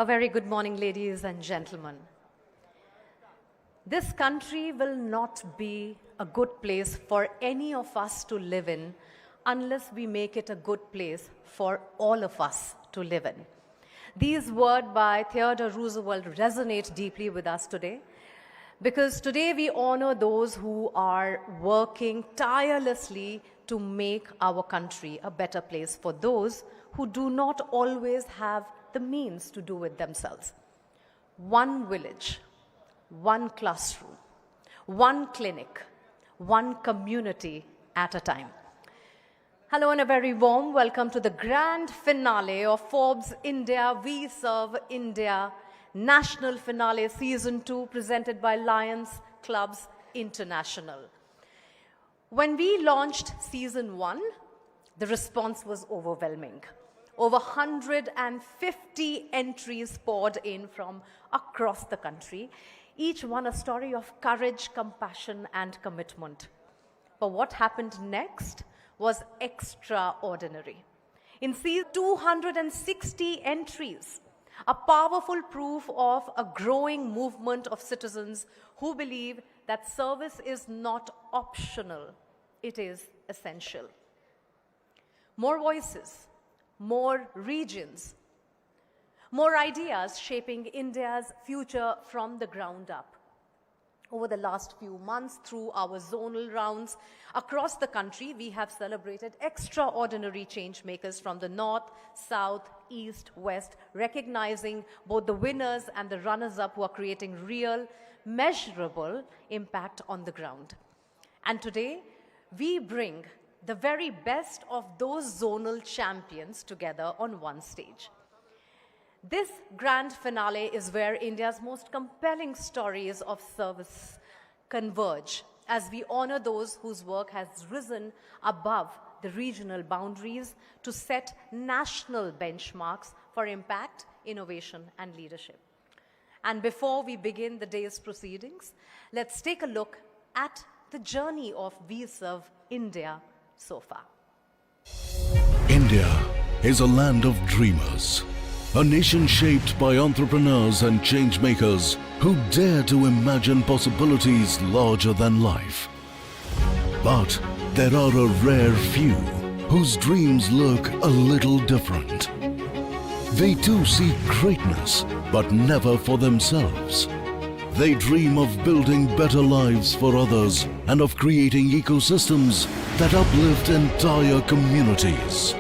A very good morning, ladies and gentlemen. This country will not be a good place for any of us to live in unless we make it a good place for all of us to live in. These words by Theodore Roosevelt resonate deeply with us today because today we honor those who are working tirelessly to make our country a better place for those who do not always have the means to do it themselves. One village, one classroom, one clinic, one community at a time. Hello and a very warm welcome to the grand finale of Forbes India We Serve India National Finale Season 2 presented by Lions Clubs International. When we launched Season 1, the response was overwhelming. Over 150 entries poured in from across the country, each one a story of courage, compassion, and commitment. But what happened next was extraordinary. In season 260 entries, a powerful proof of a growing movement of citizens who believe that service is not optional, it is essential. More voices, more regions, more ideas shaping India's future from the ground up. Over the last few months, through our zonal rounds across the country, we have celebrated extraordinary change makers from the north, south, east, west, recognizing both the winners and the runners-up who are creating real, measurable impact on the ground. And today, we bring the very best of those zonal champions together on one stage. This grand finale is where India's most compelling stories of service converge as we honor those whose work has risen above the regional boundaries to set national benchmarks for impact, innovation, and leadership. And before we begin the day's proceedings, let's take a look at the journey of We Serve India so far. India is a land of dreamers, a nation shaped by entrepreneurs and changemakers who dare to imagine possibilities larger than life. But there are a rare few whose dreams look a little different. They too seek greatness, but never for themselves. They dream of building better lives for others and of creating ecosystems that uplift entire communities.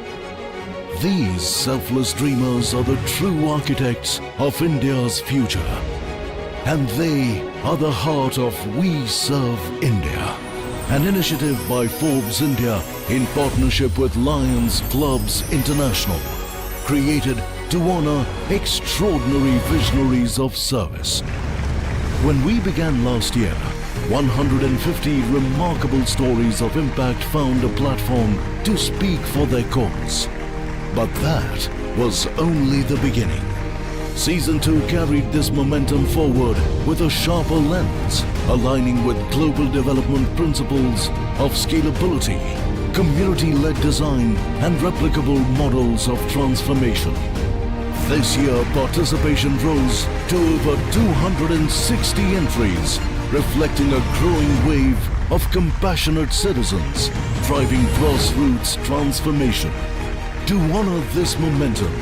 These selfless dreamers are the true architects of India's future. And they are the heart of We Serve India, an initiative by Forbes India in partnership with Lions Clubs International, created to honor extraordinary visionaries of service. When we began last year, 150 remarkable stories of impact found a platform to speak for their cause. But that was only the beginning. Season 2 carried this momentum forward with a sharper lens, aligning with global development principles of scalability, community-led design, and replicable models of transformation. This year, participation rose to over 260 entries, reflecting a growing wave of compassionate citizens driving grassroots transformation. To honor this momentum,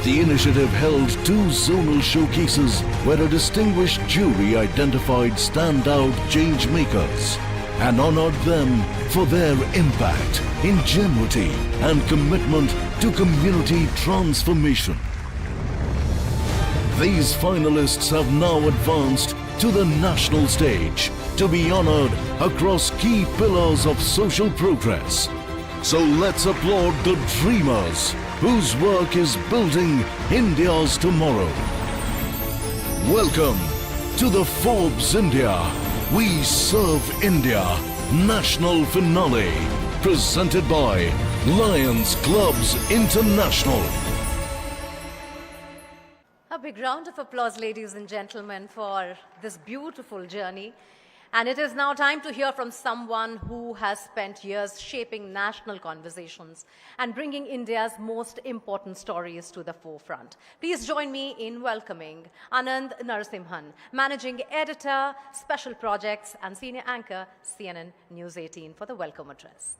the initiative held 2 zonal showcases where a distinguished jury identified standout change makers and honored them for their impact, ingenuity, and commitment to community transformation. These finalists have now advanced to the national stage to be honored across key pillars of social progress. So let's applaud the dreamers whose work is building India's tomorrow. Welcome to the Forbes India We Serve India National Finale, presented by Lions Clubs International. A big round of applause, ladies and gentlemen, for this beautiful journey. And it is now time to hear from someone who has spent years shaping national conversations and bringing India's most important stories to the forefront. Please join me in welcoming Anand Narasimhan, Managing Editor, Special Projects and Senior Anchor, CNN News 18, for the welcome address.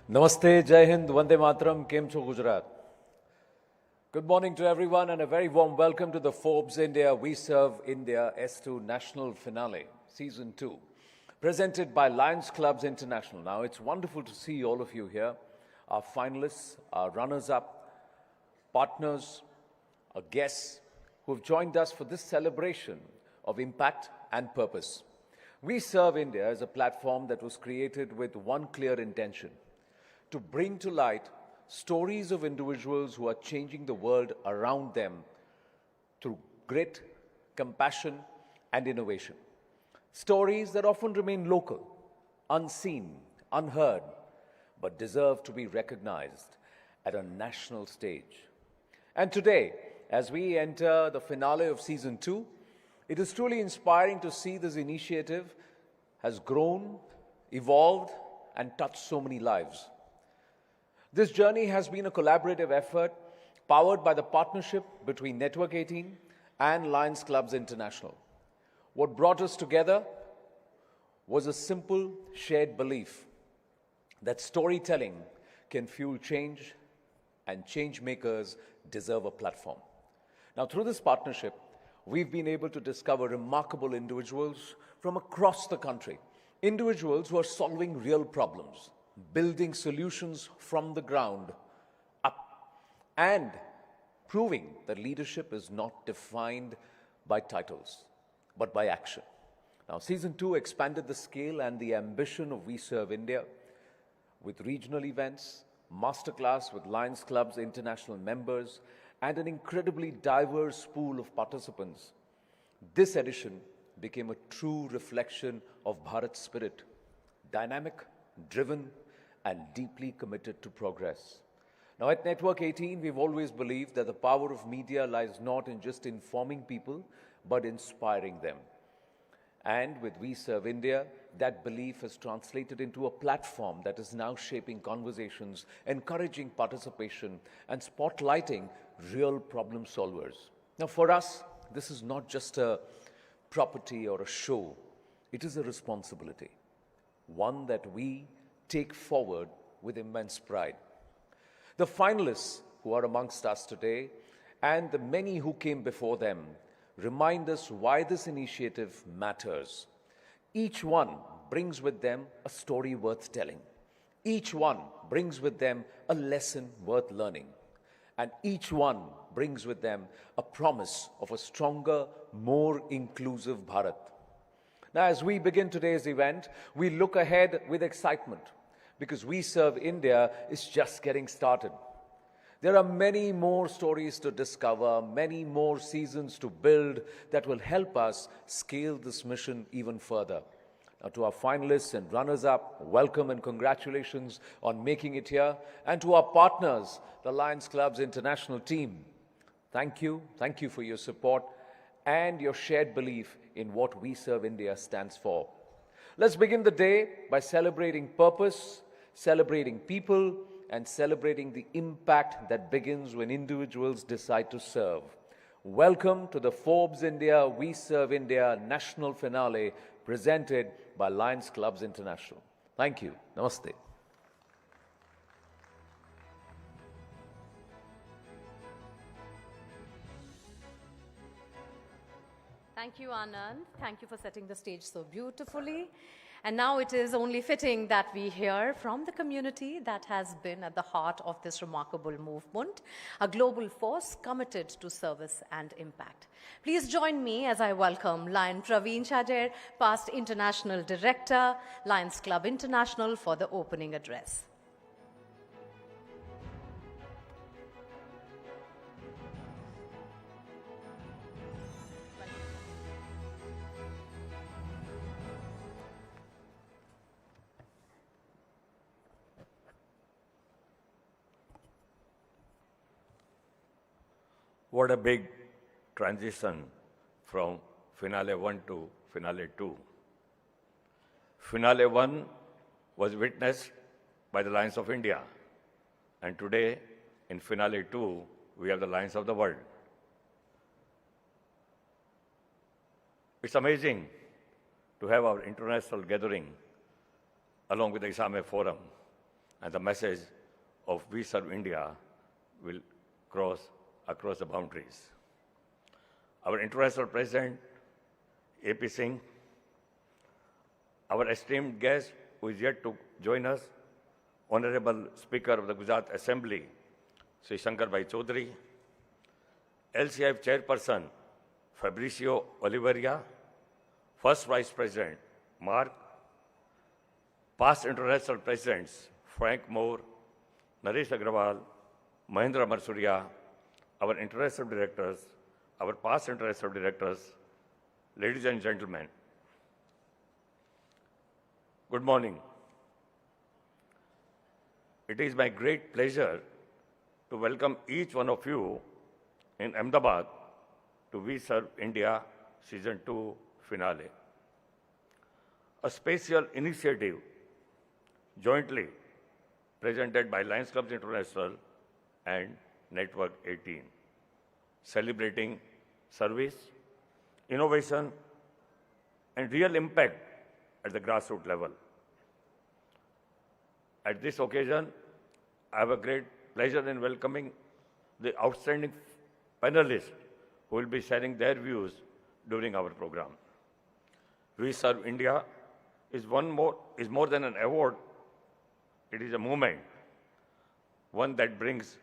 Namaste, Jai Hind, Vande Mataram, Kem Cho Gujarat. Good morning to everyone and a very warm welcome to the Forbes India We Serve India S2 National Finale, Season 2, presented by Lions Clubs International. Now, it's wonderful to see all of you here, our finalists, our runners-up, partners, our guests who have joined us for this celebration of impact and purpose. We Serve India is a platform that was created with one clear intention: to bring to light stories of individuals who are changing the world around them through grit, compassion, and innovation. Stories that often remain local, unseen, unheard, but deserve to be recognized at a national stage. And today, as we enter the finale of Season 2, it is truly inspiring to see this initiative has grown, evolved, and touched so many lives. This journey has been a collaborative effort powered by the partnership between Network 18 and Lions Clubs International. What brought us together was a simple shared belief that storytelling can fuel change and change makers deserve a platform. Now, through this partnership, we've been able to discover remarkable individuals from across the country, individuals who are solving real problems, building solutions from the ground up, and proving that leadership is not defined by titles, but by action. Now, Season 2 expanded the scale and the ambition of We Serve India with regional events, masterclass with Lions Clubs International members, and an incredibly diverse pool of participants. This edition became a true reflection of Bharat's spirit: dynamic, driven, and deeply committed to progress. Now, at Network 18, we've always believed that the power of media lies not in just informing people, but inspiring them. And with We Serve India, that belief has translated into a platform that is now shaping conversations, encouraging participation, and spotlighting real problem solvers. Now, for us, this is not just a property or a show. It is a responsibility, one that we take forward with immense pride. The finalists who are amongst us today and the many who came before them remind us why this initiative matters. Each one brings with them a story worth telling. Each one brings with them a lesson worth learning. And each one brings with them a promise of a stronger, more inclusive Bharat. Now, as we begin today's event, we look ahead with excitement, because We Serve India is just getting started. There are many more stories to discover, many more seasons to build that will help us scale this mission even further. Now, to our finalists and runners-up, welcome and congratulations on making it here. And to our partners, the Lions Clubs International team, thank you for your support and your shared belief in what We Serve India stands for. Let's begin the day by celebrating purpose, celebrating people, and celebrating the impact that begins when individuals decide to serve. Welcome to the Forbes India We Serve India National Finale, presented by Lions Clubs International. Thank you. Namaste. Thank you, Anand. Thank you for setting the stage so beautifully. And now it is only fitting that we hear from the community that has been at the heart of this remarkable movement, a global force committed to service and impact. Please join me as I welcome Lion Praveen Chajer, past International Director, Lions Club International, for the opening address. What a big transition from Finale 1 to Finale 2. Finale 1 was witnessed by the Lions of India, and today in Finale 2, we have the Lions of the world. It's amazing to have our international gathering along with the Isame Forum, and the message of We Serve India will cross across the boundaries. Our international president, AP Singh, our esteemed guest who is yet to join us, Honorable Speaker of the Gujarat Assembly, Sri Shankar Bhai Chaudhary, LCIF Chairperson, Fabricio Oliveira, First Vice President, Mark, past international presidents, Frank Moore, Naresh Agrawal, Mahendra Marsuria, our international directors, our past international directors, ladies and gentlemen, good morning. It is my great pleasure to welcome each one of you in Ahmedabad to We Serve India Season 2 finale. A special initiative jointly presented by Lions Clubs International and Network 18, celebrating service, innovation, and real impact at the grassroots level. At this occasion, I have a great pleasure in welcoming the outstanding panelists who will be sharing their views during our program. We Serve India is more than an award. It is a movement, one that brings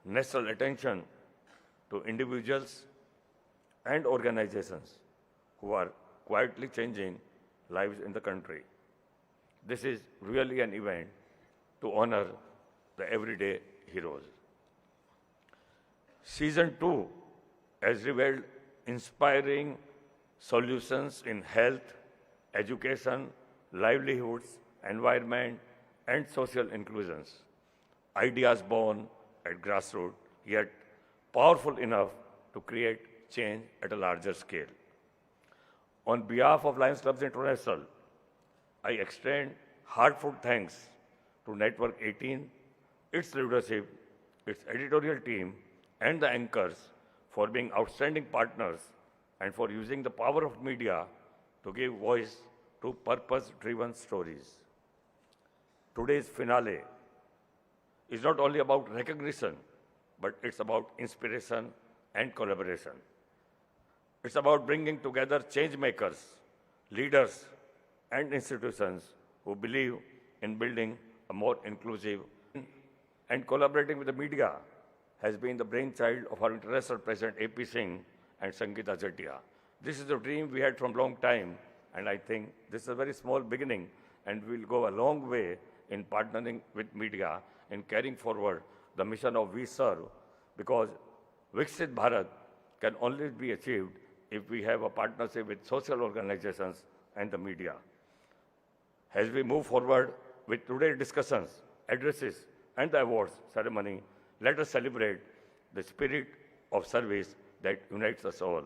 national attention to individuals and organizations who are quietly changing lives in the country. This is really an event to honor the everyday heroes. Season 2 has revealed inspiring solutions in health, education, livelihoods, environment, and social inclusions. Ideas born at grassroots, yet powerful enough to create change at a larger scale. On behalf of Lions Clubs International, I extend heartfelt thanks to Network 18, its leadership, its editorial team, and the anchors for being outstanding partners and for using the power of media to give voice to purpose-driven stories. Today's finale is not only about recognition, but it's about inspiration and collaboration. It's about bringing together changemakers, leaders, and institutions who believe in building a more inclusive and collaborating with the media has been the brainchild of our international president, AP Singh and Sangeeta Jatia. This is a dream we had from a long time, and I think this is a very small beginning, and we'll go a long way in partnering with media in carrying forward the mission of We Serve, because Viksit Bharat can only be achieved if we have a partnership with social organizations and the media. As we move forward with today's discussions, addresses, and the awards ceremony, let us celebrate the spirit of service that unites us all.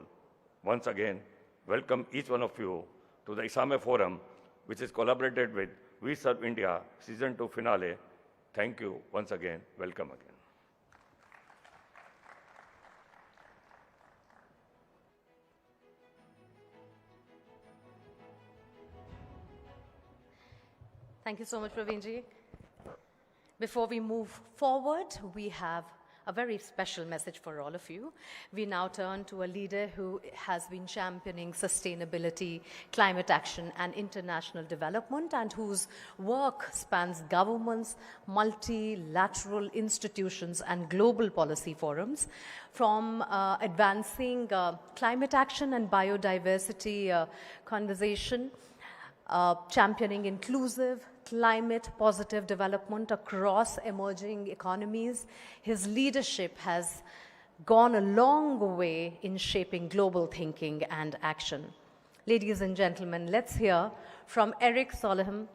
Once again, welcome each one of you to the Isame Forum, which is collaborated with We Serve India Season 2 finale. Thank you once again. Welcome again. Thank you so much, Praveenji. Before we move forward, we have a very special message for all of you. We now turn to a leader who has been championing sustainability, climate action, and international development, and whose work spans governments, multilateral institutions, and global policy forums, from advancing climate action and biodiversity conversation, championing inclusive, climate-positive development across emerging economies. His leadership has gone a long way in shaping global thinking and action. Ladies and gentlemen, let's hear from Eric Solheim,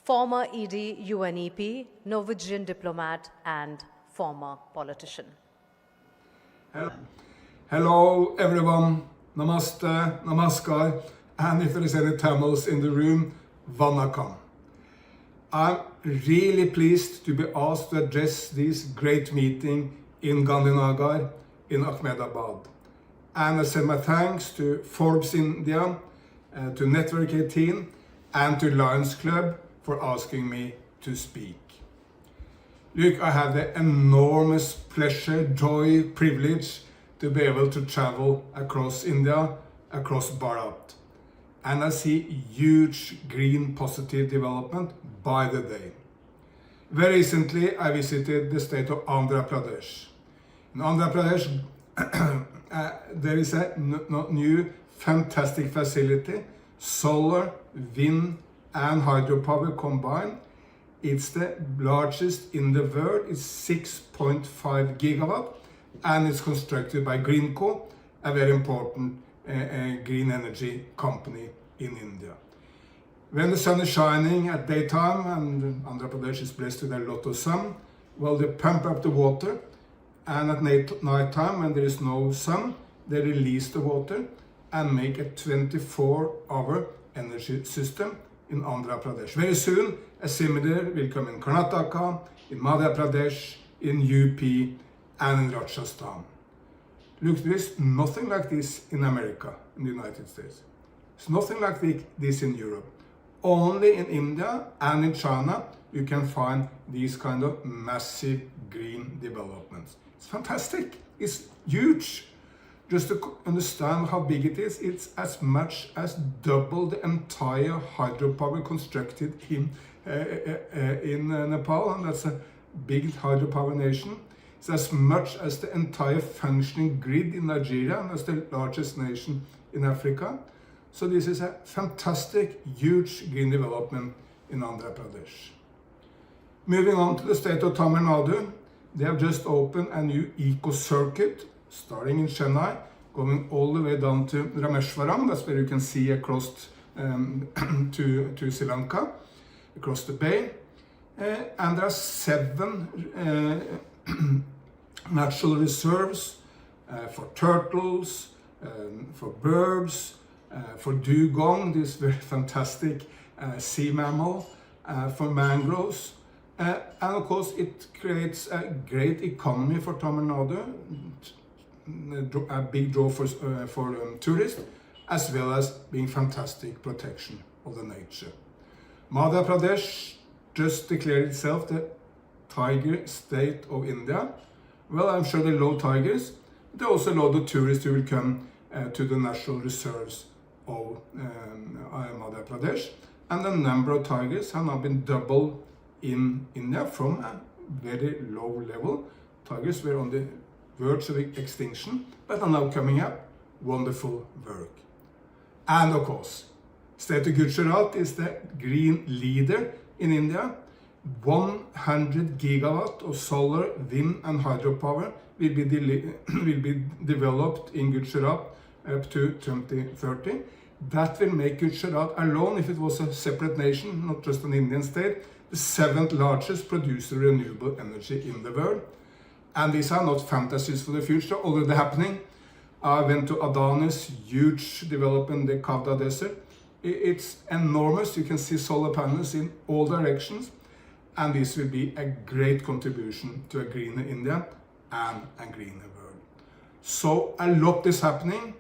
former ED UNEP, Norwegian diplomat and former politician. Hello everyone, namaste, namaskar, and if there is any Tamils in the room, vanakkam. I'm really pleased to be asked to address this great meeting in Gandhinagar in Ahmedabad. And I send my thanks to Forbes India, to Network 18 and to Lions Club for asking me to speak. Look, I have the enormous pleasure, joy, privilege to be able to travel across India, across Bharat. And I see huge green positive development by the day. Very recently, I visited the state of Andhra Pradesh. In Andhra Pradesh, there is a new fantastic facility, solar, wind and hydropower combined. It's the largest in the world, it's 6.5 gigawatt, and it's constructed by Greenco, a very important green energy company in India. When the sun is shining at daytime and Andhra Pradesh is blessed with a lot of sun, well, they pump up the water, and at night time when there is no sun, they release the water and make a 24-hour energy system in Andhra Pradesh. Very soon, a similar will come in Karnataka, in Madhya Pradesh, in UP, and in Rajasthan. Look, there is nothing like this in America, in the United States. It's nothing like this in Europe. Only in India and in China you can find these kind of massive green developments. It's fantastic. It's huge. Just to understand how big it is, it's as much as double the entire hydropower constructed in Nepal, and that's a big hydropower nation. It's as much as the entire functioning grid in Nigeria, and that's the largest nation in Africa. So this is a fantastic, huge green development in Andhra Pradesh. Moving on to the state of Tamil Nadu, they have just opened a new eco-circuit, starting in Chennai, going all the way down to Rameshwaram. That's where you can see across to Sri Lanka, across the bay. And there are 7 natural reserves for turtles, for birds, for dugong, this very fantastic sea mammal, for mangroves. And of course it creates a great economy for Tamil Nadu, a big draw for tourists, as well as being fantastic protection of the nature. Madhya Pradesh just declared itself the tiger state of India. Well, I'm sure they love tigers, but they also love the tourists who will come to the natural reserves of Madhya Pradesh. And the number of tigers have now been doubled in India from a very low level. Tigers were on the verge of extinction, but are now coming up. Wonderful work. And of course, state of Gujarat is the green leader in India. 100 gigawatt of solar, wind and hydropower will be developed in Gujarat up to 2030. That will make Gujarat alone, if it was a separate nation, not just an Indian state, the 7th largest producer of renewable energy in the world. And these are not fantasies for the future, already happening. I went to Adani's huge development in the Kavda Desert. It's enormous. You can see solar panels in all directions. And this will be a great contribution to a greener India and a greener world. So a lot is happening.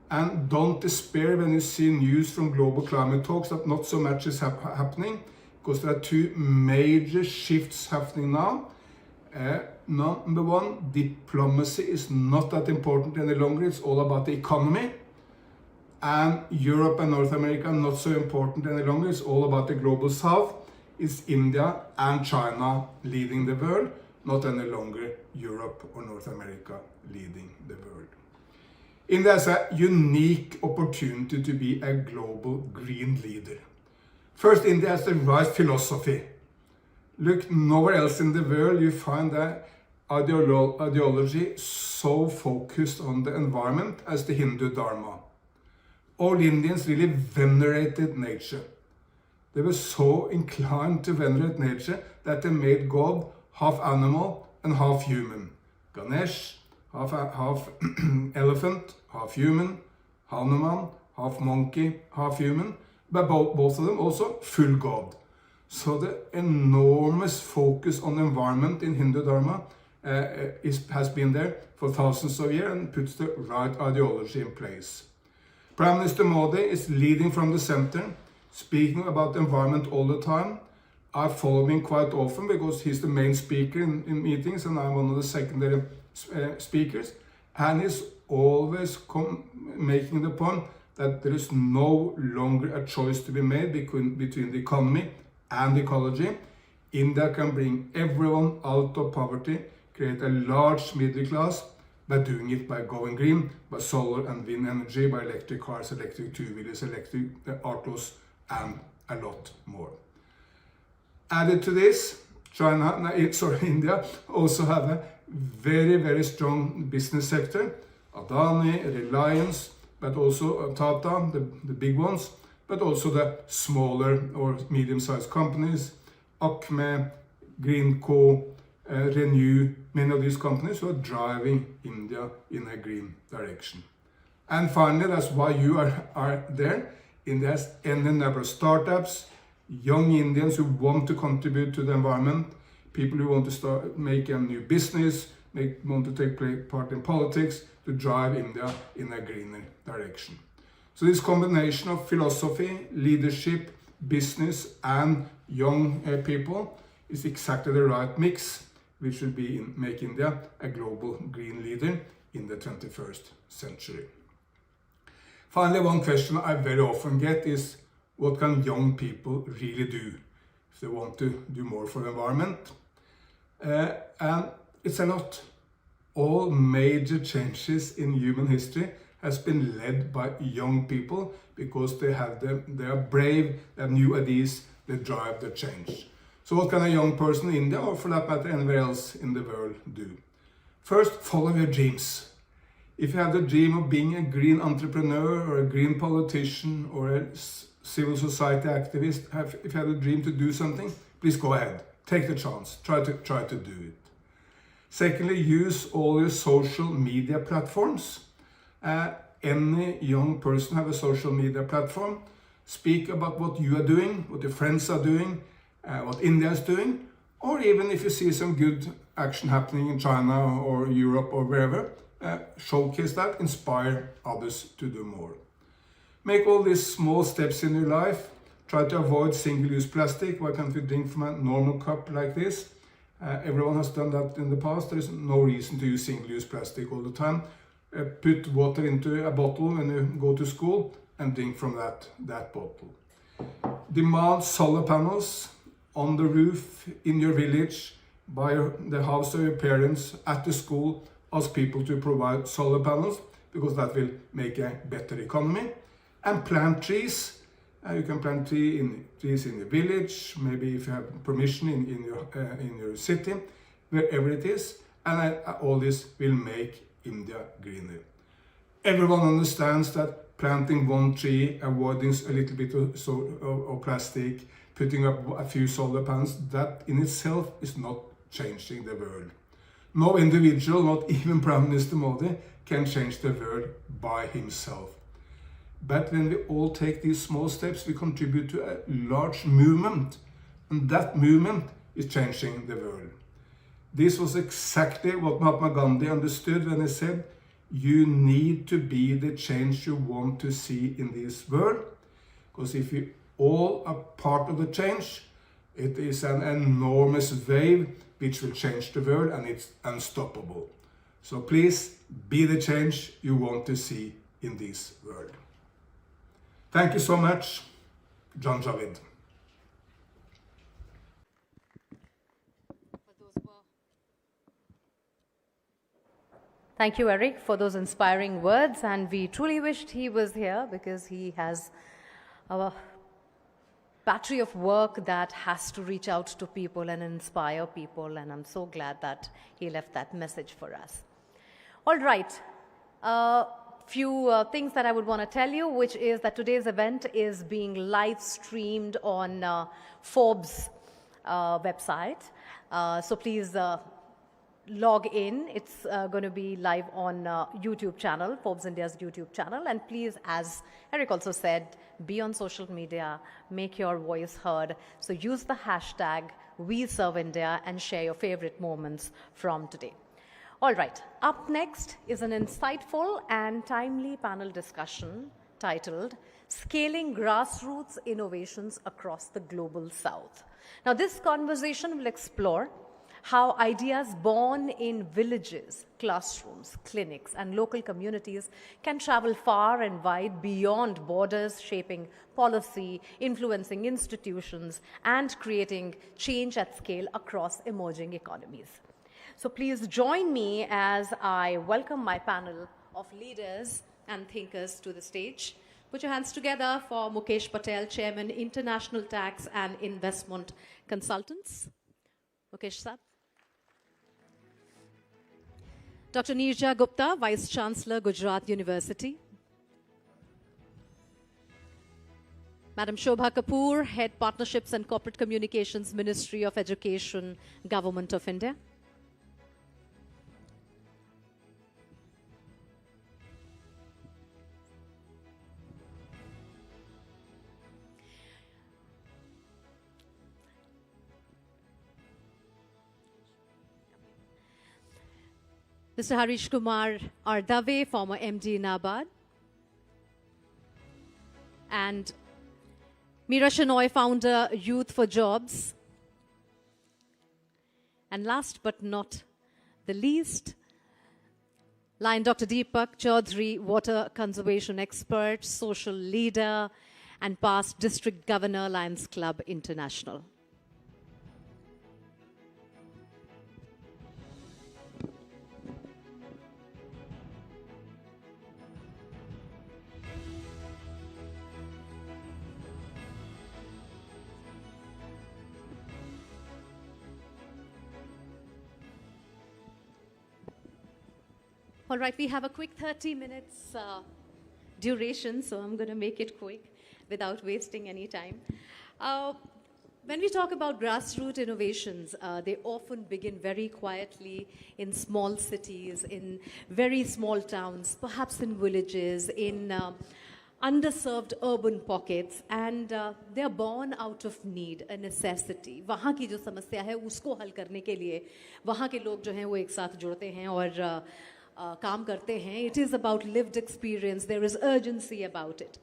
And don't despair when you see news from global climate talks that not so much is happening, because there are 2 major shifts happening now. Number one, diplomacy is not that important any longer. It's all about the economy. And Europe and North America not so important any longer. It's all about the global south. It's India and China leading the world, not any longer Europe or North America leading the world. India has a unique opportunity to be a global green leader. First, India has the right philosophy. Look, nowhere else in the world you find an ideology so focused on the environment as the Hindu Dharma. All Indians really venerated nature. They were so inclined to venerate nature that they made God half animal and half human. Ganesh, half elephant, half human, Hanuman, half monkey, half human, but both of them also full God. So the enormous focus on the environment in Hindu Dharma has been there for thousands of years and puts the right ideology in place. Prime Minister Modi is leading from the center, speaking about the environment all the time. I follow him quite often because he's the main speaker in meetings and I'm one of the secondary speakers. And he's always making the point that there is no longer a choice to be made between the economy and ecology. India can bring everyone out of poverty, create a large middle class by doing it by going green, by solar and wind energy, by electric cars, electric two-wheelers, electric autos, and a lot more. Added to this, India also have a very, very strong business sector. Adani, Reliance, but also Tata, the big ones, but also the smaller or medium-sized companies, Acme, Greenco, Renew, many of these companies who are driving India in a green direction. And finally, that's why you are there. India has any number of startups, young Indians who want to contribute to the environment, people who want to make a new business, want to take part in politics, to drive India in a greener direction. So this combination of philosophy, leadership, business and young people is exactly the right mix, which will make India a global green leader in the 21st century. Finally, one question I very often get is, what can young people really do if they want to do more for the environment? And it's a lot. All major changes in human history has been led by young people because they are brave, they have new ideas, they drive the change. So what can a young person in India, or for that matter anywhere else in the world, do? First, follow your dreams. If you have the dream of being a green entrepreneur or a green politician or a civil society activist, if you have a dream to do something, please go ahead. Take the chance. Try to do it. Secondly, use all your social media platforms. Any young person have a social media platform. Speak about what you are doing, what your friends are doing, what India is doing, or even if you see some good action happening in China or Europe or wherever, showcase that, inspire others to do more. Make all these small steps in your life. Try to avoid single-use plastic. Why can't we drink from a normal cup like this? Everyone has done that in the past. There is no reason to use single-use plastic all the time. Put water into a bottle when you go to school and drink from that bottle. Demand solar panels on the roof, in your village, by the house of your parents, at the school. Ask people to provide solar panels because that will make a better economy. And plant trees. You can plant trees in your village, maybe if you have permission in your city, wherever it is. And all this will make India greener. Everyone understands that planting one tree, avoiding a little bit of plastic, putting up a few solar panels, that in itself is not changing the world. No individual, not even Prime Minister Modi, can change the world by himself. But when we all take these small steps, we contribute to a large movement. And that movement is changing the world. This was exactly what Mahatma Gandhi understood when he said, you need to be the change you want to see in this world. Because if we all are part of the change, it is an enormous wave which will change the world, and it's unstoppable. So please be the change you want to see in this world. Thank you so much. John Javid. Thank you, Eric, for those inspiring words, and we truly wished he was here because he has a battery of work that has to reach out to people and inspire people, and I'm so glad that he left that message for us. All right, few things that I would want to tell you, which is that today's event is being live streamed on Forbes website, so please log in. It's going to be live on YouTube channel, Forbes India's YouTube channel. And please, as Eric also said, be on social media, make your voice heard. So use the hashtag #WeServeIndia and share your favorite moments from today. All right, up next is an insightful and timely panel discussion titled Scaling Grassroots Innovations Across the Global South. Now, this conversation will explore how ideas born in villages, classrooms, clinics, and local communities can travel far and wide beyond borders, shaping policy, influencing institutions, and creating change at scale across emerging economies. So please join me as I welcome my panel of leaders and thinkers to the stage. Put your hands together for Mukesh Patel, Chairman, International Tax and Investment Consultants. Mukesh sir. Dr. Neerja Gupta, Vice Chancellor, Gujarat University. Madam Shobha Kapoor, Head Partnerships and Corporate Communications, Ministry of Education, Government of India. Mr. Harish Kumar Ardave, former MD NABARD. And Meera Shenoy, founder, Youth for Jobs. And last but not the least, Lion Dr. Deepak Chaudhary, water conservation expert, social leader, and past district governor, Lions Club International. All right, we have a quick 30 minutes duration, so I'm going to make it quick without wasting any time. When we talk about grassroots innovations, they often begin very quietly in small cities, in very small towns, perhaps in villages, in underserved urban pockets, and they are born out of need, a necessity. वहाँ की जो समस्या है उसको हल करने के लिए वहाँ के लोग जो हैं वो एक साथ जुड़ते हैं और काम करते हैं. It is about lived experience. There is urgency about it.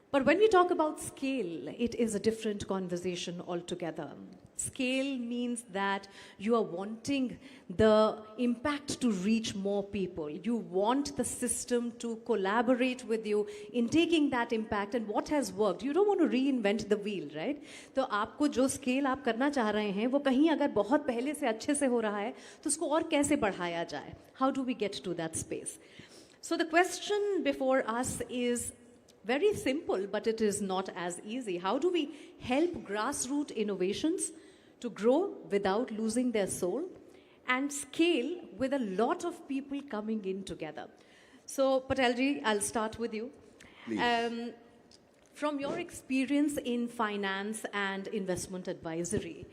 But when we talk about scale, it is a different conversation altogether. Scale means that you are wanting the impact to reach more people. You want the system to collaborate with you in taking that impact and what has worked. You don't want to reinvent the wheel, right? तो आपको जो scale आप करना चाह रहे हैं वो कहीं अगर बहुत पहले से अच्छे से हो रहा है तो उसको और कैसे बढ़ाया जाए? How do we get to that space? So the question before us is very simple, but it is not as easy. How do we help grassroots innovations to grow without losing their soul and scale with a lot of people coming in together? So, Patelji, I'll start with you. Please. From your experience in finance and investment advisory,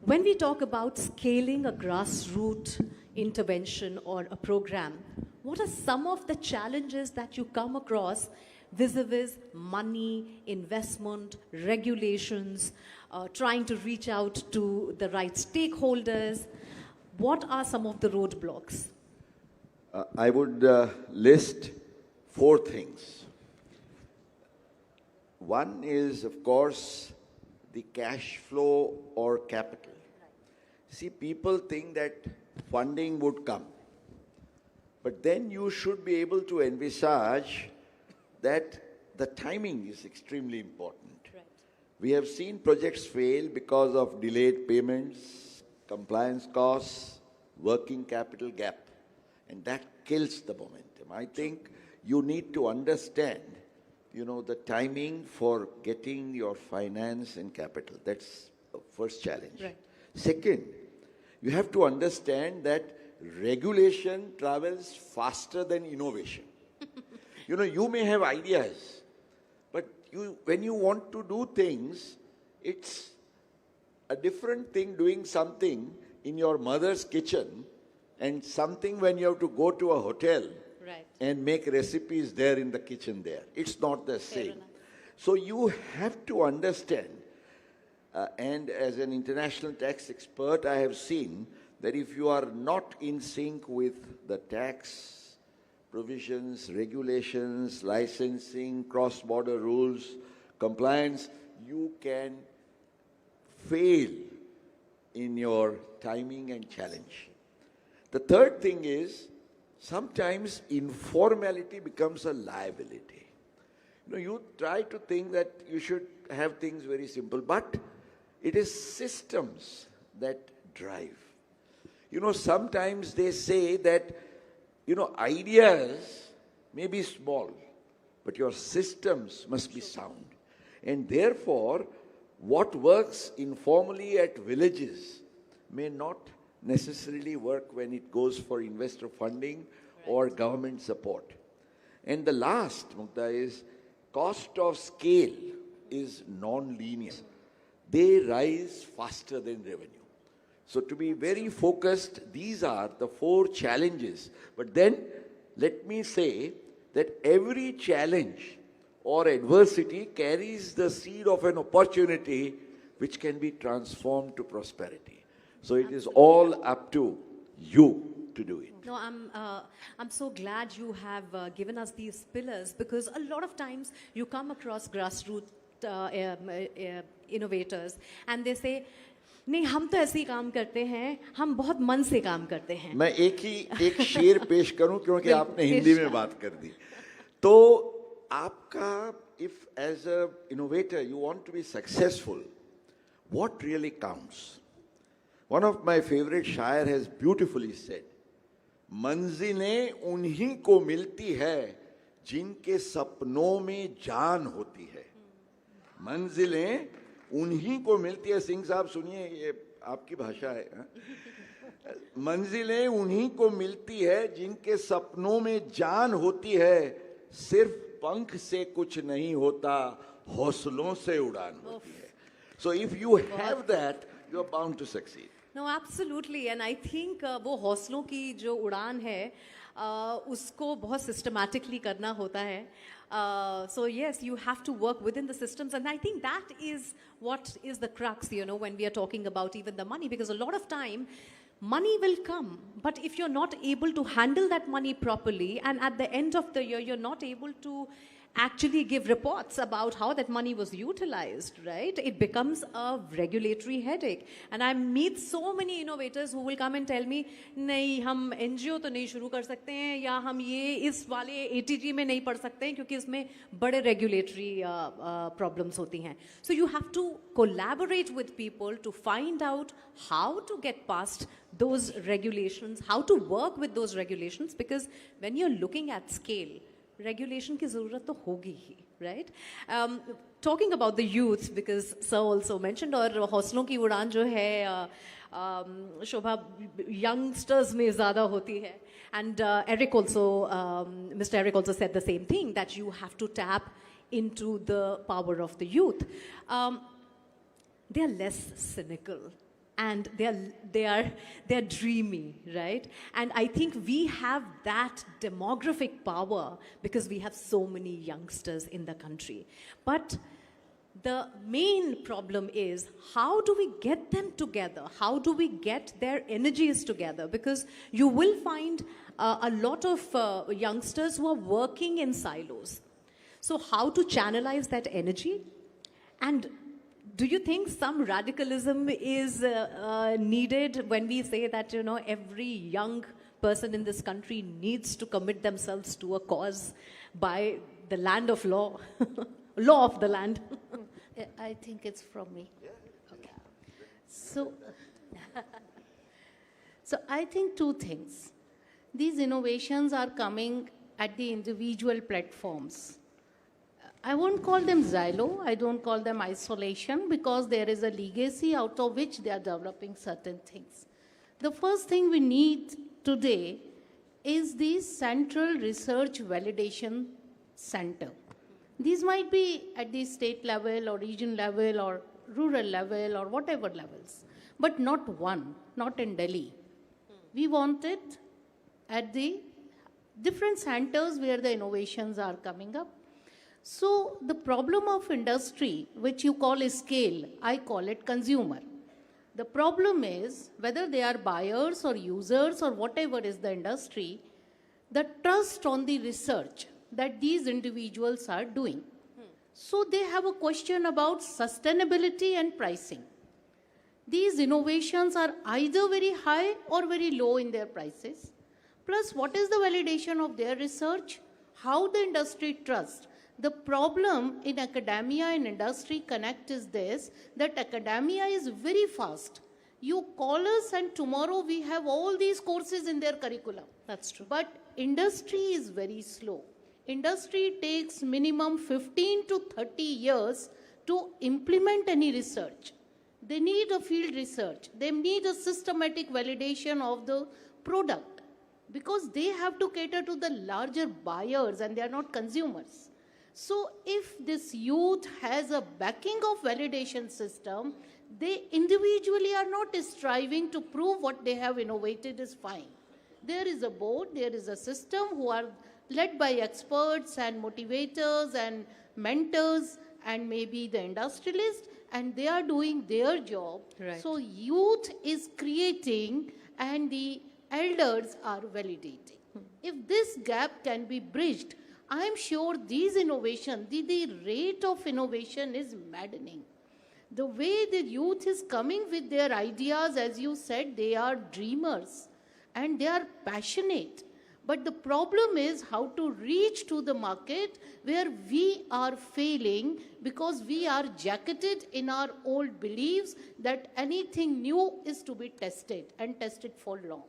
when we talk about scaling a grassroots intervention or a program, what are some of the challenges that you come across vis-a-vis money, investment, regulations, trying to reach out to the right stakeholders? What are some of the roadblocks? I would list 4 things. One is, of course, the cash flow or capital. See, people think that funding would come, but then you should be able to envisage that the timing is extremely important. Right. We have seen projects fail because of delayed payments, compliance costs, working capital gap, and that kills the momentum. I think you need to understand, the timing for getting your finance and capital. That's the first challenge. Right. Second, you have to understand that regulation travels faster than innovation. You may have ideas, but when you want to do things, it's a different thing doing something in your mother's kitchen and something when you have to go to a hotel Right. and make recipes there in the kitchen there. It's not the same. enough. So you have to understand, and as an international tax expert, I have seen that if you are not in sync with the tax provisions, regulations, licensing, cross-border rules, compliance, you can fail in your timing and challenge. The third thing is, sometimes informality becomes a liability. You try to think that you should have things very simple, but it is systems that drive. Sometimes they say that, ideas may be small, but your systems must be sound. And therefore, what works informally at villages may not necessarily work when it goes for investor funding or government support. And the last, Mukta, is cost of scale is non-linear. They rise faster than revenue. So to be very focused, these are the 4 challenges. But then, let me say that every challenge or adversity carries the seed of an opportunity which can be transformed to prosperity. So it is all up to you to do it. No, I'm so glad you have given us these pillars, because a lot of times you come across grassroots innovators and they say, नहीं हम तो ऐसे ही काम करते हैं, हम बहुत मन से काम करते हैं. मैं एक शेर पेश करूं क्योंकि आपने हिंदी में बात कर दी. तो आपका, if as a innovator you want to be successful, what really counts? One of my favorite शायर has beautifully said, मंजिलें उन्हीं को मिलती है जिनके सपनों में जान होती है. मंजिलें उन्हीं को मिलती है. सिंह साहब सुनिए, ये आपकी भाषा है. मंजिलें उन्हीं को मिलती है जिनके सपनों में जान होती है. सिर्फ पंख से कुछ नहीं होता, हौसलों से उड़ान होती है. So if you have that, you are bound to succeed. No, absolutely. And I think वो हौसलों की जो उड़ान है उसको बहुत systematically करना होता है. So yes, you have to work within the systems, and I think that is what is the crux, when we are talking about even the money, because a lot of time money will come, but if you're not able to handle that money properly, and at the end of the year you're not able to actually give reports about how that money was utilized, right? It becomes a regulatory headache. And I meet so many innovators who will come and tell me, नहीं हम NGO तो नहीं शुरू कर सकते हैं, या हम ये इस वाले ATG में नहीं पढ़ सकते हैं क्योंकि इसमें बड़े regulatory problems होती हैं. So you have to collaborate with people to find out how to get past those regulations, how to work with those regulations, because when you're looking at scale, regulation की ज़रूरत तो होगी ही, right? Talking about the youth, because sir also mentioned, और हौसलों की उड़ान जो है शोभा youngsters में ज़्यादा होती है. And Eric also, Mr. Eric also said the same thing, that you have to tap into the power of the youth. They are less cynical. And they are dreamy, right? And I think we have that demographic power because we have so many youngsters in the country. But the main problem is, how do we get them together? How do we get their energies together? Because you will find a lot of youngsters who are working in silos. So how to channelize that energy? And do you think some radicalism is needed when we say that, every young person in this country needs to commit themselves to a cause by the land of law, law of the land? I think it's from me. Okay. So I think 2 things. These innovations are coming at the individual platforms. I won't call them silo, I don't call them isolation, because there is a legacy out of which they are developing certain things. The first thing we need today is the Central Research Validation Center. These might be at the state level or region level or rural level or whatever levels, but not one, not in Delhi. We want it at the different centers where the innovations are coming up. So the problem of industry, which you call scale, I call it consumer. The problem is whether they are buyers or users or whatever is the industry, the trust on the research that these individuals are doing. So they have a question about sustainability and pricing. These innovations are either very high or very low in their prices. Plus, what is the validation of their research? How the industry trusts. The problem in academia and industry connect is this, that academia is very fast. You call us and tomorrow we have all these courses in their curriculum. That's true. But industry is very slow. Industry takes minimum 15 to 30 years to implement any research. They need a field research. They need a systematic validation of the product because they have to cater to the larger buyers and they are not consumers. So if this youth has a backing of validation system, they individually are not striving to prove what they have innovated is fine. There is a board, there is a system who are led by experts and motivators and mentors and maybe the industrialists, and they are doing their job. Right. So youth is creating and the elders are validating. If this gap can be bridged, I am sure these innovations, the rate of innovation is maddening. The way the youth is coming with their ideas, as you said, they are dreamers and they are passionate. But the problem is how to reach to the market where we are failing because we are jacketed in our old beliefs that anything new is to be tested and tested for long.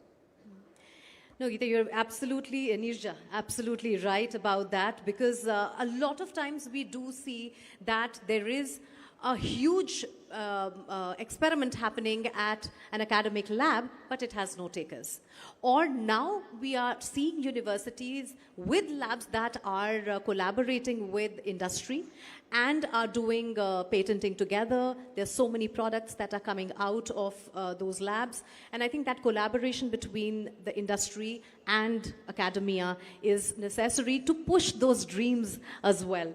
No, Geeta, you're absolutely, Nirja, absolutely right about that because a lot of times we do see that there is a huge experiment happening at an academic lab, but it has no takers. Or now we are seeing universities with labs that are collaborating with industry and are doing patenting together. There's so many products that are coming out of those labs. And I think that collaboration between the industry and academia is necessary to push those dreams as well.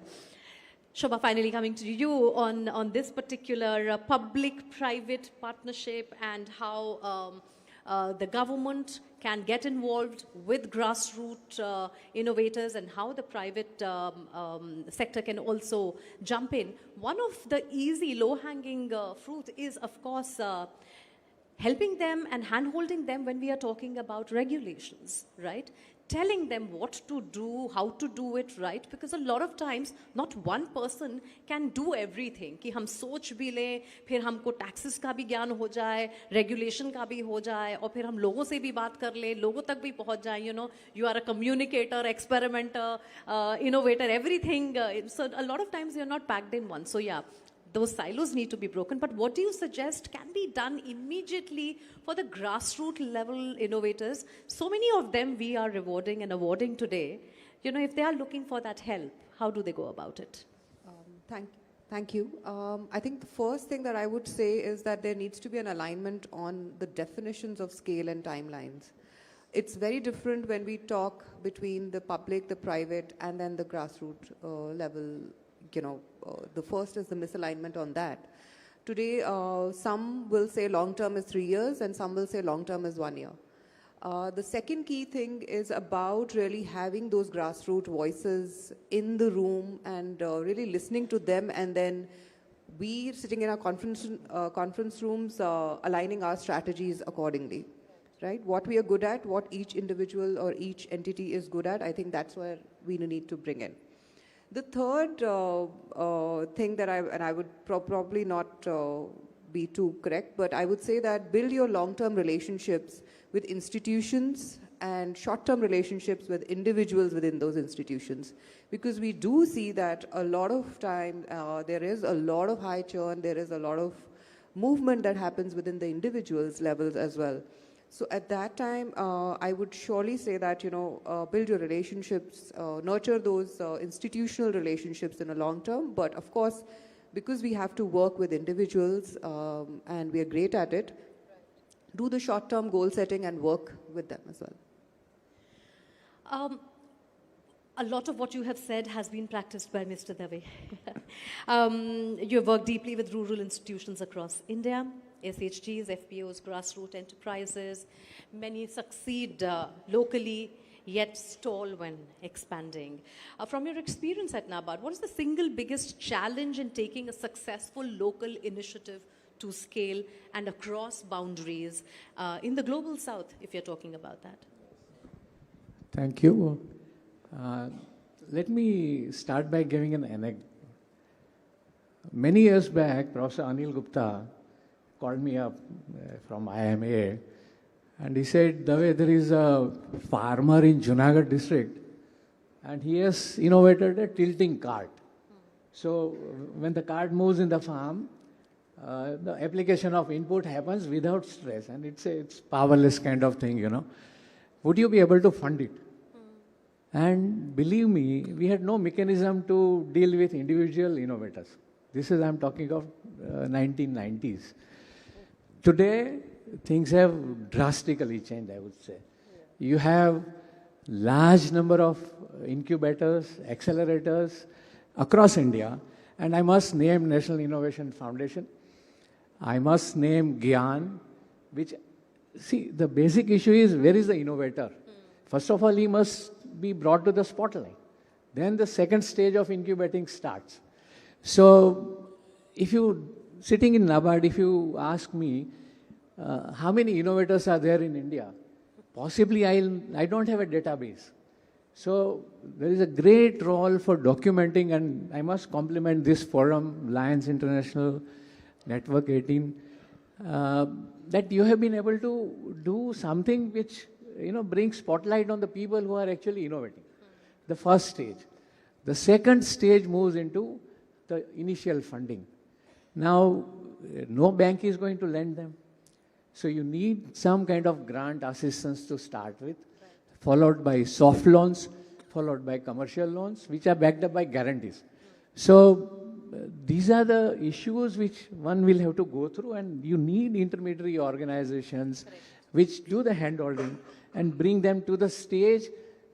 Shobha, finally coming to you on this particular public-private partnership and how the government can get involved with grassroots innovators and how the private sector can also jump in. One of the easy, low-hanging fruit is, of course, helping them and hand-holding them when we are talking about regulations, right? Telling them what to do, how to do it right, because a lot of times not one person can do everything. कि हम सोच भी लें, फिर हमको taxes का भी ज्ञान हो जाए, regulation का भी हो जाए, और फिर हम लोगों से भी बात कर लें, लोगों तक भी पहुंच जाए. You know, you are a communicator, experimenter, innovator, everything. So a lot of times you're not packed in one. So yeah. Those silos need to be broken, but what do you suggest can be done immediately for the grassroots level innovators? So many of them we are rewarding and awarding today. You know, if they are looking for that help, how do they go about it? Thank you. I think the first thing that I would say is that there needs to be an alignment on the definitions of scale and timelines. It's very different when we talk between the public, the private, and then the grassroots level. You know, the first is the misalignment on that. Today, some will say long term is 3 years and some will say long term is 1 year. The second key thing is about really having those grassroots voices in the room and really listening to them, and then we sitting in our conference rooms aligning our strategies accordingly. Right? What we are good at, what each individual or each entity is good at, I think that's where we need to bring in. The third thing that I would probably not be too correct, but I would say that build your long-term relationships with institutions and short-term relationships with individuals within those institutions. Because we do see that a lot of time there is a lot of high churn, there is a lot of movement that happens within the individuals levels as well. So at that time, I would surely say that, you know, build your relationships, nurture those institutional relationships in a long term. But of course, because we have to work with individuals and we are great at it, do the short-term goal setting and work with them as well. A lot of what you have said has been practiced by Mr. Dave. You have worked deeply with rural institutions across India, SHGs, FPOs, grassroots enterprises. Many succeed locally, yet stall when expanding. From your experience at NABARD, what is the single biggest challenge in taking a successful local initiative to scale and across boundaries in the global south, if you're talking about that? Thank you. Let me start by giving an anecdote. Many years back, Professor Anil Gupta called me up from IMA and he said, Dave, there is a farmer in Junagadh district and he has innovated a tilting cart. So when the cart moves in the farm, the application of input happens without stress and it's powerless kind of thing, you know. Would you be able to fund it? And believe me, we had no mechanism to deal with individual innovators. This is, I'm talking of 1990s. Today, things have drastically changed, I would say. You have large number of incubators, accelerators across India, and I must name National Innovation Foundation. I must name GYAN, which, see, the basic issue is where is the innovator? First of all, he must be brought to the spotlight. Then the second stage of incubating starts. So, if you, sitting in NABARD, if you ask me, how many innovators are there in India? Possibly I don't have a database. So, there is a great role for documenting, and I must compliment this forum, Lions International, Network 18, that you have been able to do something which brings spotlight on the people who are actually innovating. The first stage. The second stage moves into the initial funding. Now, no bank is going to lend them. So you need some kind of grant assistance to start with, followed by soft loans, followed by commercial loans, which are backed up by guarantees. So these are the issues which one will have to go through, and you need intermediary organizations which do the handholding and bring them to the stage.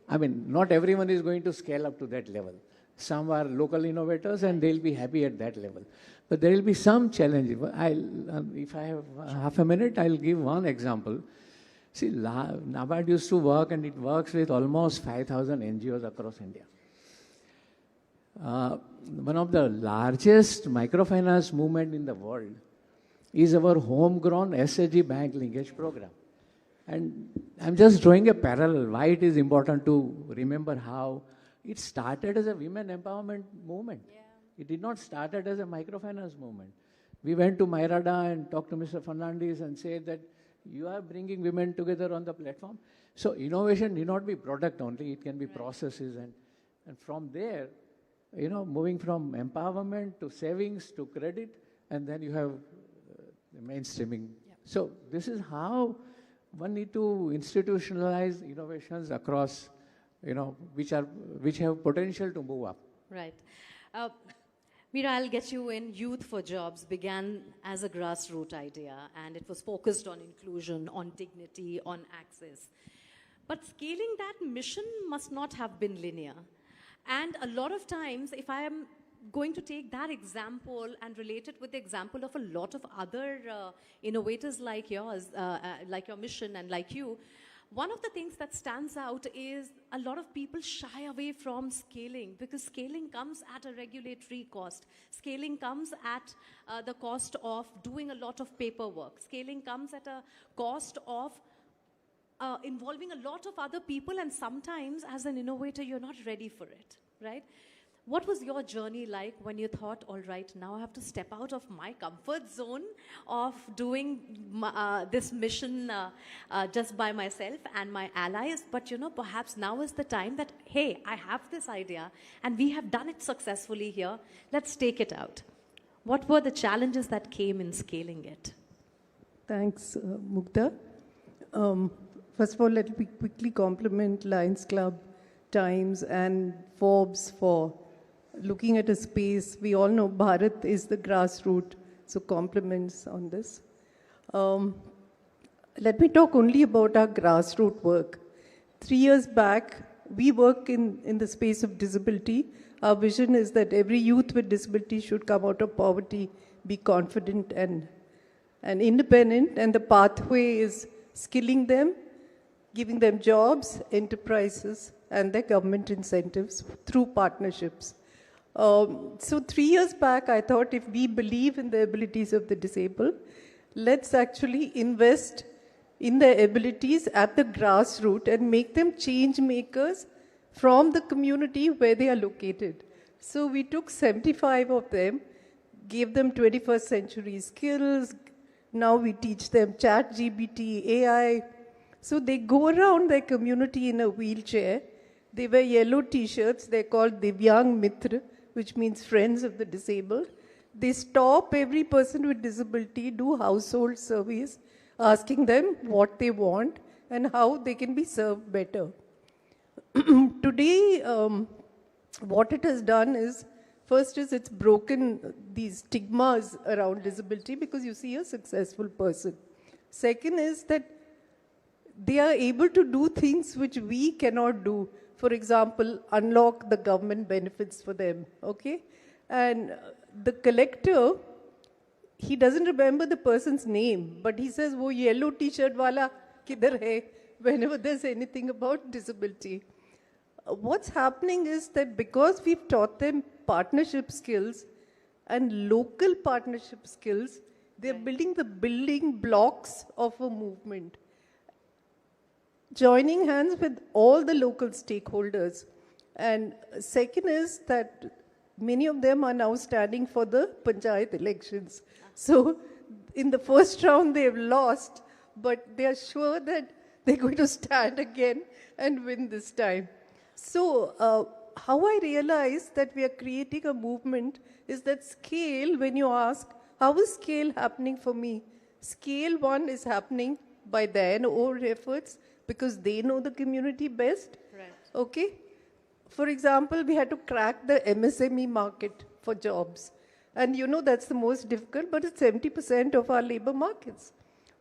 I mean, not everyone is going to scale up to that level. Some are local innovators and they'll be happy at that level. But there will be some challenges. If I have half a minute, I'll give one example. See, NABARD used to work, and it works with almost 5,000 NGOs across India. One of the largest microfinance movement in the world is our homegrown SHG bank linkage program. And I'm just drawing a parallel why it is important to remember how it started as a women empowerment movement. Yeah. It did not start as a microfinance movement. We went to Mairada and talked to Mr. Fernandes and said that you are bringing women together on the platform. So innovation need not be product only, it can be processes. And from there, moving from empowerment to savings to credit, and then you have mainstreaming. Yeah. So this is how one need to institutionalize innovations across, which have potential to move up. Right. Meera, I'll get you in. Youth for Jobs began as a grassroots idea, and it was focused on inclusion, on dignity, on access. But scaling that mission must not have been linear. And a lot of times, if I am going to take that example and relate it with the example of a lot of other innovators like yours, like your mission and like you, one of the things that stands out is a lot of people shy away from scaling because scaling comes at a regulatory cost. Scaling comes at the cost of doing a lot of paperwork. Scaling comes at a cost of involving a lot of other people, and sometimes as an innovator, you're not ready for it, right? What was your journey like when you thought, all right, now I have to step out of my comfort zone of doing this mission just by myself and my allies, but perhaps now is the time that, hey, I have this idea and we have done it successfully here, let's take it out. What were the challenges that came in scaling it? Thanks, Mukta. First of all, let me quickly compliment Lions Club, Times and Forbes for looking at a space. We all know Bharat is the grassroots, so compliments on this. let me talk only about our grassroots work. 3 years back, we work in the space of disability. Our vision is that every youth with disability should come out of poverty, be confident and independent, and the pathway is skilling them, giving them jobs, enterprises, and their government incentives through partnerships. So 3 years back, I thought if we believe in the abilities of the disabled, let's actually invest in their abilities at the grassroots and make them change makers from the community where they are located. So we took 75 of them, gave them 21st century skills. Now we teach them chat, GPT, AI. So they go around their community in a wheelchair. They wear yellow t-shirts. They're called Divyang Mitra, which means friends of the disabled. They stop every person with disability, do household surveys, asking them what they want and how they can be served better. Today, what it has done is, first is it's broken these stigmas around disability because you see a successful person. Second is that they are able to do things which we cannot do. For example, unlock the government benefits for them, okay? And the collector, he doesn't remember the person's name, but he says, wo yellow t-shirt wala kidhar hai, whenever there's anything about disability. What's happening is that because we've taught them partnership skills and local partnership skills, they're building the building blocks of a movement. Joining hands with all the local stakeholders. And second is that many of them are now standing for the Panchayat elections. So in the first round they've lost, but they are sure that they're going to stand again and win this time. So how I realized that we are creating a movement is that scale, when you ask, how is scale happening for me? Scale one is happening by their own efforts because they know the community best. Right. Okay? For example, we had to crack the MSME market for jobs. And you know that's the most difficult, but it's 70% of our labor markets.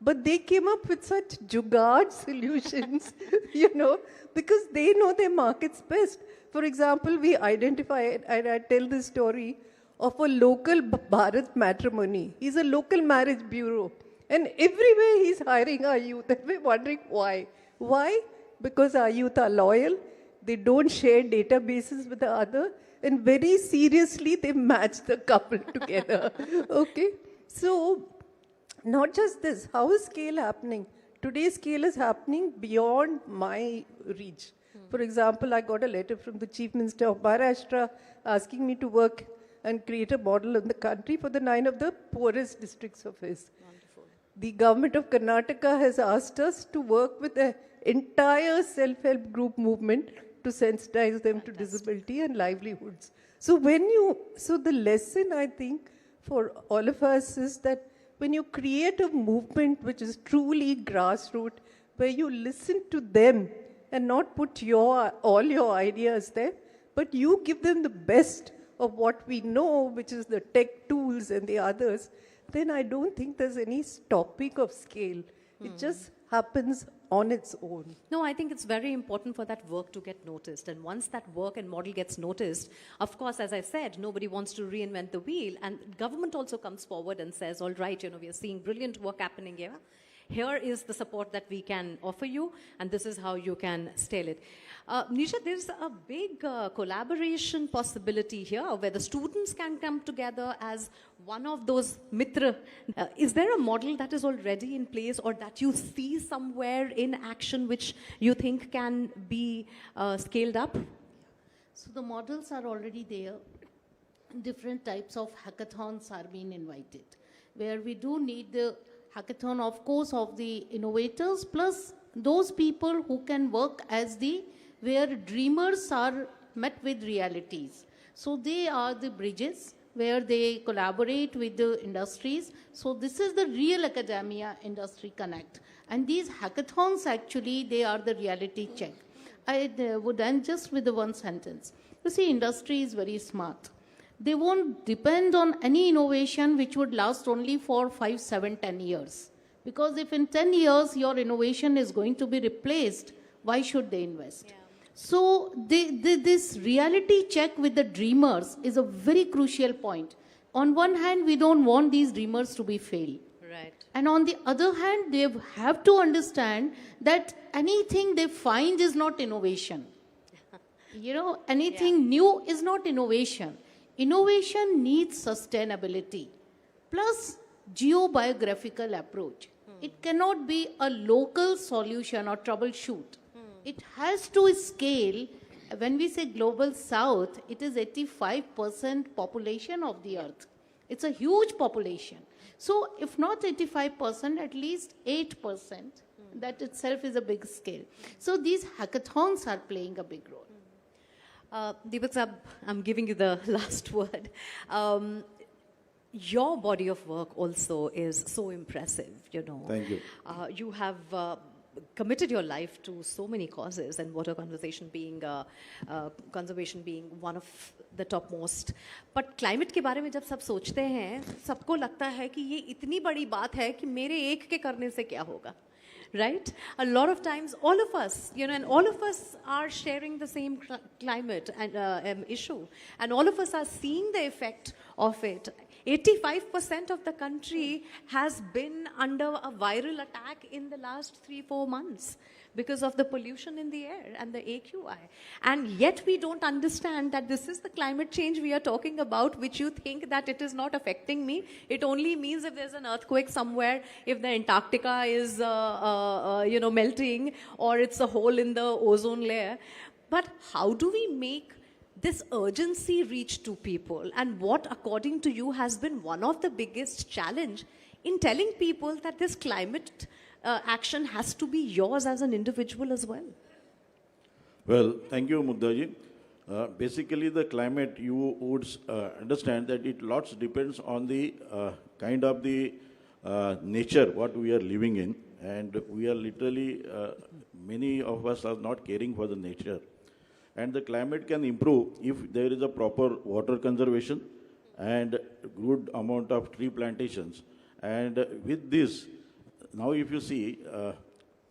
But they came up with such jugaad solutions, you know, because they know their markets best. For example, we identified, and I tell this story of a local Bharat matrimony. He's a local marriage bureau. And everywhere he's hiring our youth. And we're wondering why. Why? Because our youth are loyal. They don't share databases with the other. And very seriously, they match the couple together. Okay? So, not just this, how is scale happening? Today's scale is happening beyond my reach. For example, I got a letter from the Chief Minister of Maharashtra asking me to work and create a model in the country for the 9 of the poorest districts of his. Wonderful. The government of Karnataka has asked us to work with the entire self-help group movement to sensitize them to disability and livelihoods. So the lesson I think for all of us is that when you create a movement which is truly grassroots, where you listen to them and not put all your ideas there, but you give them the best of what we know, which is the tech tools and the others, then I don't think there's any stopping of scale. It just happens on its own. No, I think it's very important for that work to get noticed. And once that work and model gets noticed, of course, as I said, nobody wants to reinvent the wheel. And government also comes forward and says, all right, we are seeing brilliant work happening here. Here is the support that we can offer you, and this is how you can scale it. Nisha, there's a big collaboration possibility here where the students can come together as one of those mitra. Is there a model that is already in place or that you see somewhere in action which you think can be scaled up? So the models are already there. Different types of hackathons are being invited, where we do need the hackathon, of course, of the innovators, plus those people who can work as where dreamers are met with realities. So they are the bridges where they collaborate with the industries. So this is the real academia industry connect. And these hackathons actually, they are the reality check. I would end just with the one sentence. You see, industry is very smart. They won't depend on any innovation which would last only for 5, 7, 10 years. Because if in 10 years your innovation is going to be replaced, why should they invest? Yeah. So this reality check with the dreamers is a very crucial point. On one hand, we don't want these dreamers to be failed. Right. And on the other hand, they have to understand that anything they find is not innovation. Anything new is not innovation. Innovation needs sustainability plus geobiographical approach. It cannot be a local solution or troubleshoot. It has to scale. When we say global south, it is 85% population of the earth. It's a huge population. So if not 85%, at least 8%, that itself is a big scale. So these hackathons are playing a big role. Deepak Sahab, I'm giving you the last word. Your body of work also is so impressive, Thank you. You have committed your life to so many causes, and water conservation being one of the topmost. But climate के बारे में जब सब सोचते हैं, सबको लगता है कि ये इतनी बड़ी बात है कि मेरे एक के करने से क्या होगा. Right? A lot of times, all of us, and all of us are sharing the same climate and issue. And all of us are seeing the effect of it. 85% of the country has been under a viral attack in the last 3-4 months because of the pollution in the air and the AQI. And yet we don't understand that this is the climate change we are talking about, which you think that it is not affecting me. It only means if there's an earthquake somewhere, if the Antarctica is, melting, or it's a hole in the ozone layer. But how do we make this urgency reach to people? And what, according to you, has been one of the biggest challenge in telling people that this climate action has to be yours as an individual as well? Well, thank you, Mugdha-ji. Basically, the climate, you would understand that it lots depends on the kind of the nature what we are living in, and we are literally, many of us are not caring for the nature. And the climate can improve if there is a proper water conservation and good amount of tree plantations. And with this, now if you see,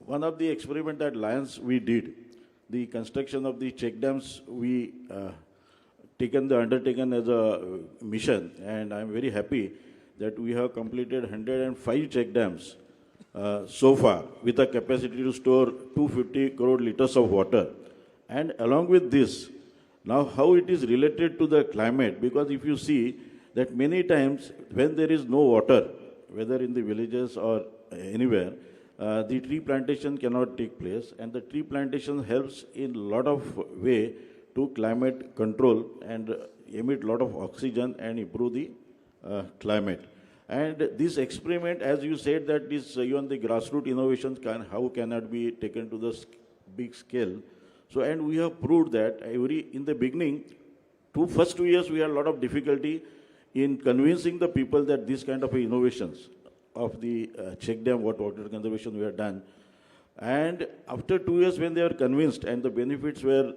one of the experiment that Lions we did, the construction of the check dams, we undertaken as a mission, and I'm very happy that we have completed 105 check dams so far with a capacity to store 250 crore liters of water. And along with this, now how it is related to the climate, because if you see that many times when there is no water, whether in the villages or anywhere, the tree plantation cannot take place, and the tree plantation helps in a lot of way to climate control and emit a lot of oxygen and improve the climate. And this experiment, as you said, that this even the grassroots innovations cannot be taken to the big scale. So, and we have proved that in the beginning, first 2 years, we had a lot of difficulty in convincing the people that these kind of innovations of the check dam, water conservation we have done. And after 2 years, when they are convinced and the benefits were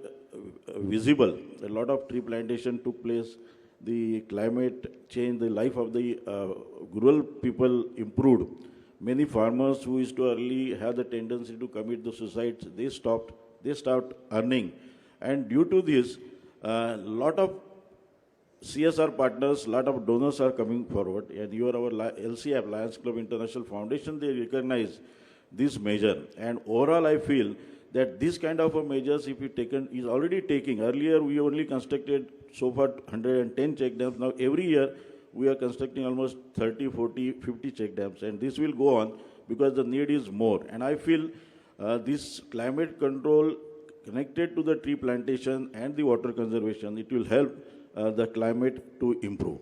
visible, a lot of tree plantation took place, the climate change, the life of the rural people improved. Many farmers who used to early have the tendency to commit the suicides, they start earning. And due to this, a lot of CSR partners, a lot of donors are coming forward, and you are our LCF, Lions Club International Foundation, they recognize this measure. And overall, I feel that this kind of a measures, if you taken, is already taking. Earlier, we only constructed so far 110 check dams. Now, every year, we are constructing almost 30, 40, 50 check dams, and this will go on because the need is more. And I feel this climate control connected to the tree plantation and the water conservation, it will help the climate to improve.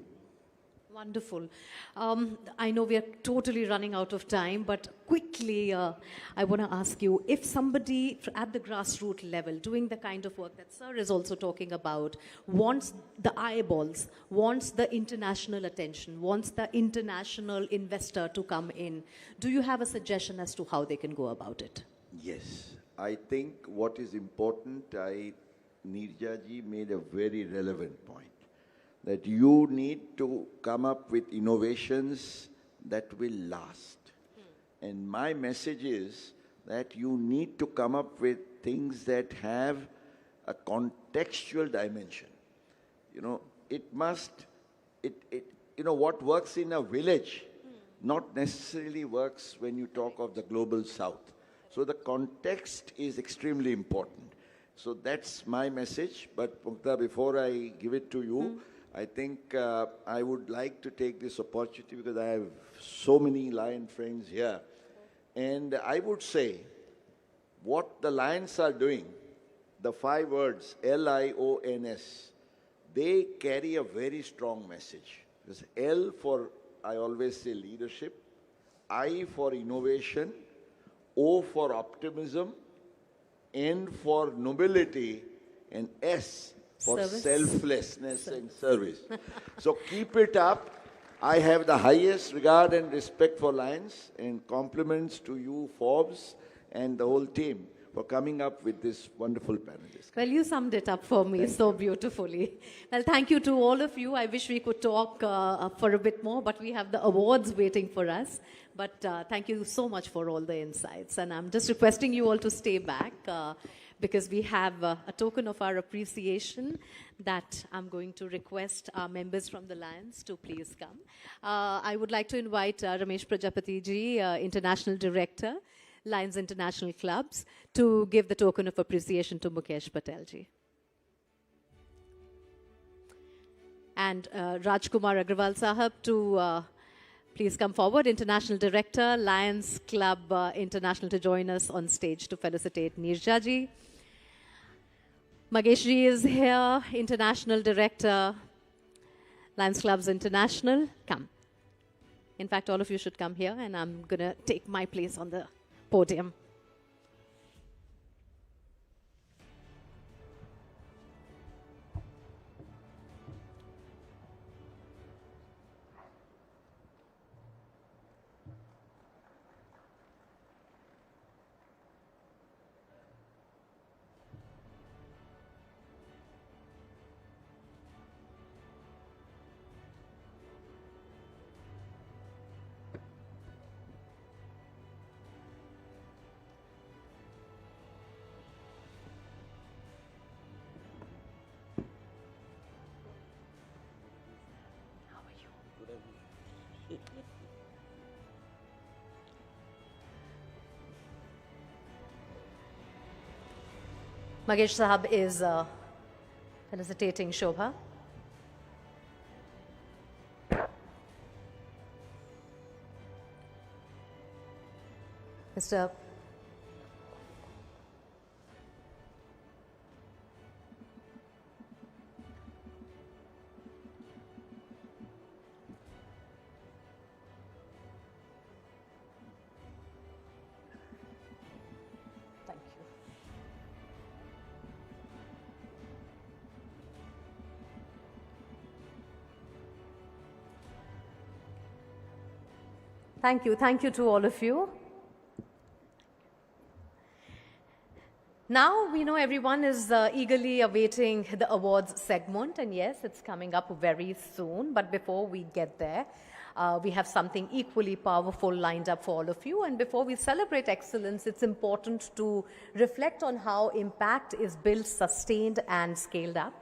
Wonderful. I know we are totally running out of time, but quickly, I want to ask you, if somebody at the grassroots level doing the kind of work that Sir is also talking about wants the eyeballs, wants the international attention, wants the international investor to come in, do you have a suggestion as to how they can go about it? Yes. I think what is important, Nirja ji made a very relevant point, that you need to come up with innovations that will last. And my message is that you need to come up with things that have a contextual dimension. What works in a village not necessarily works when you talk of the global south. So the context is extremely important. So that's my message. But Mukta, before I give it to you, I think I would like to take this opportunity because I have so many Lion friends here. And I would say what the Lions are doing, the 5 words, LIONS, they carry a very strong message. There's L for, I always say, leadership, I for innovation, O for optimism, N for nobility, and S for Service. selflessness and service. So keep it up. I have the highest regard and respect for Lions, and compliments to you, Forbes, and the whole team for coming up with this wonderful panel discussion. Well, you summed it up for me so beautifully. Well, thank you to all of you. I wish we could talk for a bit more, but we have the awards waiting for us. But thank you so much for all the insights. And I'm just requesting you all to stay back because we have a token of our appreciation that I'm going to request our members from the Lions to please come. I would like to invite Ramesh Prajapati ji, International Director, Lions International Clubs, to give the token of appreciation to Mukesh Patel ji. And Rajkumar Agrawal Sahab to please come forward, International Director, Lions Club International, to join us on stage to felicitate Nirja ji. Magesh ji is here, International Director, Lions Clubs International. Come. In fact, all of you should come here, and I'm going to take my place on the podium. Magesh Sahab is felicitating Shobha. Mr. Thank you. Thank you. Thank you to all of you. Now we know everyone is eagerly awaiting the awards segment, and yes, it's coming up very soon. But before we get there, we have something equally powerful lined up for all of you. And before we celebrate excellence, it's important to reflect on how impact is built, sustained, and scaled up.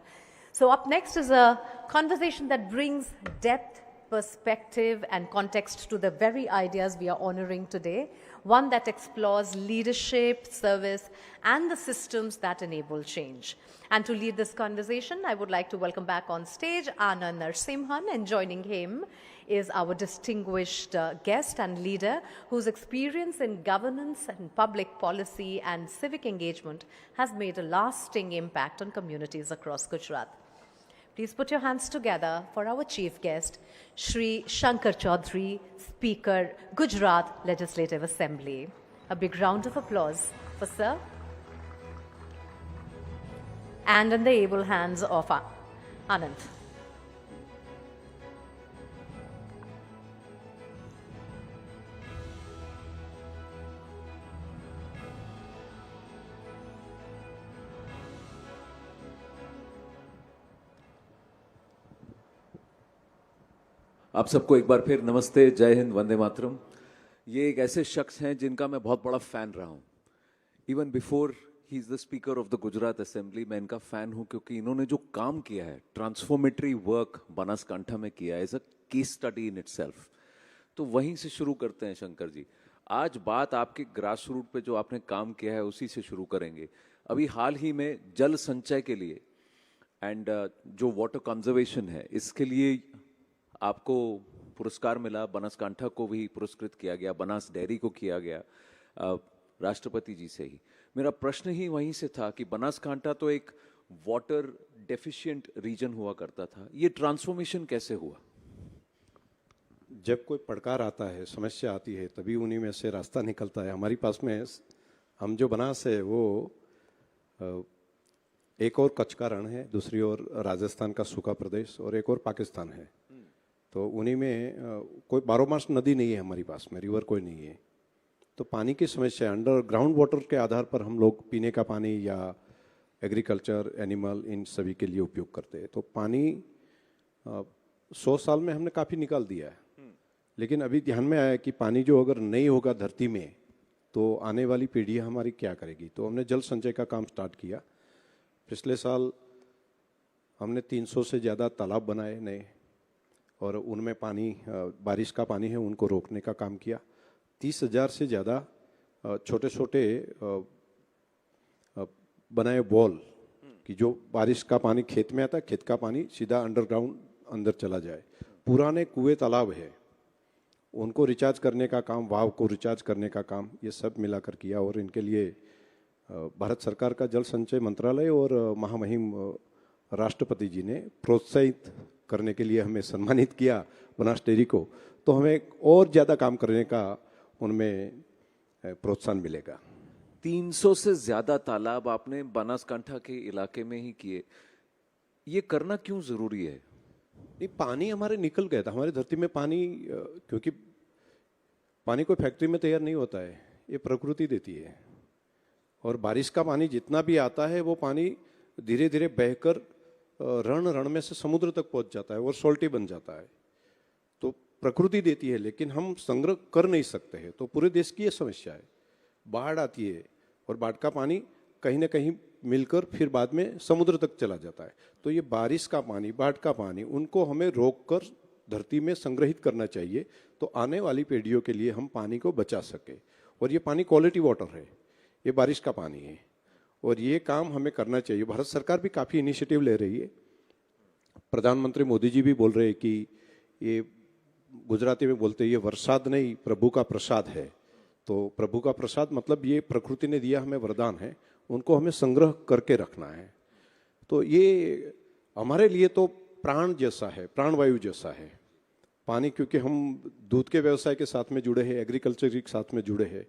So up next is a conversation that brings depth, perspective, and context to the very ideas we are honoring today. One that explores leadership, service, and the systems that enable change. And to lead this conversation, I would like to welcome back on stage Anand Narasimhan, and joining him is our distinguished guest and leader whose experience in governance and public policy and civic engagement has made a lasting impact on communities across Gujarat. Please put your hands together for our chief guest, Shri Shankar Chaudhary, Speaker, Gujarat Legislative Assembly. A big round of applause for Sir. And in the able hands of Anand. आप सबको एक बार फिर नमस्ते, जय हिंद, वंदे मातरम। ये एक ऐसे शख्स हैं जिनका मैं बहुत बड़ा फैन रहा हूँ. Even before he is the speaker of the Gujarat assembly, मैं इनका फैन हूँ क्योंकि इन्होंने जो काम किया है, ट्रांसफॉर्मेटरी वर्क बनासकांठा में किया है, is a case study in itself. तो वहीं से शुरू करते हैं शंकर जी. आज बात आपके ग्रास रूट पे जो आपने काम किया है उसी से शुरू करेंगे. अभी हाल ही में जल संचय के लिए एंड जो वाटर कंजर्वेशन है, इसके लिए आपको पुरस्कार मिला. बनासकांठा को भी पुरस्कृत किया गया, बनास डेयरी को किया गया राष्ट्रपति जी से ही. मेरा प्रश्न ही वहीं से था कि बनासकांठा तो एक वाटर डेफिशिएंट रीजन हुआ करता था, ये ट्रांसफॉर्मेशन कैसे हुआ? जब कोई पड़कार आता है, समस्या आती है, तभी उन्हीं में से रास्ता निकलता है. हमारी पास में हम जो बनास है वो एक और कच्छ का रण है, दूसरी ओर राजस्थान का सूखा प्रदेश और एक और पाकिस्तान है. तो उन्हीं में कोई बारोमास नदी नहीं है हमारी पास में, रिवर कोई नहीं है. तो पानी की समस्या अंडरग्राउंड वाटर के आधार पर हम लोग पीने का पानी या एग्रीकल्चर, एनिमल, इन सभी के लिए उपयोग करते हैं. तो पानी 100 साल में हमने काफ़ी निकाल दिया है. लेकिन अभी ध्यान में आया कि पानी जो अगर नहीं होगा धरती में तो आने वाली पीढ़ियाँ हमारी क्या करेगी. तो हमने जल संचय का काम स्टार्ट किया. पिछले साल हमने 300 से ज़्यादा तालाब बनाए नए, और उनमें पानी, बारिश का पानी है, उनको रोकने का काम किया. 30,000 से ज़्यादा छोटे छोटे बनाए बॉल कि जो बारिश का पानी खेत में आता है, खेत का पानी सीधा अंडरग्राउंड अंदर चला जाए. पुराने कुएं तालाब है, उनको रिचार्ज करने का काम, वाव को रिचार्ज करने का काम, ये सब मिलाकर किया. और इनके लिए भारत सरकार का जल संचय मंत्रालय और महामहिम राष्ट्रपति जी ने प्रोत्साहित करने के लिए हमें सम्मानित किया बनास डेयरी को. तो हमें और ज़्यादा काम करने का उनमें प्रोत्साहन मिलेगा. 300 से ज्यादा तालाब आपने बनासकांठा के इलाके में ही किए, ये करना क्यों जरूरी है? नहीं, पानी हमारे निकल गया था. हमारी धरती में पानी, क्योंकि पानी कोई फैक्ट्री में तैयार नहीं होता है, ये प्रकृति देती है. और बारिश का पानी जितना भी आता है वो पानी धीरे धीरे बहकर रण में से समुद्र तक पहुंच जाता है और सोल्टी बन जाता है. तो प्रकृति देती है, लेकिन हम संग्रह कर नहीं सकते हैं. तो पूरे देश की ये समस्या है. बाढ़ आती है और बाढ़ का पानी कहीं ना कहीं मिलकर फिर बाद में समुद्र तक चला जाता है. तो ये बारिश का पानी, बाढ़ का पानी, उनको हमें रोककर धरती में संग्रहित करना चाहिए. तो आने वाली पीढ़ियों के लिए हम पानी को बचा सके. और ये पानी क्वालिटी वाटर है, ये बारिश का पानी है, और ये काम हमें करना चाहिए. भारत सरकार भी काफ़ी इनिशिएटिव ले रही है. प्रधानमंत्री मोदी जी भी बोल रहे हैं कि ये, गुजराती में बोलते हैं, ये वरसाद नहीं प्रभु का प्रसाद है. तो प्रभु का प्रसाद मतलब ये प्रकृति ने दिया हमें वरदान है, उनको हमें संग्रह करके रखना है. तो ये हमारे लिए तो प्राण जैसा है, प्राणवायु जैसा है पानी. क्योंकि हम दूध के व्यवसाय के साथ में जुड़े हैं, एग्रीकल्चर के साथ में जुड़े हैं,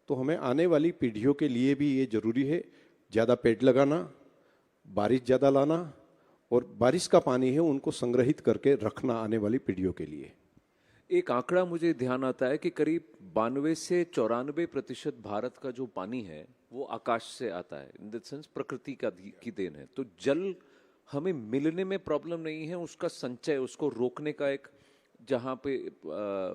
तो हमें आने वाली पीढ़ियों के लिए भी ये जरूरी है ज़्यादा पेड़ लगाना, बारिश ज़्यादा लाना, और बारिश का पानी है उनको संग्रहित करके रखना आने वाली पीढ़ियों के लिए. एक आंकड़ा मुझे ध्यान आता है कि करीब 92 से 94% भारत का जो पानी है वो आकाश से आता है, इन द सेंस प्रकृति की देन है. तो जल हमें मिलने में प्रॉब्लम नहीं है, उसका संचय, उसको रोकने का एक, जहाँ पे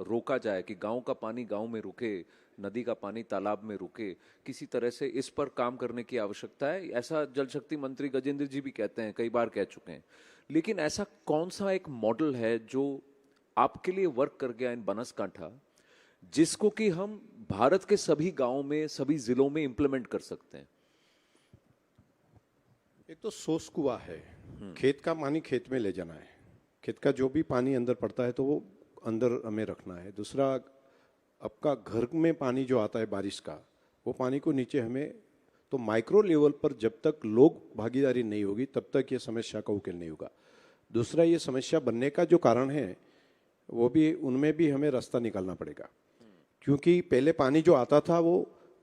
रोका जाए कि गांव का पानी गांव में रुके, नदी का पानी तालाब में रुके, किसी तरह से इस पर काम करने की आवश्यकता है. ऐसा जल शक्ति मंत्री गजेंद्र जी भी कहते हैं, कई बार कह चुके हैं. लेकिन ऐसा कौन सा एक मॉडल है जो आपके लिए वर्क कर गया इन बनासकांठा, जिसको कि हम भारत के सभी गांवों में, सभी जिलों में इंप्लीमेंट कर सकते हैं? एक तो सोस कुआ है, खेत का पानी खेत में ले जाना है. खेत का जो भी पानी अंदर पड़ता है तो वो अंदर हमें रखना है. दूसरा, आपका घर में पानी जो आता है बारिश का, वो पानी को नीचे हमें, तो माइक्रो लेवल पर जब तक लोग भागीदारी नहीं होगी तब तक ये समस्या का उकेल नहीं होगा. दूसरा, ये समस्या बनने का जो कारण है वो भी, उनमें भी हमें रास्ता निकालना पड़ेगा. क्योंकि पहले पानी जो आता था वो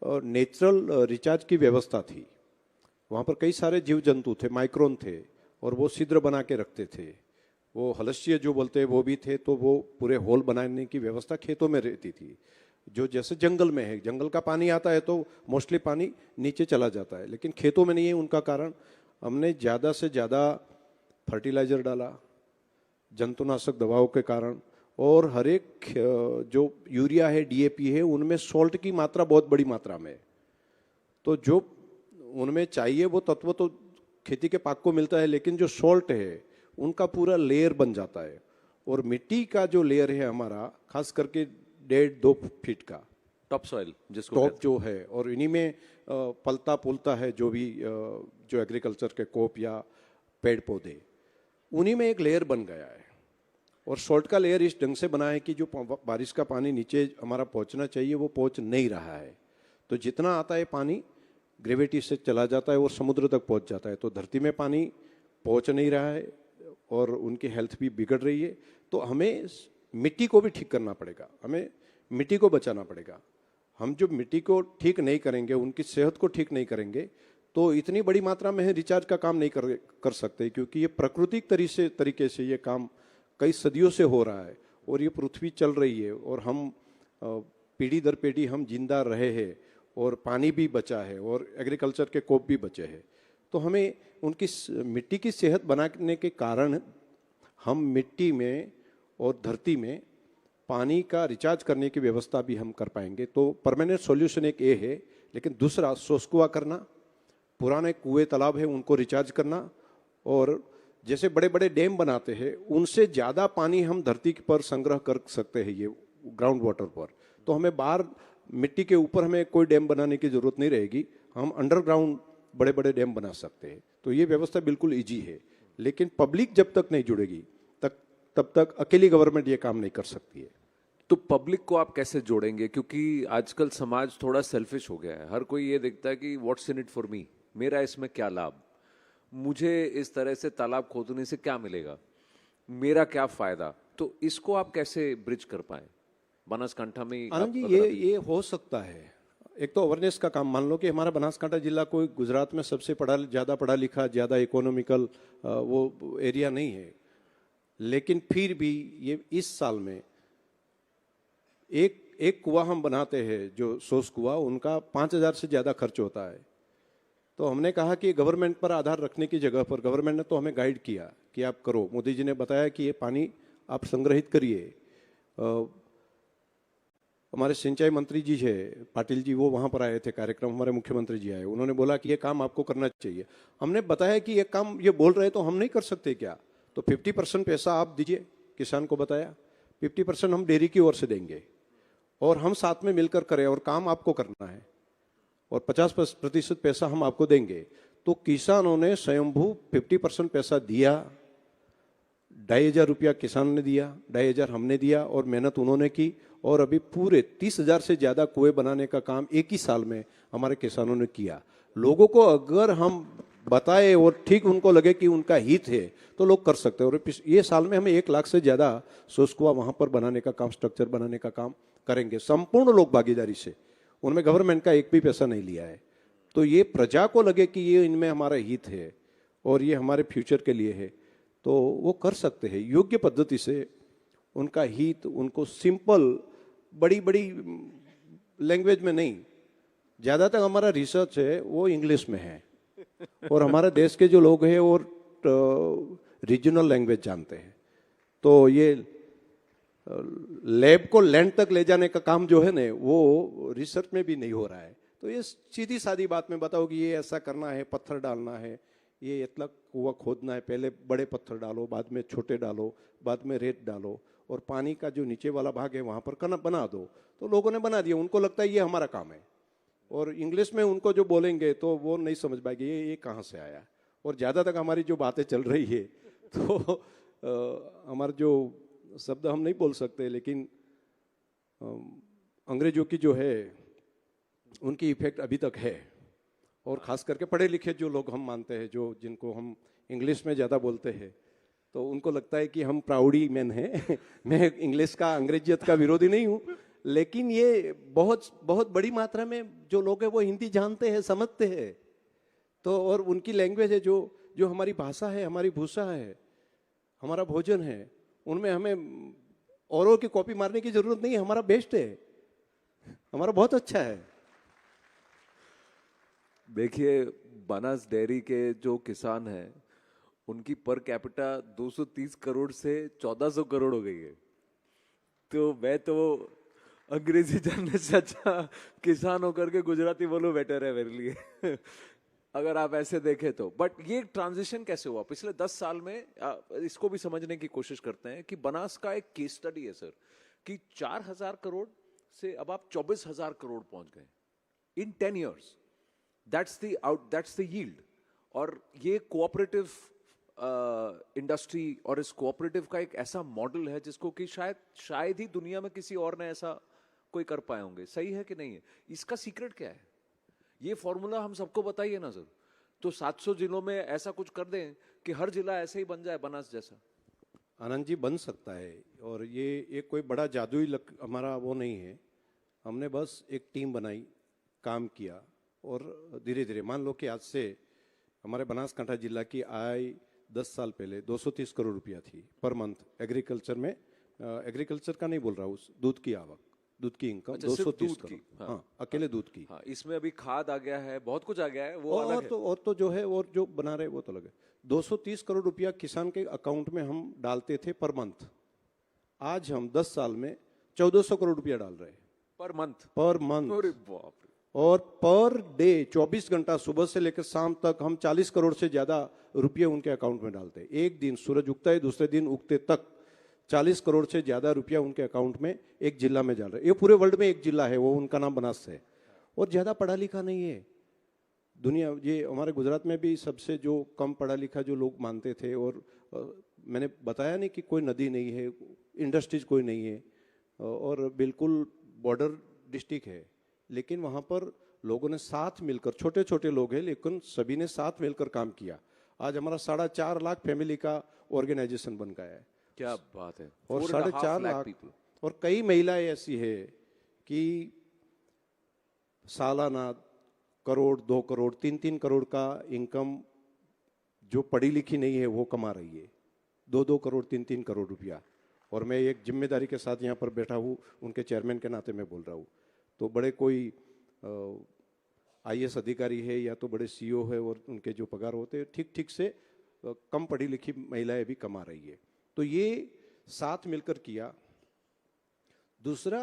नेचुरल रिचार्ज की व्यवस्था थी. वहाँ पर कई सारे जीव जंतु थे, माइक्रोन थे, और वो छिद्र बना के रखते थे. वो हलस्य जो बोलते हैं वो भी थे. तो वो पूरे होल बनाने की व्यवस्था खेतों में रहती थी. जो जैसे जंगल में है, जंगल का पानी आता है तो मोस्टली पानी नीचे चला जाता है, लेकिन खेतों में नहीं है. उनका कारण हमने ज़्यादा से ज़्यादा फर्टिलाइजर डाला, जंतुनाशक दवाओं के कारण, और हर एक जो यूरिया है, डीएपी है, उनमें सॉल्ट की मात्रा बहुत बड़ी मात्रा में है। तो जो उनमें चाहिए वो तत्व तो खेती के पाक को मिलता है, लेकिन जो सॉल्ट है उनका पूरा लेयर बन जाता है। और मिट्टी का जो लेयर है हमारा, खास करके 1.5-2 फीट का टॉप सॉइल जिसको टॉप जो है, और इन्हीं में पलता पुलता है जो भी जो एग्रीकल्चर के कोप या पेड़ पौधे, उन्हीं में एक लेयर बन गया है। और सॉल्ट का लेयर इस ढंग से बना है कि जो बारिश का पानी नीचे हमारा पहुंचना चाहिए वो पहुंच नहीं रहा है। तो जितना आता है पानी ग्रेविटी से चला जाता है और समुद्र तक पहुंच जाता है। तो धरती में पानी पहुंच नहीं रहा है और उनकी हेल्थ भी बिगड़ रही है। तो हमें मिट्टी को भी ठीक करना पड़ेगा, हमें मिट्टी को बचाना पड़ेगा। हम जो मिट्टी को ठीक नहीं करेंगे, उनकी सेहत को ठीक नहीं करेंगे, तो इतनी बड़ी मात्रा में रिचार्ज का काम नहीं कर सकते, क्योंकि ये प्राकृतिक तरीके से ये काम कई सदियों से हो रहा है और ये पृथ्वी चल रही है और हम पीढ़ी दर पीढ़ी हम जिंदा रहे हैं और पानी भी बचा है और एग्रीकल्चर के कोप भी बचे हैं। तो हमें उनकी मिट्टी की सेहत बनाने के कारण हम मिट्टी में और धरती में पानी का रिचार्ज करने की व्यवस्था भी हम कर पाएंगे। तो परमानेंट सॉल्यूशन एक ये है, लेकिन दूसरा सोच कुआं करना, पुराने कुएं तालाब है उनको रिचार्ज करना, और जैसे बड़े बड़े डैम बनाते हैं उनसे ज़्यादा पानी हम धरती पर संग्रह कर सकते हैं, ये ग्राउंड वाटर पर। तो हमें बाहर मिट्टी के ऊपर हमें कोई डैम बनाने की जरूरत नहीं रहेगी, हम अंडरग्राउंड बड़े बड़े डैम बना सकते हैं। तो ये व्यवस्था बिल्कुल ईजी है, लेकिन पब्लिक जब तक नहीं जुड़ेगी तब तक अकेली गवर्नमेंट ये काम नहीं कर सकती है। तो पब्लिक को आप कैसे जोड़ेंगे? क्योंकि आजकल समाज थोड़ा सेल्फिश हो गया है, हर कोई ये देखता है कि what's in it for me, मेरा इसमें क्या लाभ, मुझे इस तरह से तालाब खोदने से क्या मिलेगा, मेरा क्या फायदा। तो इसको आप कैसे ब्रिज कर पाए बनासकांठा में? आनंद जी, ये हो सकता है। एक तो अवेयरनेस का काम, मान लो कि हमारा बनासकांठा जिला कोई गुजरात में सबसे ज़्यादा पढ़ा लिखा, ज़्यादा इकोनॉमिकल वो एरिया नहीं है, लेकिन फिर भी ये इस साल में एक कुआं हम बनाते हैं जो सोस कुआं, उनका 5,000 से ज़्यादा खर्च होता है। तो हमने कहा कि गवर्नमेंट पर आधार रखने की जगह पर गवर्नमेंट ने तो हमें गाइड किया कि आप करो। मोदी जी ने बताया कि ये पानी आप संग्रहित करिए। हमारे सिंचाई मंत्री जी है पाटिल जी, वो वहाँ पर आए थे कार्यक्रम, हमारे मुख्यमंत्री जी आए, उन्होंने बोला कि ये काम आपको करना चाहिए। हमने बताया कि ये काम ये बोल रहे तो हम नहीं कर सकते क्या? तो 50% पैसा आप दीजिए, किसान को बताया, 50% हम डेयरी की ओर से देंगे और हम साथ में मिलकर करें और काम आपको करना है, और 50% पैसा हम आपको देंगे। तो किसानों ने स्वयंभू 50% पैसा दिया, 2,500 रुपया किसान ने दिया, 2,500 हमने दिया और मेहनत उन्होंने की। और अभी पूरे 30,000 से ज़्यादा कुएं बनाने का काम एक ही साल में हमारे किसानों ने किया। लोगों को अगर हम बताए और ठीक उनको लगे कि उनका हित है तो लोग कर सकते हैं। और ये साल में हमें 1 लाख से ज़्यादा सोच कुआं वहाँ पर बनाने का काम, स्ट्रक्चर बनाने का काम करेंगे, संपूर्ण लोग भागीदारी से। उनमें गवर्नमेंट का एक भी पैसा नहीं लिया है। तो ये प्रजा को लगे कि ये इनमें हमारा हित है और ये हमारे फ्यूचर के लिए है, तो वो कर सकते हैं योग्य पद्धति से। उनका हित, उनको सिंपल, बड़ी बड़ी लैंग्वेज में नहीं, ज़्यादातर हमारा रिसर्च है वो इंग्लिश में है और हमारे देश के जो लोग हैं वो रीजनल लैंग्वेज जानते हैं। तो ये लैब को लैंड तक ले जाने का काम जो है ना, वो रिसर्च में भी नहीं हो रहा है। तो ये सीधी सादी बात में बताओ कि ये ऐसा करना है, पत्थर डालना है, ये इतना कुआं खोदना है, पहले बड़े पत्थर डालो, बाद में छोटे डालो, बाद में रेत डालो, और पानी का जो नीचे वाला भाग है वहाँ पर बना दो। तो लोगों ने बना दिया, उनको लगता है ये हमारा काम है, और इंग्लिश में उनको जो बोलेंगे तो वो नहीं समझ पाएंगे ये कहाँ से आया। और ज़्यादा तक हमारी जो बातें चल रही है तो हमारे जो शब्द हम नहीं बोल सकते, लेकिन अंग्रेजों की जो है उनकी इफेक्ट अभी तक है। और ख़ास करके पढ़े लिखे जो लोग हम मानते हैं, जो जिनको हम इंग्लिश में ज़्यादा बोलते हैं, तो उनको लगता है कि हम प्राउडी मैन हैं मैं इंग्लिश का, अंग्रेजियत का विरोधी नहीं हूँ, लेकिन ये बहुत बहुत बड़ी मात्रा में जो लोग हैं वो हिंदी जानते हैं, समझते हैं। तो और उनकी लैंग्वेज है, जो हमारी भाषा है, हमारी भूषा है, हमारा भोजन है, उनमें हमें औरों की कॉपी मारने की जरूरत नहीं है। हमारा बेस्ट है, हमारा बहुत अच्छा है। देखिए, बनास डेयरी के जो किसान हैं उनकी पर कैपिटा 230 करोड़ से 1,400 करोड़ हो गई है। तो मैं तो अंग्रेजी जानने से अच्छा किसान होकर के गुजराती बोलूं बेटर है मेरे लिए अगर आप ऐसे देखें तो। बट ये ट्रांजिशन कैसे हुआ पिछले 10 साल में? इसको भी समझने की कोशिश करते हैं कि बनास का एक केस स्टडी है सर, कि 4,000 करोड़ से अब आप 24,000 करोड़ पहुंच गए इन 10 years। That's the yield. और ये कोऑपरेटिव इंडस्ट्री और इस कोऑपरेटिव का एक ऐसा मॉडल है जिसको कि शायद ही दुनिया में किसी और ने ऐसा कोई कर पाए होंगे। सही है कि नहीं है? इसका सीक्रेट क्या है? ये फॉर्मूला हम सबको बताइए ना सर। तो 700 जिलों में ऐसा कुछ कर दें कि हर जिला ऐसे ही बन जाए बनास जैसा। आनंद जी, बन सकता है, और ये कोई बड़ा जादुई हमारा वो नहीं है। हमने बस एक टीम बनाई, काम किया, और धीरे धीरे मान लो कि आज से हमारे बनासकांठा जिला की आय 10 साल पहले 230 करोड़ रुपया थी पर मंथ एग्रीकल्चर में। एग्रीकल्चर का नहीं बोल रहा हूँ, दूध की आवक, दूध की इनकम 230 करोड़। हाँ, अकेले दूध की। हाँ, इसमें अभी खाद आ गया है, बहुत कुछ आ गया है, वो अलग है। और तो जो है, और जो बना रहे वो तो अलग है। 230 करोड़ रुपया किसान के अकाउंट में हम डालते थे पर मंथ। आज हम 10 साल में 1400 करोड़ रुपया डाल रहे हैं पर मंथ। पर अरे बाप रे। और पर डे 24 घंटा सुबह से लेकर शाम तक हम 40 करोड़ से ज्यादा रुपये उनके अकाउंट में डालते हैं। एक दिन सूरज उगता है, दूसरे दिन उगते तक 40 करोड़ से ज्यादा रुपया उनके अकाउंट में एक जिला में डाल रहे हैं। ये पूरे वर्ल्ड में एक जिला है, वो उनका नाम बनास है, और ज्यादा पढ़ा लिखा नहीं है दुनिया। ये हमारे गुजरात में भी सबसे जो कम पढ़ा लिखा जो लोग मानते थे, और मैंने बताया नहीं कि कोई नदी नहीं है, इंडस्ट्रीज कोई नहीं है, और बिल्कुल बॉर्डर डिस्ट्रिक्ट है, लेकिन वहाँ पर लोगों ने साथ मिलकर, छोटे छोटे लोग हैं लेकिन सभी ने साथ मिलकर काम किया। आज हमारा 4.5 लाख फैमिली का ऑर्गेनाइजेशन बन गया है। क्या बात है। और 4.5 लाख, और कई महिलाएं ऐसी है कि सालाना करोड़, 2 करोड़, 3-3 करोड़ का इनकम जो पढ़ी लिखी नहीं है वो कमा रही है, 2-2 करोड़, 3-3 करोड़ रुपया। और मैं एक जिम्मेदारी के साथ यहाँ पर बैठा हूँ, उनके चेयरमैन के नाते मैं बोल रहा हूँ। तो बड़े कोई IAS अधिकारी है या तो बड़े CEO है, और उनके जो पगार होते हैं ठीक ठीक से कम पढ़ी लिखी महिलाएं भी कमा रही है। तो ये साथ मिलकर किया। दूसरा,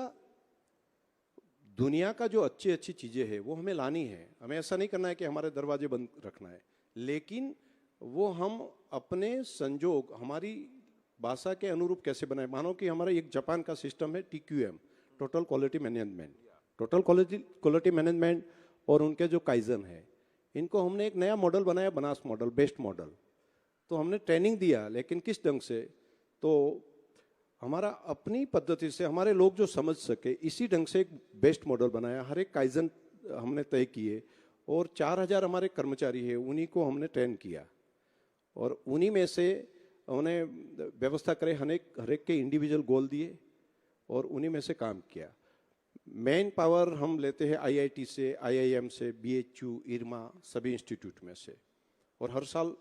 दुनिया का जो अच्छी अच्छी चीजें हैं वो हमें लानी है। हमें ऐसा नहीं करना है कि हमारे दरवाजे बंद रखना है, लेकिन वो हम अपने संजोग, हमारी भाषा के अनुरूप कैसे बनाए। मानो कि हमारा एक जापान का सिस्टम है TQM, total quality management. Total quality management और उनके जो काइजन है, इनको हमने एक नया मॉडल बनाया, बनास मॉडल, बेस्ट मॉडल। तो हमने ट्रेनिंग दिया, लेकिन किस ढंग से? तो हमारा अपनी पद्धति से हमारे लोग जो समझ सके, इसी ढंग से एक बेस्ट मॉडल बनाया। हर एक काइजन हमने तय किए, और 4,000 हमारे कर्मचारी है, उन्हीं को हमने ट्रेन किया, और उन्हीं में से उन्हें व्यवस्था करे, हर एक के इंडिविजुअल गोल दिए, और उन्हीं में से काम किया। मेन पावर हम लेते हैं IIT से, IIM से, BHU, IRMA, सभी इंस्टीट्यूट में से। और हर साल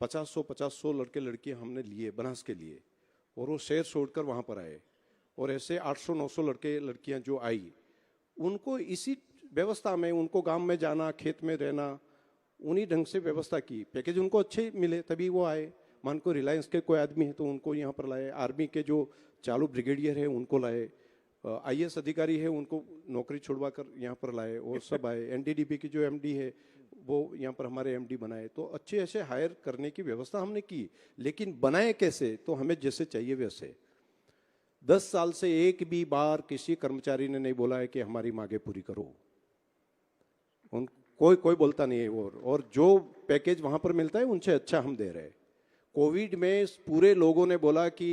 50-100 लड़के लड़कियां हमने लिए बनास के लिए, और वो शहर छोड़कर वहाँ पर आए। और ऐसे 800-900 लड़के लड़कियां जो आई, उनको इसी व्यवस्था में, उनको गांव में जाना, खेत में रहना, उन्हीं ढंग से व्यवस्था की। पैकेज उनको अच्छे मिले तभी वो आए। मान को रिलायंस के कोई आदमी है तो उनको यहाँ पर लाए, आर्मी के जो चालू ब्रिगेडियर है उनको लाए, IAS अधिकारी है उनको नौकरी छुड़वा कर यहाँ पर लाए, और सब आए। NDDB की जो MD है वो यहाँ पर हमारे MD बनाए। तो अच्छे ऐसे हायर करने की व्यवस्था हमने की, लेकिन बनाए कैसे? तो हमें जैसे चाहिए वैसे। 10 साल से एक भी बार किसी कर्मचारी ने नहीं बोला है कि हमारी मांगे पूरी करो। कोई बोलता नहीं है। और जो पैकेज वहां पर मिलता है उनसे अच्छा हम दे रहे हैं। कोविड में पूरे लोगों ने बोला कि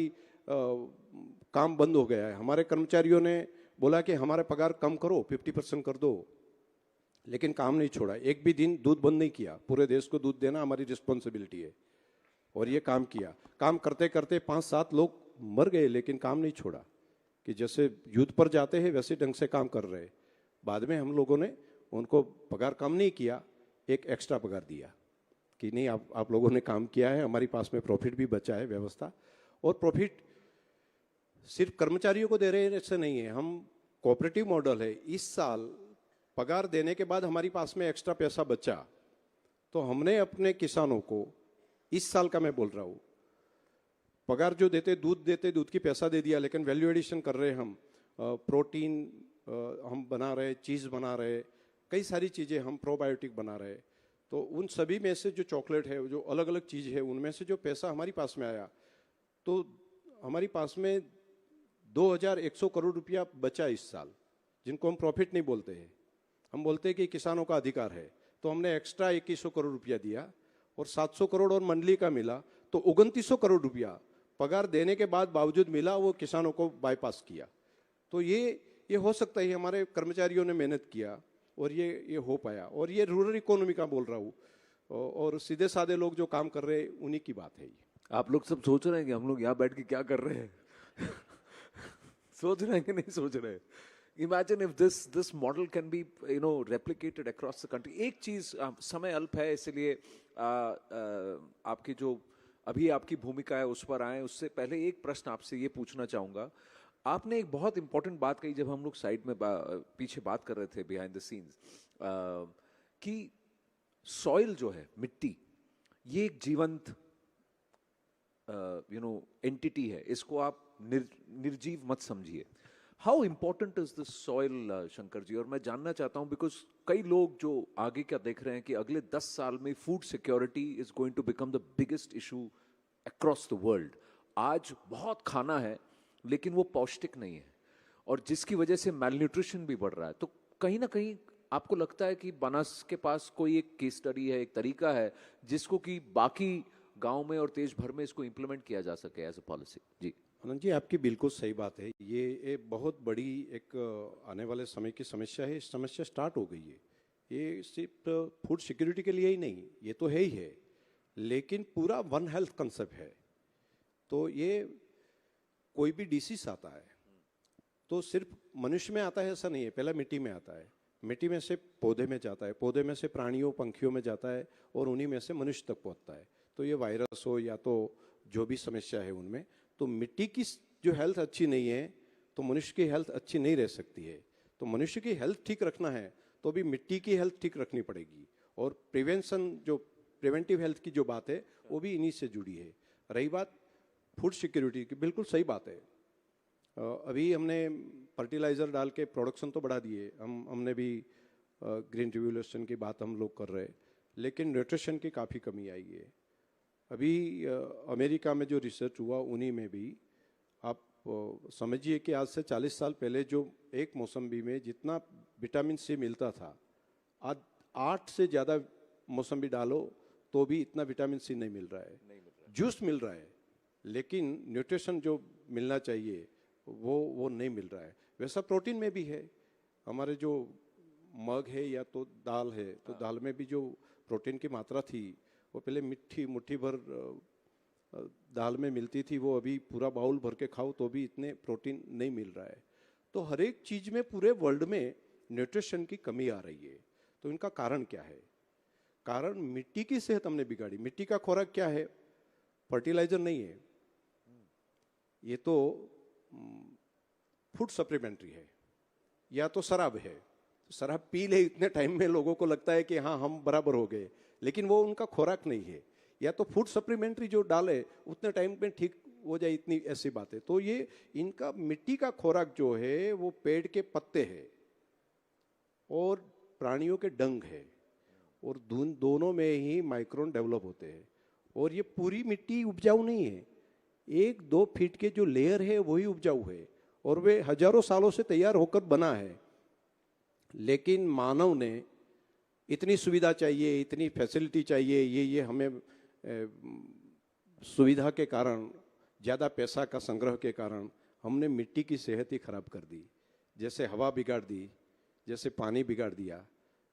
काम बंद हो गया है। हमारे कर्मचारियों ने बोला कि हमारे पगार कम करो, 50% कर दो, लेकिन काम नहीं छोड़ा। एक भी दिन दूध बंद नहीं किया। पूरे देश को दूध देना हमारी रिस्पॉन्सिबिलिटी है, और ये काम किया। काम करते करते 5-7 लोग मर गए, लेकिन काम नहीं छोड़ा। कि जैसे युद्ध पर जाते हैं वैसे ढंग से काम कर रहे। बाद में हम लोगों ने उनको पगार कम नहीं किया, एक एक्स्ट्रा पगार दिया कि नहीं आप लोगों ने काम किया है, हमारी पास में प्रॉफिट भी बचा है व्यवस्था। और प्रॉफिट सिर्फ कर्मचारियों को दे रहे हैं ऐसे नहीं है, हम कोऑपरेटिव मॉडल है। इस साल पगार देने के बाद हमारी पास में एक्स्ट्रा पैसा बचा, तो हमने अपने किसानों को, इस साल का मैं बोल रहा हूँ, पगार जो देते, दूध की पैसा दे दिया, लेकिन वैल्यू एडिशन कर रहे हम, प्रोटीन हम बना रहे, चीज़ बना रहे, कई सारी चीज़ें हम प्रोबायोटिक बना रहे। तो उन सभी में से जो चॉकलेट है, जो अलग अलग चीज़ है, उनमें से जो पैसा हमारी पास में आया, तो हमारी पास में 2100 करोड़ रुपया बचा इस साल, जिनको हम प्रॉफिट नहीं बोलते हैं, हम बोलते हैं कि किसानों का अधिकार है। तो हमने एक्स्ट्रा 2100 करोड़ रुपया दिया और 700 करोड़ और मंडली का मिला, तो 2900 करोड़ रुपया पगार देने के बाद बावजूद मिला, वो किसानों को बाईपास किया। तो ये हो सकता है हमारे कर्मचारियों ने मेहनत किया और ये हो पाया। और ये रूरल इकोनॉमी का बोल रहा हूँ, और सीधे साधे लोग जो काम कर रहे हैं उन्हीं की बात है ये। आप लोग सब सोच रहे हैं कि हम लोग यहाँ बैठ के क्या कर रहे हैं? सोच रहे हैं कि नहीं सोच रहे हैं? Imagine if this model can be replicated across the country. एक चीज, समय अल्प है इसलिए आपकी जो अभी आपकी भूमिका है उस पर आए, उससे पहले एक प्रश्न आपसे ये पूछना चाहूंगा। आपने एक बहुत इंपॉर्टेंट बात कही जब हम लोग साइड में पीछे बात कर रहे थे बिहाइंड द सीन्स, कि सॉइल जो है, मिट्टी, ये एक जीवंत एंटिटी है, इसको आप निर्जीव मत समझिए। How important is this soil, Shankar ji? और मैं जानना चाहता हूं बिकॉज कई लोग जो आगे क्या देख रहे हैं कि अगले 10 साल में food security is going to become the biggest issue across the world. आज बहुत खाना है लेकिन वो पौष्टिक नहीं है, और जिसकी वजह से मैलन्यूट्रिशन भी बढ़ रहा है। तो कहीं ना कहीं आपको लगता है कि बनास के पास कोई एक केस स्टडी है, एक तरीका है जिसको कि बाकी गांव में और देश भर में इसको इंप्लीमेंट किया जा सके एज अ पॉलिसी? जी आनंद जी, आपकी बिल्कुल सही बात है। ये बहुत बड़ी एक आने वाले समय की समस्या है। इस समस्या स्टार्ट हो गई है। ये सिर्फ फूड सिक्योरिटी के लिए ही नहीं, ये तो है ही है, लेकिन पूरा वन हेल्थ कंसेप्ट है। तो ये कोई भी डिसीज आता है तो सिर्फ मनुष्य में आता है ऐसा नहीं है, पहला मिट्टी में आता है, मिट्टी में से पौधे में जाता है, पौधे में से प्राणियों पंखियों में जाता है, और उन्हीं में से मनुष्य तक पहुंचता है। तो ये वायरस हो या तो जो भी समस्या है उनमें, तो मिट्टी की जो हेल्थ अच्छी नहीं है तो मनुष्य की हेल्थ अच्छी नहीं रह सकती है। तो मनुष्य की हेल्थ ठीक रखना है तो भी मिट्टी की हेल्थ ठीक रखनी पड़ेगी। और प्रिवेंशन, जो प्रिवेंटिव हेल्थ की जो बात है, वो भी इन्हीं से जुड़ी है। रही बात फूड सिक्योरिटी की, बिल्कुल सही बात है। अभी हमने फर्टिलाइज़र डाल के प्रोडक्शन तो बढ़ा दिए, हमने भी ग्रीन रिवोल्यूशन की बात हम लोग कर रहे हैं, लेकिन न्यूट्रिशन की काफ़ी कमी आई है। अभी अमेरिका में जो रिसर्च हुआ उन्हीं में भी आप समझिए कि आज से 40 साल पहले जो एक मौसम्बी में जितना विटामिन सी मिलता था, आज 8 से ज़्यादा मौसम्बी डालो तो भी इतना विटामिन सी नहीं मिल रहा है। जूस मिल रहा है लेकिन न्यूट्रिशन जो मिलना चाहिए वो नहीं मिल रहा है। वैसा प्रोटीन में भी है। हमारे जो मग है या तो दाल है, तो दाल में भी जो प्रोटीन की मात्रा थी वो पहले मुट्ठी भर दाल में मिलती थी, वो अभी पूरा बाउल भर के खाओ तो भी इतने प्रोटीन नहीं मिल रहा है। तो हर एक चीज़ में पूरे वर्ल्ड में न्यूट्रिशन की कमी आ रही है। तो इनका कारण क्या है? कारण मिट्टी की सेहत हमने बिगाड़ी। मिट्टी का खुराक क्या है? फर्टिलाइजर नहीं है, ये तो फूड सप्लीमेंट्री है या तो शराब है। शराब पी ले इतने टाइम में लोगों को लगता है कि हाँ हम बराबर हो गए, लेकिन वो उनका खुराक नहीं है। या तो फूड सप्लीमेंट्री जो डाले उतने टाइम में ठीक हो जाए, इतनी ऐसी बात है। तो ये इनका मिट्टी का खुराक जो है वो पेड़ के पत्ते है और प्राणियों के डंग है, और दोनों में ही माइक्रोन डेवलप होते हैं। और ये पूरी मिट्टी उपजाऊ नहीं है, 1-2 फीट के जो लेयर है वही उपजाऊ है, और वे हजारों सालों से तैयार होकर बना है। लेकिन मानव ने इतनी सुविधा चाहिए, इतनी फैसिलिटी चाहिए, ये हमें सुविधा के कारण, ज़्यादा पैसा का संग्रह के कारण हमने मिट्टी की सेहत ही खराब कर दी। जैसे हवा बिगाड़ दी, जैसे पानी बिगाड़ दिया,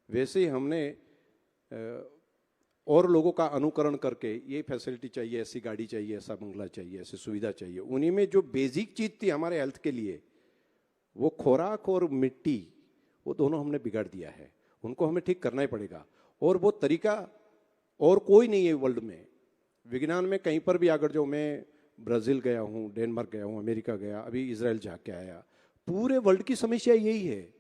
वैसे ही हमने और लोगों का अनुकरण करके ये फैसिलिटी चाहिए, ऐसी गाड़ी चाहिए, ऐसा बंगला चाहिए, ऐसी सुविधा चाहिए। उन्हीं में जो बेसिक चीज़ थी हमारे हेल्थ के लिए, वो खुराक और मिट्टी, वो दोनों हमने बिगाड़ दिया है। उनको हमें ठीक करना ही पड़ेगा। और वो तरीका और कोई नहीं है वर्ल्ड में। विज्ञान में कहीं पर भी अगर जो, मैं ब्राज़ील गया हूँ, डेनमार्क गया हूँ, अमेरिका गया, अभी इजराइल जाके आया, पूरे वर्ल्ड की समस्या यही है।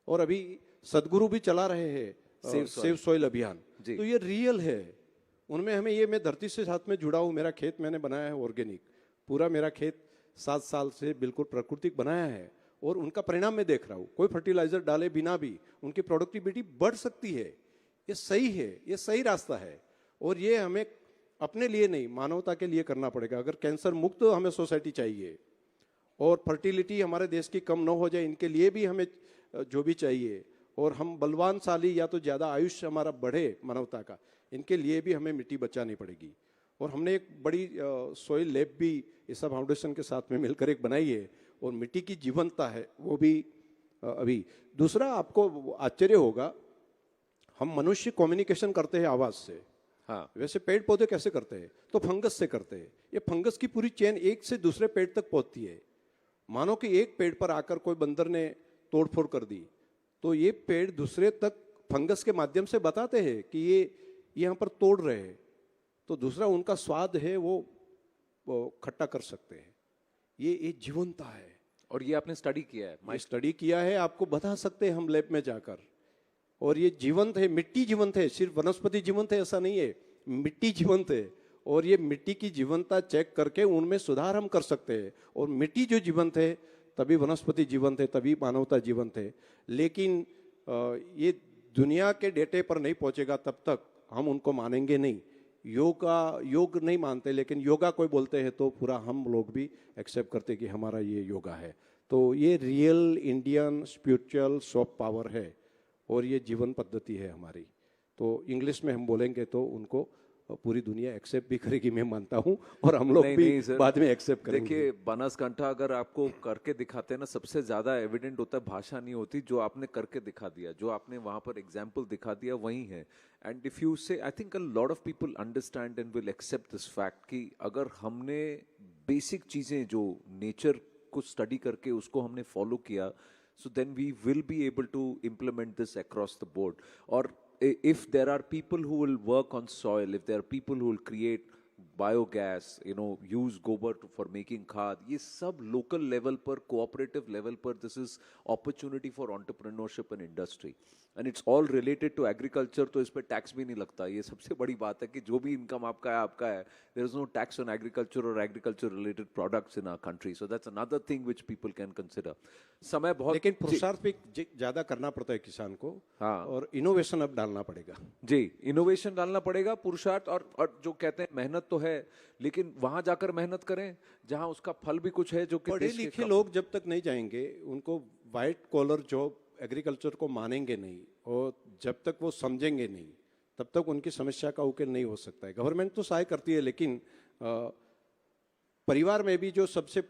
और अभी सदगुरु भी चला रहे हैं सेव सॉइल अभियान, तो ये रियल है। उनमें हमें ये, मैं धरती से साथ में जुड़ा हूँ, मेरा खेत मैंने बनाया है ऑर्गेनिक, पूरा मेरा खेत 7 साल से बिल्कुल प्राकृतिक बनाया है और उनका परिणाम मैं देख रहा हूँ। कोई फर्टिलाइजर डाले बिना भी उनकी प्रोडक्टिविटी बढ़ सकती है। ये सही है, ये सही रास्ता है और ये हमें अपने लिए नहीं, मानवता के लिए करना पड़ेगा। अगर कैंसर मुक्त हमें सोसाइटी चाहिए और फर्टिलिटी हमारे देश की कम न हो जाए, इनके लिए भी हमें जो भी चाहिए, और हम बलवानशाली या तो ज़्यादा आयुष्य हमारा बढ़े मानवता का, इनके लिए भी हमें मिट्टी बचानी पड़ेगी। और हमने एक बड़ी सॉइल लैब भी ईसा फाउंडेशन के साथ में मिलकर एक बनाई है और मिट्टी की जीवंतता है वो भी अभी। दूसरा, आपको आश्चर्य होगा, हम मनुष्य कम्युनिकेशन करते हैं आवाज़ से, हाँ, वैसे पेड़ पौधे कैसे करते हैं? तो फंगस से करते हैं। ये फंगस की पूरी चेन एक से दूसरे पेड़ तक पहुंचती है। मानो कि एक पेड़ पर आकर कोई बंदर ने तोड़फोड़ कर दी तो ये पेड़ दूसरे तक फंगस के माध्यम से बताते हैं कि ये यहाँ पर तोड़ रहे हैं, तो दूसरा उनका स्वाद है वो खट्टा कर सकते हैं। ये जीवंतता है। और ये आपने स्टडी किया है? मैं स्टडी किया है, आपको बता सकते हैं हम लैब में जाकर। और ये जीवंत है, मिट्टी जीवंत है, सिर्फ वनस्पति जीवंत है ऐसा नहीं है, मिट्टी जीवंत है। और ये मिट्टी की जीवंतता चेक करके उनमें सुधार हम कर सकते हैं। और मिट्टी जो जीवंत है तभी वनस्पति जीवंत है, तभी मानवता जीवंत है। लेकिन ये दुनिया के डेटे पर नहीं पहुंचेगा तब तक हम उनको मानेंगे नहीं। योग नहीं मानते, लेकिन योगा कोई बोलते हैं तो पूरा हम लोग भी एक्सेप्ट करते कि हमारा ये योगा है। तो ये real Indian spiritual soft power है और ये जीवन पद्धति है हमारी। तो इंग्लिश में हम बोलेंगे तो उनको पूरी दुनिया एक्सेप्ट भी करेगी, मैं मानता हूँ, और हम लोग भी बाद में एक्सेप्ट करेंगे। देखिए, बनासकांठा अगर आपको करके दिखाते हैं ना, सबसे ज्यादा एविडेंट होता है, भाषा नहीं होती, जो आपने करके दिखा दिया, जो आपने वहां पर एग्जाम्पल दिखा दिया वही है। And if you say, I think a lot of people understand and will accept this fact कि अगर हमने बेसिक चीजें जो नेचर को स्टडी करके उसको हमने फॉलो किया, so then we will be able to implement this across the board. Or if there are people who will work on soil, if there are people who will create biogas, use gobar for making खाद, ये सब local level पर, cooperative level पर, this is opportunity for entrepreneurship and industry. And it's all related to agriculture, तो इस पे tax भी नहीं लगता। ये सबसे बड़ी बात है कि जो भी इनकम आपका है, there is no tax on agriculture or agriculture related products in our country. So that's another thing which people can consider. समय बहुत, लेकिन पुरुषार्थ भी ज्यादा करना पड़ता है किसान को। हाँ, और इनोवेशन अब डालना पड़ेगा। जी, इनोवेशन डालना पड़ेगा, पुरुषार्थ और जो कहते हैं मेहनत तो है, लेकिन वहां जाकर मेहनत करें जहां उसका फल भी कुछ है। जो पढ़े लिखे लोग जब तक नहीं जाएंगे, उनको व्हाइट कॉलर जॉब एग्रीकल्चर को मानेंगे नहीं, और जब तक वो समझेंगे नहीं तब तक उनकी समस्या का उकेल नहीं हो सकता है। गवर्नमेंट तो सहाय करती है, लेकिन परिवार में भी जो सबसे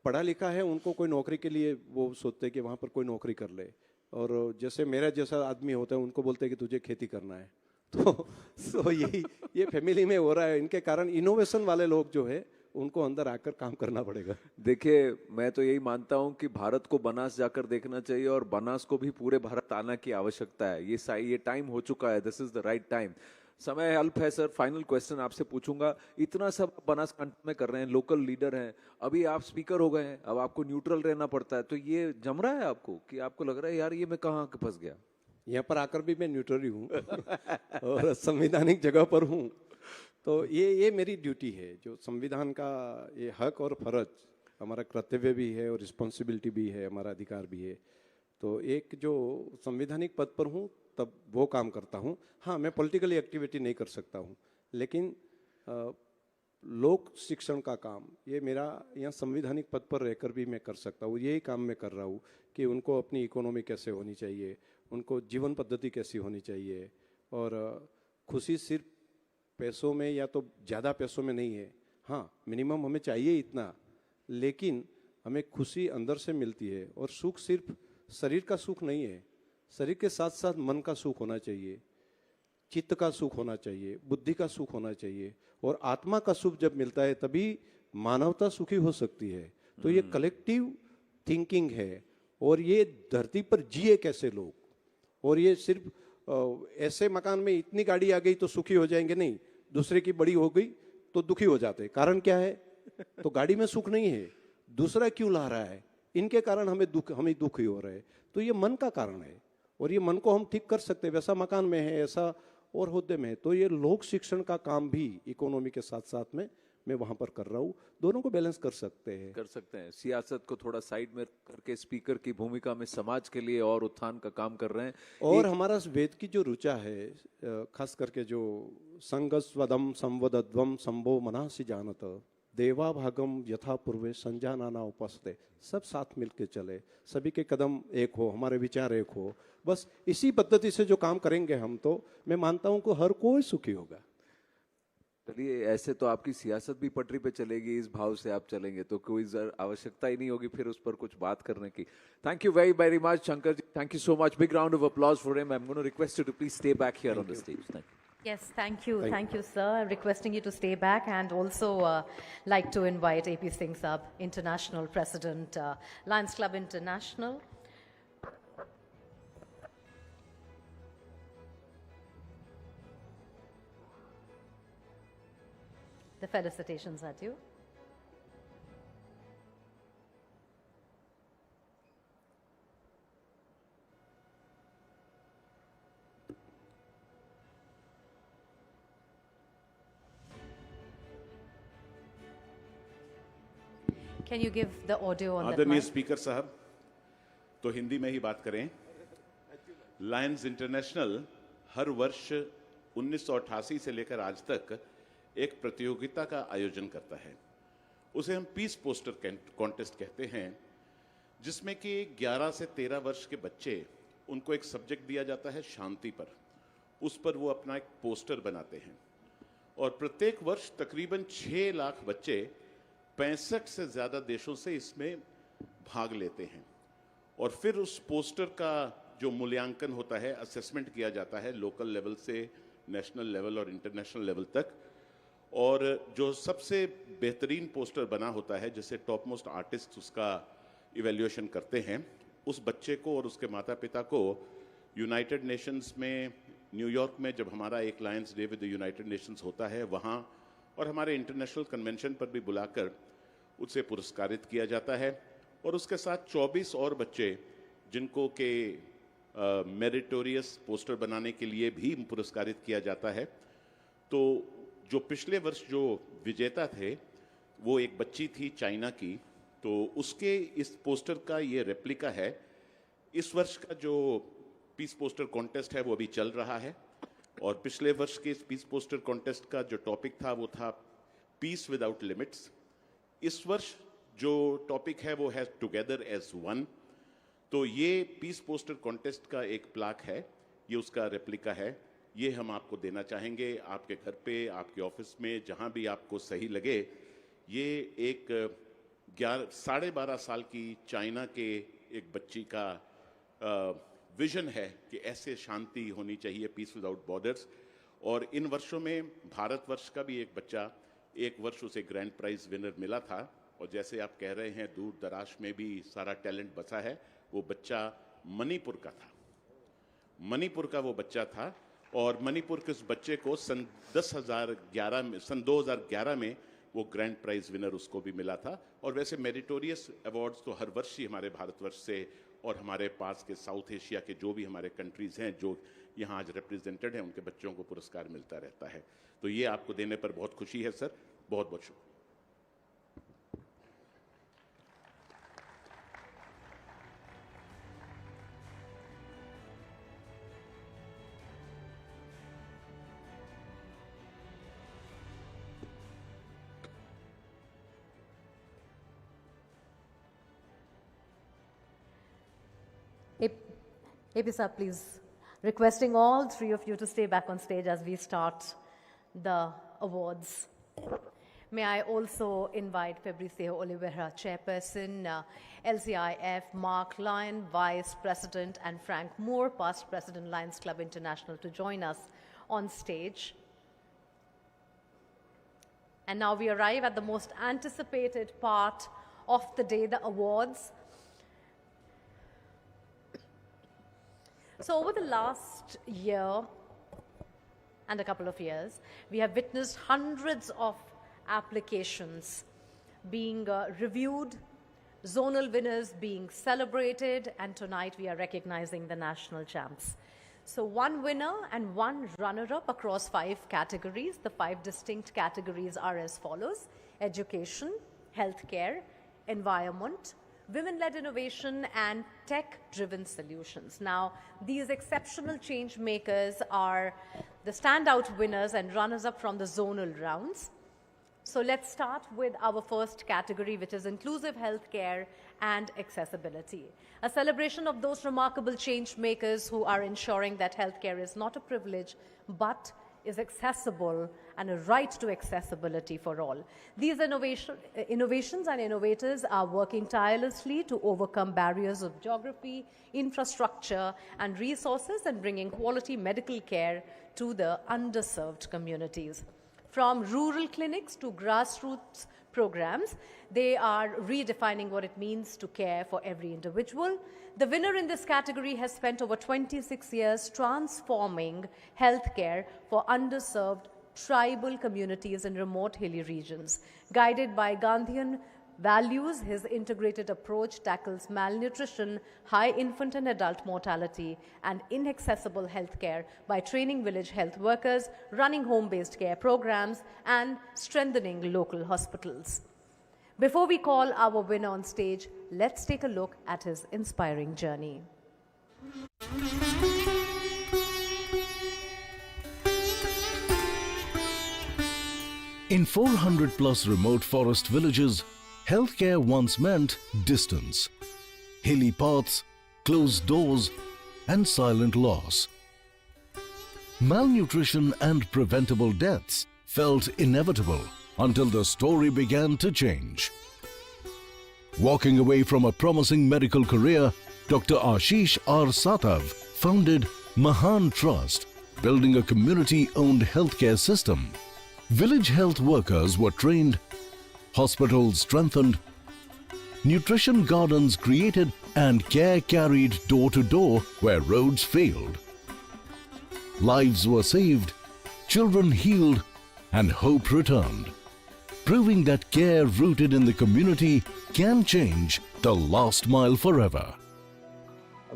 पढ़ा लिखा है उनको कोई नौकरी के लिए वो सोचते हैं कि वहाँ पर कोई नौकरी कर ले, और जैसे मेरा जैसा आदमी होता है उनको बोलते हैं कि तुझे खेती करना है। तो ये फैमिली में हो रहा है। इनके कारण इनोवेशन वाले लोग जो है उनको अंदर आकर काम करना पड़ेगा। देखिए, मैं तो यही मानता हूं कि भारत को बनास जाकर देखना चाहिए और बनास को भी पूरे भारत आना की आवश्यकता है। ये टाइम हो चुका है, this is the right time. समय अल्प है सर, फाइनल क्वेश्चन आपसे पूछूंगा। इतना सब बनासकांठा में कर रहे हैं, लोकल लीडर हैं, अभी आप स्पीकर हो गए हैं, अब आपको न्यूट्रल रहना पड़ता है, तो ये जम रहा है आपको कि आपको लग रहा है यार ये मैं कहाँ फंस गया? यहाँ पर आकर भी मैं न्यूट्रल ही हूँ और संवैधानिक जगह पर हूँ। तो ये मेरी ड्यूटी है, जो संविधान का ये हक और फर्ज, हमारा कर्तव्य भी है और रिस्पॉन्सिबिलिटी भी है, हमारा अधिकार भी है। तो एक जो संवैधानिक पद पर हूँ तब वो काम करता हूँ। हाँ, मैं पॉलिटिकली एक्टिविटी नहीं कर सकता हूँ, लेकिन लोक शिक्षण का काम ये मेरा यहाँ संवैधानिक पद पर रहकर भी मैं कर सकता हूँ। यही काम मैं कर रहा हूँ कि उनको अपनी इकोनॉमी कैसे होनी चाहिए, उनको जीवन पद्धति कैसी होनी चाहिए, और खुशी सिर्फ पैसों में या तो ज़्यादा पैसों में नहीं है। हाँ, मिनिमम हमें चाहिए इतना, लेकिन हमें खुशी अंदर से मिलती है। और सुख सिर्फ शरीर का सुख नहीं है, शरीर के साथ साथ मन का सुख होना चाहिए, चित्त का सुख होना चाहिए, बुद्धि का सुख होना चाहिए, और आत्मा का सुख जब मिलता है तभी मानवता सुखी हो सकती है। तो ये कलेक्टिव थिंकिंग है, और ये धरती पर जिए कैसे लोग, और ये सिर्फ ऐसे मकान में इतनी गाड़ी आ गई तो सुखी हो जाएंगे नहीं, दूसरे की बड़ी हो गई तो दुखी हो जाते। कारण क्या है? तो गाड़ी में सुख नहीं है, दूसरा क्यों ला रहा है, इनके कारण हमें दुख ही हो रहा है। तो ये मन का कारण है, और ये मन को हम ठीक कर सकते हैं। वैसा मकान में है, ऐसा और होद्दे में है। तो ये लोक शिक्षण का काम भी इकोनॉमी के साथ साथ में मैं वहाँ पर कर रहा हूँ, दोनों को बैलेंस कर सकते हैं। सियासत को थोड़ा साइड में करके स्पीकर की भूमिका में समाज के लिए और उत्थान का काम कर रहे हैं। और हमारा वेद की जो ऋचा है, खास करके जो संगस्वदम संवदध्वम संभो मनासि जानत देवा भागम यथा पूर्वे संजानाना उपस्थे, सब साथ मिलके चले, सभी के कदम एक हो, हमारे विचार एक हो, बस इसी पद्धति से जो काम करेंगे हम, तो मैं मानता हूं कि हर कोई सुखी होगा। चलिए, ऐसे तो आपकी सियासत भी पटरी पे चलेगी, इस भाव से आप चलेंगे तो कोई आवश्यकता ही नहीं होगी फिर उस पर कुछ बात करने की। Thank you very very much Shankar ji, thank you so much, big round of applause for him. I am going to request you to please stay back here on the stage. Thank you. Yes, thank you. Thank you, sir. I'm requesting you to stay back and also like to invite AP Singh Sahab, International President, Lions Club International. The felicitations at you. Can you give the audio on that आदरणीय mic? Speaker साहब, तो हिंदी में ही बात करें। Lions international हर वर्ष 1988 से लेकर आज तक एक प्रतियोगिता का आयोजन करता है। उसे हम पीस पोस्टर कॉन्टेस्ट कहते हैं, जिसमें कि 11 से 13 वर्ष के बच्चे, उनको एक सब्जेक्ट दिया जाता है शांति पर, उस पर वो अपना एक पोस्टर बनाते हैं और प्रत्येक वर्ष तकरीबन 6 लाख बच्चे 65 से ज़्यादा देशों से इसमें भाग लेते हैं और फिर उस पोस्टर का जो मूल्यांकन होता है, असेसमेंट किया जाता है लोकल लेवल से नेशनल लेवल और इंटरनेशनल लेवल तक, और जो सबसे बेहतरीन पोस्टर बना होता है, जिसे टॉप मोस्ट आर्टिस्ट उसका इवैल्यूएशन करते हैं, उस बच्चे को और उसके माता पिता को यूनाइटेड नेशंस में न्यूयॉर्क में जब हमारा एक Lions day with the United Nations होता है वहाँ और हमारे इंटरनेशनल कन्वेंशन पर भी बुलाकर उसे पुरस्कारित किया जाता है। और उसके साथ 24 और बच्चे जिनको के मेरिटोरियस पोस्टर बनाने के लिए भी पुरस्कारित किया जाता है। तो जो पिछले वर्ष जो विजेता थे वो एक बच्ची थी चाइना की, तो उसके इस पोस्टर का ये रेप्लिका है। इस वर्ष का जो पीस पोस्टर कॉन्टेस्ट है वो अभी चल रहा है और पिछले वर्ष के इस पीस पोस्टर कॉन्टेस्ट का जो टॉपिक था वो था पीस विदाउट लिमिट्स। इस वर्ष जो टॉपिक है वो है टुगेदर एज वन। तो ये पीस पोस्टर कॉन्टेस्ट का एक प्लाक है, ये उसका रेप्लिका है, ये हम आपको देना चाहेंगे आपके घर पे, आपके ऑफिस में, जहाँ भी आपको सही लगे। ये एक 12.5 साल की चाइना के एक बच्ची का विजन है कि ऐसे शांति होनी चाहिए, पीस विदाउट बॉर्डर्स। और इन वर्षों में भारतवर्ष का भी एक बच्चा, एक वर्ष उसे ग्रैंड प्राइज विनर मिला था और जैसे आप कह रहे हैं दूर दराज में भी सारा टैलेंट बसा है, वो बच्चा मणिपुर का था, मणिपुर का वो बच्चा था। और मणिपुर के उस बच्चे को सन 2011 में वो ग्रैंड प्राइज विनर उसको भी मिला था। और वैसे मेरिटोरियस अवार्ड्स तो हर वर्ष ही हमारे भारतवर्ष से और हमारे पास के साउथ एशिया के जो भी हमारे कंट्रीज़ हैं जो यहाँ आज रिप्रेजेंटेड हैं, उनके बच्चों को पुरस्कार मिलता रहता है। तो ये आपको देने पर बहुत खुशी है सर, बहुत बहुत शुक्रिया। AP sir, please. Requesting all three of you to stay back on stage as we start the awards. May I also invite Fabricio Oliveira, Chairperson, LCIF, Mark Lyon, Vice President, and Frank Moore, Past President, Lions Club International, to join us on stage. And now we arrive at the most anticipated part of the day, the awards. So over the last year and a couple of years, we have witnessed hundreds of applications being reviewed, zonal winners being celebrated, and tonight we are recognizing the national champs. So one winner and one runner-up across 5 categories. The 5 distinct categories are as follows: education, healthcare, environment, women-led innovation, and tech-driven solutions. Now, these exceptional change makers are the standout winners and runners-up from the zonal rounds. So let's start with our first category, which is inclusive healthcare and accessibility. A celebration of those remarkable change makers who are ensuring that healthcare is not a privilege, but is accessible and a right to accessibility for all. These innovations and innovators are working tirelessly to overcome barriers of geography, infrastructure, and resources, and bringing quality medical care to the underserved communities. From rural clinics to grassroots programs, they are redefining what it means to care for every individual. The winner in this category has spent over 26 years transforming healthcare for underserved tribal communities in remote hilly regions. Guided by Gandhian values, his integrated approach tackles malnutrition, high infant and adult mortality, and inaccessible healthcare by training village health workers, running home-based care programs, and strengthening local hospitals. Before we call our winner on stage, let's take a look at his inspiring journey. In 400+ remote forest villages, healthcare once meant distance, hilly paths, closed doors, and silent loss. Malnutrition and preventable deaths felt inevitable until the story began to change. Walking away from a promising medical career, Dr. Ashish R. Satav founded Mahan Trust, building a community-owned healthcare system. Village health workers were trained, hospitals strengthened, nutrition gardens created, and care carried door to door where roads failed. Lives were saved, children healed, and hope returned, proving that care rooted in the community can change the last mile forever.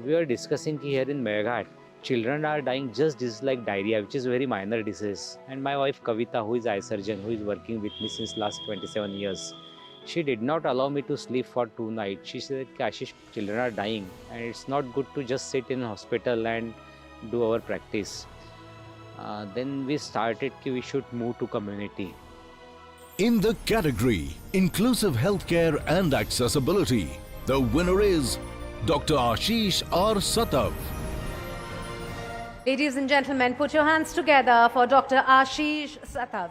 We were discussing here in Meghat, children are dying just disease like diarrhea, which is a very minor disease. And my wife Kavita, who is eye surgeon, who is working with me since last 27 years, she did not allow me to sleep for 2 nights. She said, Ashish, children are dying and it's not good to just sit in hospital and do our practice. Then we started that we should move to community. In the category Inclusive Healthcare and Accessibility, the winner is Dr. Ashish R. Satav. Ladies and gentlemen, put your hands together for Dr. Ashish Satav.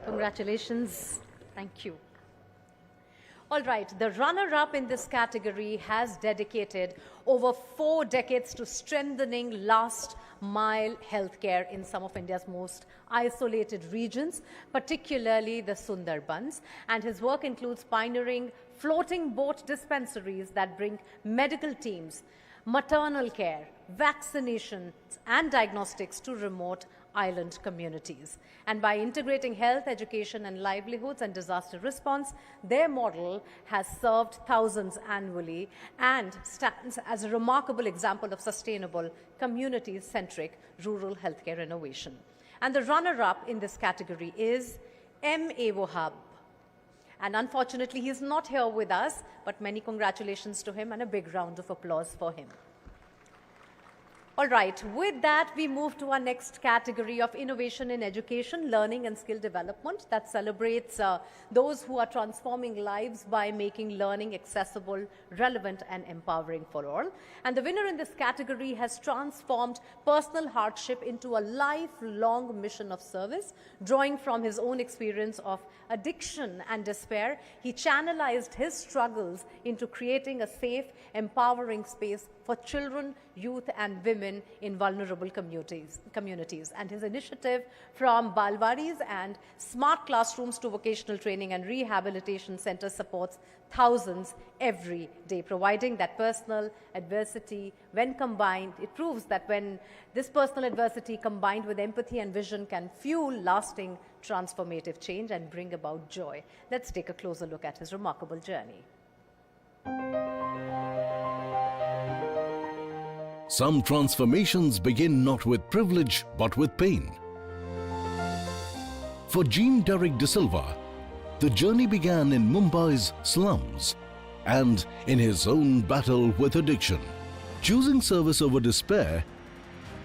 Congratulations. Thank you. All right, the runner-up in this category has dedicated over 4 decades to strengthening last-mile healthcare in some of India's most isolated regions, particularly the Sundarbans. And his work includes pioneering floating boat dispensaries that bring medical teams, maternal care, vaccinations, and diagnostics to remote island communities. And by integrating health, education, and livelihoods and disaster response, their model has served thousands annually and stands as a remarkable example of sustainable, community-centric rural healthcare innovation. And the runner-up in this category is M.A. Wahab. And unfortunately, he is not here with us, but many congratulations to him and a big round of applause for him. All right, with that, we move to our next category of innovation in education, learning and skill development that celebrates those who are transforming lives by making learning accessible, relevant and empowering for all. And the winner in this category has transformed personal hardship into a lifelong mission of service. Drawing from his own experience of addiction and despair, he channelized his struggles into creating a safe, empowering space for children, youth and women in vulnerable communities. And his initiative from Balwaris and smart classrooms to vocational training and rehabilitation centers supports thousands every day, providing that personal adversity, when combined, it proves that when this personal adversity combined with empathy and vision can fuel lasting transformative change and bring about joy. Let's take a closer look at his remarkable journey. Some transformations begin not with privilege but with pain. For Jean Derek De Silva, the journey began in Mumbai's slums and in his own battle with addiction. Choosing service over despair,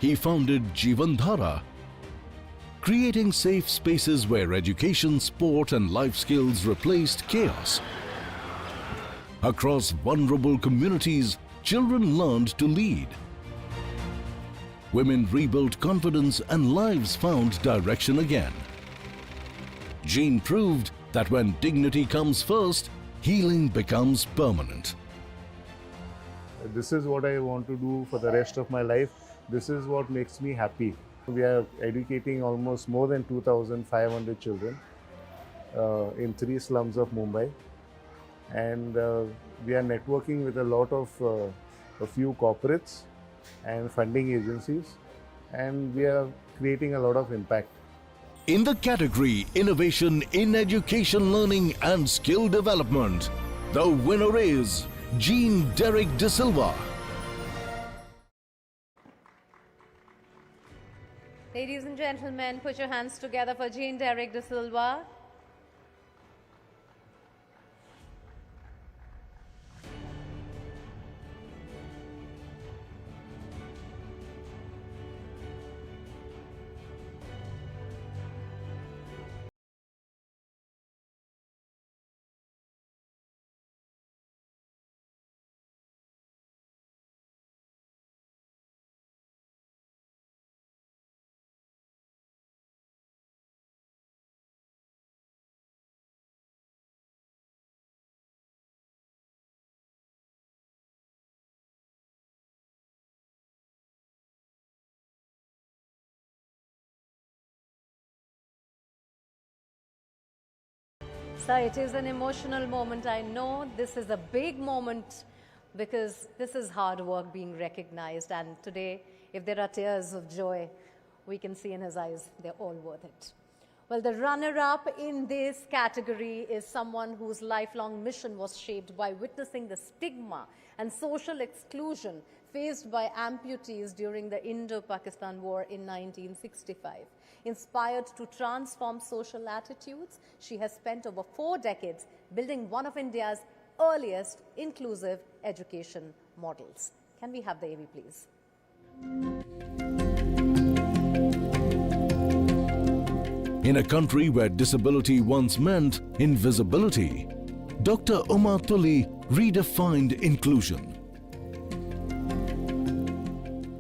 he founded Jeevandhara, creating safe spaces where education, sport and life skills replaced chaos. Across vulnerable communities, children learned to lead. Women rebuilt confidence and lives found direction again. Jean proved that when dignity comes first, healing becomes permanent. This is what I want to do for the rest of my life. This is what makes me happy. We are educating almost more than 2,500 children in 3 slums of Mumbai. And we are networking with a lot of a few corporates and funding agencies, and we are creating a lot of impact. In the category Innovation in Education, Learning and Skill Development, the winner is Jean Derek De Silva. Ladies and gentlemen, put your hands together for Jean Derek De Silva. So it is an emotional moment. I know this is a big moment because this is hard work being recognized. And today, if there are tears of joy, we can see in his eyes, they're all worth it. Well, the runner-up in this category is someone whose lifelong mission was shaped by witnessing the stigma and social exclusion faced by amputees during the Indo-Pakistan War in 1965. Inspired to transform social attitudes, she has spent over 4 decades building one of India's earliest inclusive education models. Can we have the AV, please? In a country where disability once meant invisibility, Dr. Uma Tuli redefined inclusion.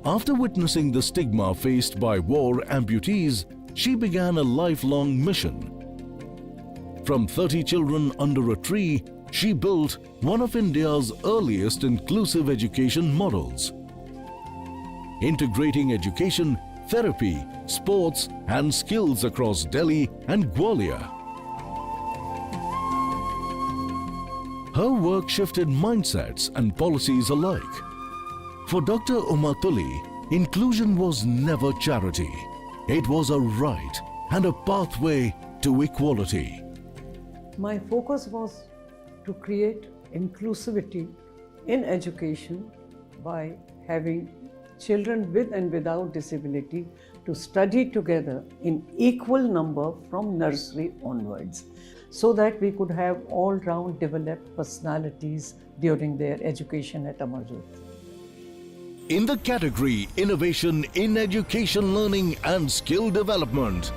After witnessing the stigma faced by war amputees, she began a lifelong mission. From 30 children under a tree, she built one of India's earliest inclusive education models. Integrating education, therapy, sports and skills across Delhi and Gwalior. Her work shifted mindsets and policies alike. For Dr. Uma Tuli, inclusion was never charity. It was a right and a pathway to equality. My focus was to create inclusivity in education by having children with and without disability to study together in equal number from nursery onwards, so that we could have all-round developed personalities during their education at Amarjyoti. In the category Innovation in Education Learning and Skill Development,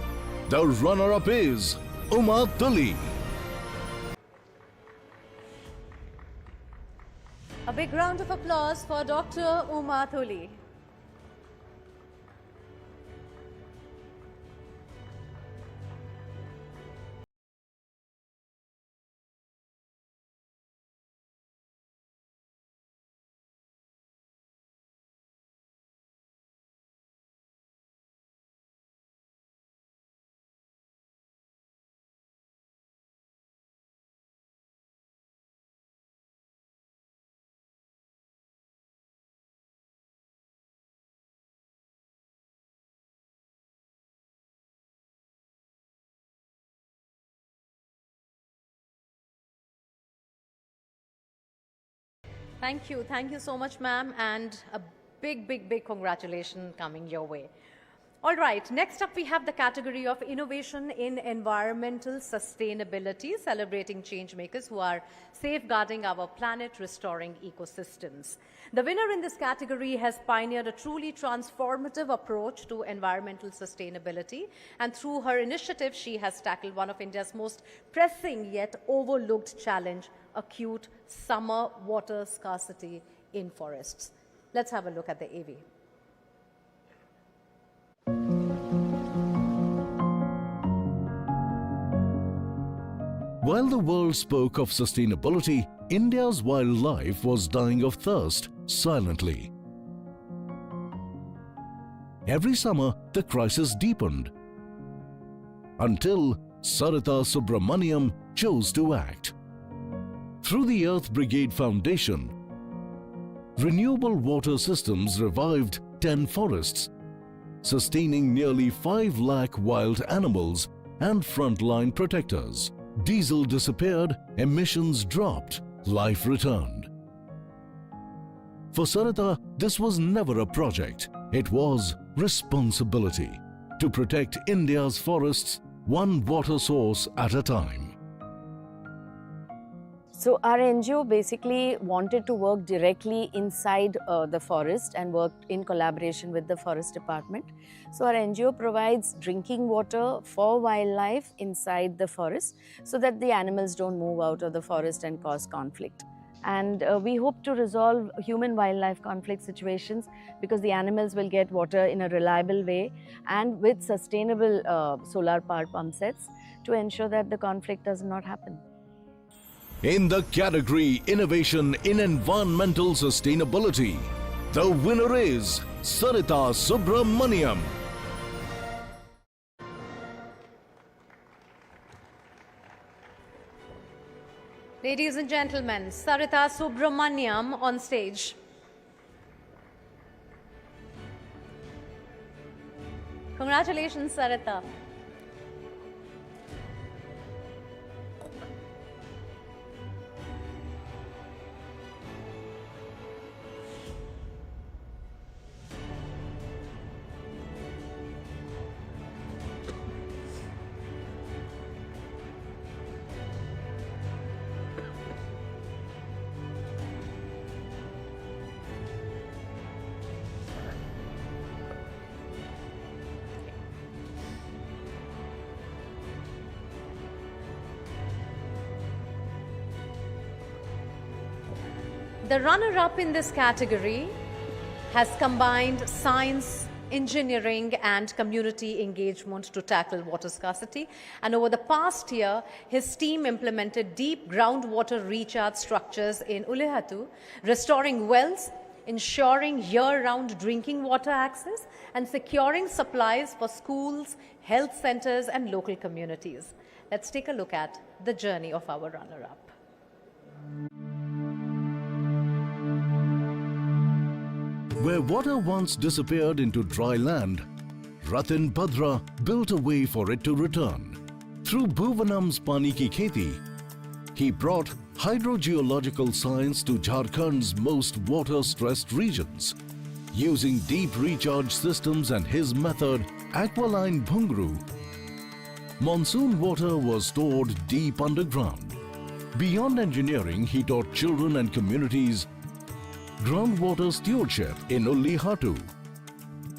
the runner-up is Uma Tuli. A big round of applause for Dr. Uma Tuli. Thank you. Thank you so much, ma'am, and a big congratulations coming your way. All right, next up we have the category of Innovation in Environmental Sustainability, celebrating changemakers who are safeguarding our planet, restoring ecosystems. The winner in this category has pioneered a truly transformative approach to environmental sustainability, and through her initiative, she has tackled one of India's most pressing yet overlooked challenge, acute summer water scarcity in forests. Let's have a look at the AV. While the world spoke of sustainability, India's wildlife was dying of thirst silently. Every summer, the crisis deepened until Sarita Subramaniam chose to act. Through the Earth Brigade Foundation, renewable water systems revived 10 forests, sustaining nearly 5 lakh wild animals and frontline protectors. Diesel disappeared, emissions dropped, life returned. For Sarita, this was never a project. It was responsibility to protect India's forests, one water source at a time. So our NGO basically wanted to work directly inside the forest and worked in collaboration with the forest department. So our NGO provides drinking water for wildlife inside the forest so that the animals don't move out of the forest and cause conflict. And we hope to resolve human-wildlife conflict situations because the animals will get water in a reliable way and with sustainable solar-powered pump sets to ensure that the conflict does not happen. In the category Innovation in Environmental Sustainability, the winner is Sarita Subramaniam. Ladies and gentlemen, Sarita Subramaniam on stage. Congratulations, Sarita. The runner-up in this category has combined science, engineering and community engagement to tackle water scarcity. And over the past year, his team implemented deep groundwater recharge structures in Ulihatu, restoring wells, ensuring year-round drinking water access, and securing supplies for schools, health centers and local communities. Let's take a look at the journey of our runner-up. Where water once disappeared into dry land, Ratin Bhadra built a way for it to return. Through Bhuvanam's Pani Ki Kheti, he brought hydrogeological science to Jharkhand's most water-stressed regions. Using deep recharge systems and his method, Aqualine Bhungru, monsoon water was stored deep underground. Beyond engineering, he taught children and communities groundwater stewardship in Ullihatu.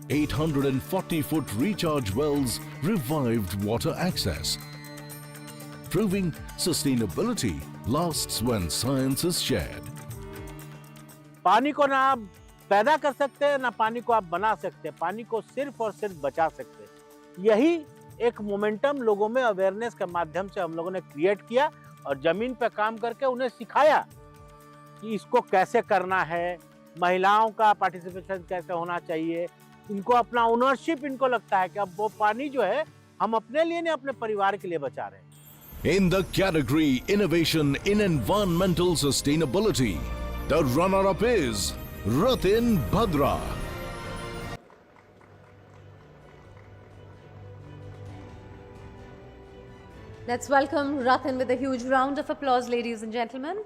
840-foot recharge wells revived water access, proving sustainability lasts when science is shared. पानी को ना आप पैदा कर सकते हैं, ना पानी को आप बना सकते हैं, पानी को सिर्फ और सिर्फ बचा सकते हैं। यही एक मोमेंटम लोगों में अवेयरनेस के माध्यम से हम लोगों ने क्रिएट किया और जमीन पर काम करके उन्हें सिखाया कि इसको कैसे करना है, महिलाओं का पार्टिसिपेशन कैसे होना चाहिए, इनको अपना ओनरशिप इनको लगता है कि अब वो पानी जो है हम अपने लिए नहीं अपने परिवार के लिए बचा रहे हैं। In the category Innovation in Environmental Sustainability, the runner-up is Ratin Bhadra. Let's welcome Ratin with a huge round of applause, ladies and gentlemen.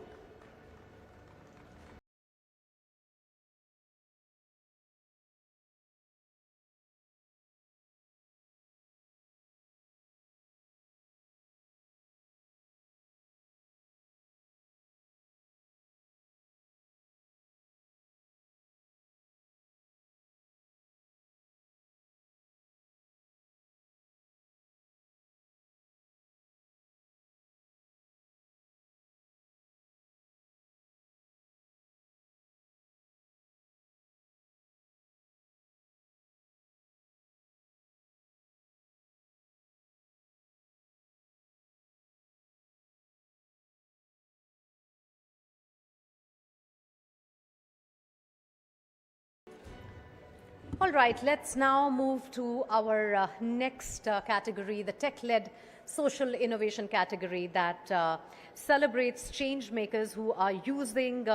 All right, let's now move to our next category, the tech-led social innovation category that celebrates change makers who are using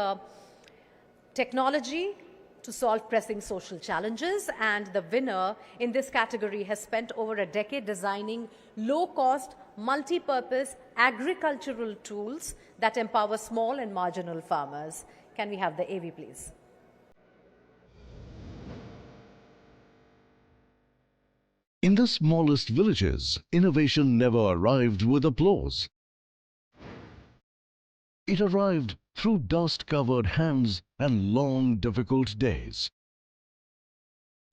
technology to solve pressing social challenges. And the winner in this category has spent over a decade designing low-cost, multi-purpose agricultural tools that empower small and marginal farmers. Can we have the AV, please? In the smallest villages, innovation never arrived with applause. It arrived through dust-covered hands and long, difficult days.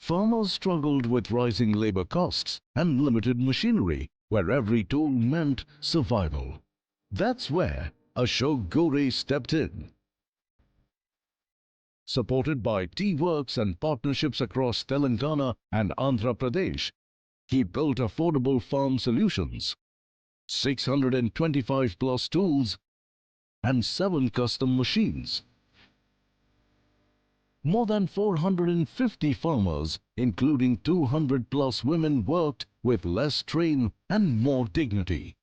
Farmers struggled with rising labor costs and limited machinery, where every tool meant survival. That's where Ashok Gore stepped in. Supported by T-Works and partnerships across Telangana and Andhra Pradesh, he built affordable farm solutions, 625 plus tools and 7 custom machines. More than 450 farmers, including 200 plus women, worked with less strain and more dignity,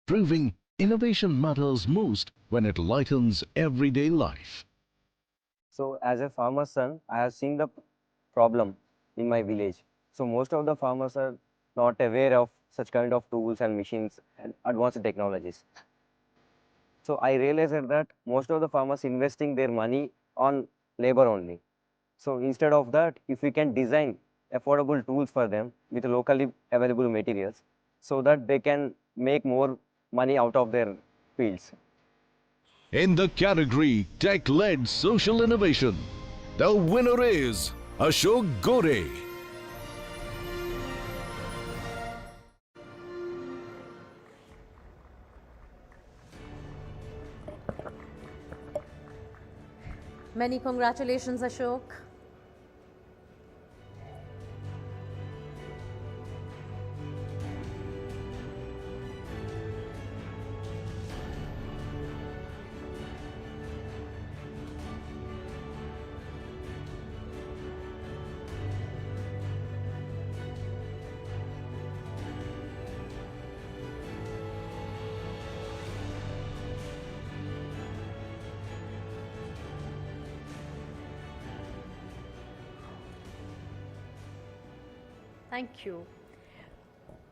proving innovation matters most when it lightens everyday life. So as a farmer's son, I have seen the problem in my village. So most of the farmers are not aware of such kind of tools and machines and advanced technologies. So I realized that most of the farmers investing their money on labor only. So instead of that, if we can design affordable tools for them with locally available materials, so that they can make more money out of their fields. In the category Tech-led Social Innovation, the winner is Ashok Gore. Many congratulations, Ashok. Thank you.